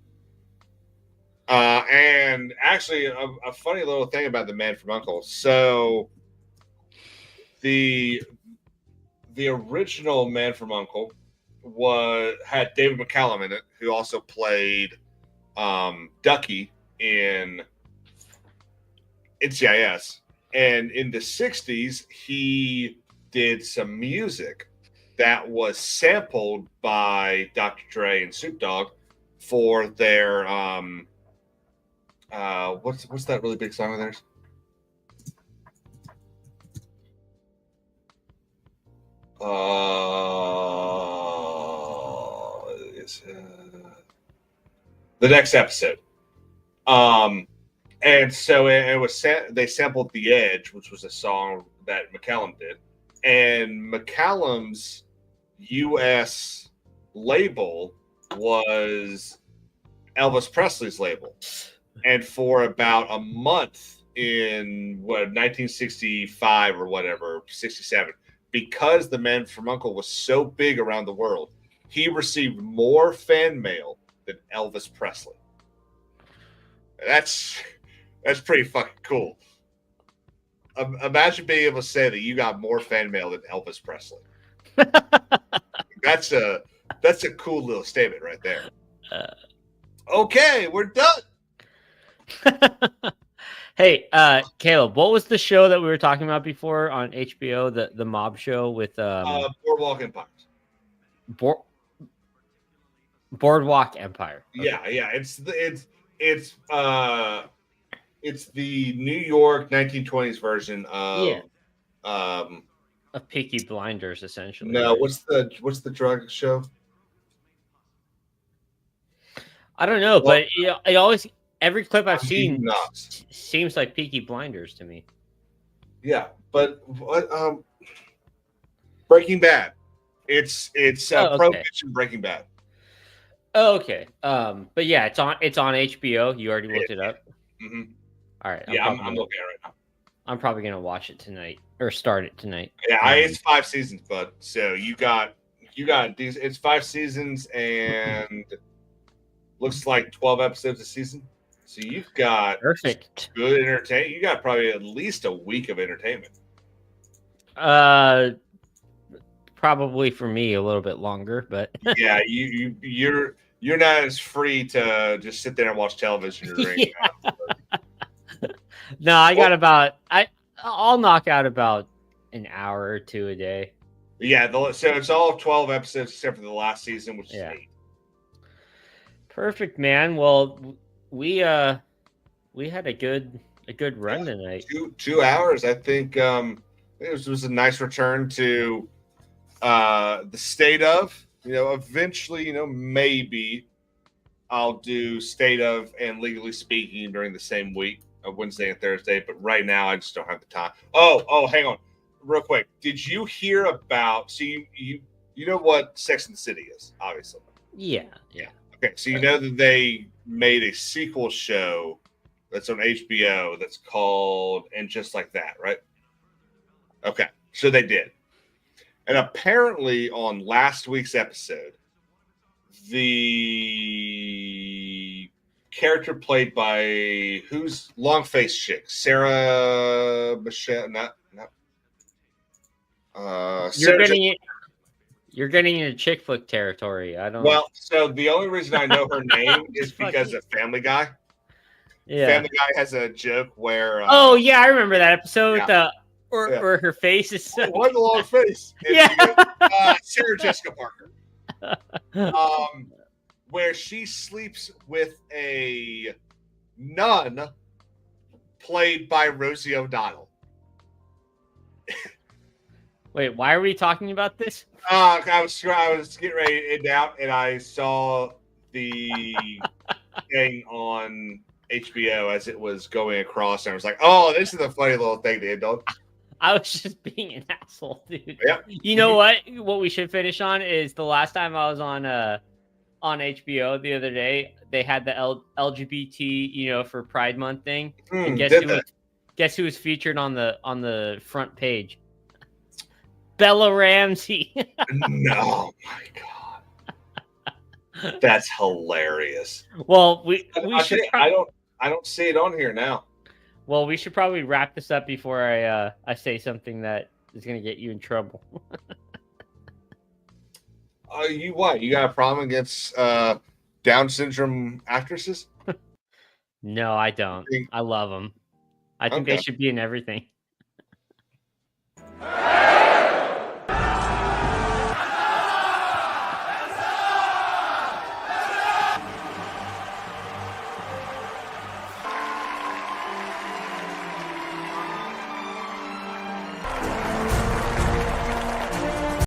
S9: And actually, a funny little thing about the Man from Uncle. So, the original Man from Uncle had David McCallum in it, who also played Ducky in NCIS. And in the 60s, he did some music that was sampled by Dr. Dre and Snoop Dogg for their what's that really big song of theirs? The next episode. And so it was they sampled The Edge, which was a song that McCallum did, and McCallum's U.S. label was Elvis Presley's label. And for about a month in 1965 or whatever, 67, because the Man from Uncle was so big around the world, he received more fan mail than Elvis Presley. That's pretty fucking cool. Imagine being able to say that you got more fan mail than Elvis Presley. That's a cool little statement right there. Okay, we're done.
S10: Hey, Caleb, what was the show that we were talking about before on HBO? The mob show with
S9: Boardwalk Empire.
S10: Boardwalk Empire. Okay.
S9: Yeah. It's the New York 1920s version of
S10: Peaky Blinders, essentially.
S9: No,
S10: right?
S9: what's the drug show?
S10: I don't know, but it always every clip I've seen seems like Peaky Blinders to me.
S9: Yeah, but Breaking Bad. It's Prohibition Breaking Bad.
S10: Oh, okay. But yeah, it's on HBO. You already looked it up.
S9: Mm-hmm.
S10: All right.
S9: I'm looking at it right now.
S10: I'm probably gonna watch it tonight or start it tonight.
S9: Yeah, it's 5 seasons, bud. So you got these. It's 5 seasons and looks like 12 episodes a season. So you've got
S10: perfect
S9: good entertainment. You got probably at least a week of entertainment.
S10: Probably for me a little bit longer, but
S9: yeah, you're not as free to just sit there and watch television or anything.
S10: No, I got I'll knock out about an hour or two a day.
S9: Yeah, so it's all 12 episodes except for the last season, which is 8.
S10: Perfect, man. Well, we had a good run tonight.
S9: 2 hours, I think. It was a nice return to the state of. Eventually, maybe I'll do state of and legally speaking during the same week. Wednesday and Thursday, but right now I just don't have the time. Oh, hang on, real quick. Did you hear about? So you know what Sex and the City is, obviously.
S10: Yeah.
S9: Okay, so you know that they made a sequel show that's on HBO that's called And Just Like That, right? Okay, so they did, and apparently on last week's episode, the character played by who's long-faced chick? Sarah Michelle? Not.
S10: You're getting into chick flick territory. I don't.
S9: Well, so the only reason I know her name is because of Family Guy.
S10: Yeah.
S9: Family Guy has a joke where.
S10: Oh yeah, I remember that episode. Yeah. Or her face is so.
S9: What a long face.
S10: Yeah.
S9: Sarah Jessica Parker. Where she sleeps with a nun played by Rosie O'Donnell.
S10: Wait, why are we talking about this?
S9: I was getting ready to end out, and I saw the thing on HBO as it was going across, and I was like, "Oh, this is a funny little thing to end on."
S10: I was just being an asshole, dude.
S9: Yep.
S10: You know what? What we should finish on is the last time I was on HBO the other day. They had the LGBT, for Pride Month thing. And guess who was featured on the front page? Bella Ramsey.
S9: No, my God, that's hilarious.
S10: Well, we should.
S9: I don't see it on here now.
S10: Well, we should probably wrap this up before I say something that is going to get you in trouble.
S9: You what? You got a problem against Down syndrome actresses?
S10: No, I don't. I love them. I think they should be in everything.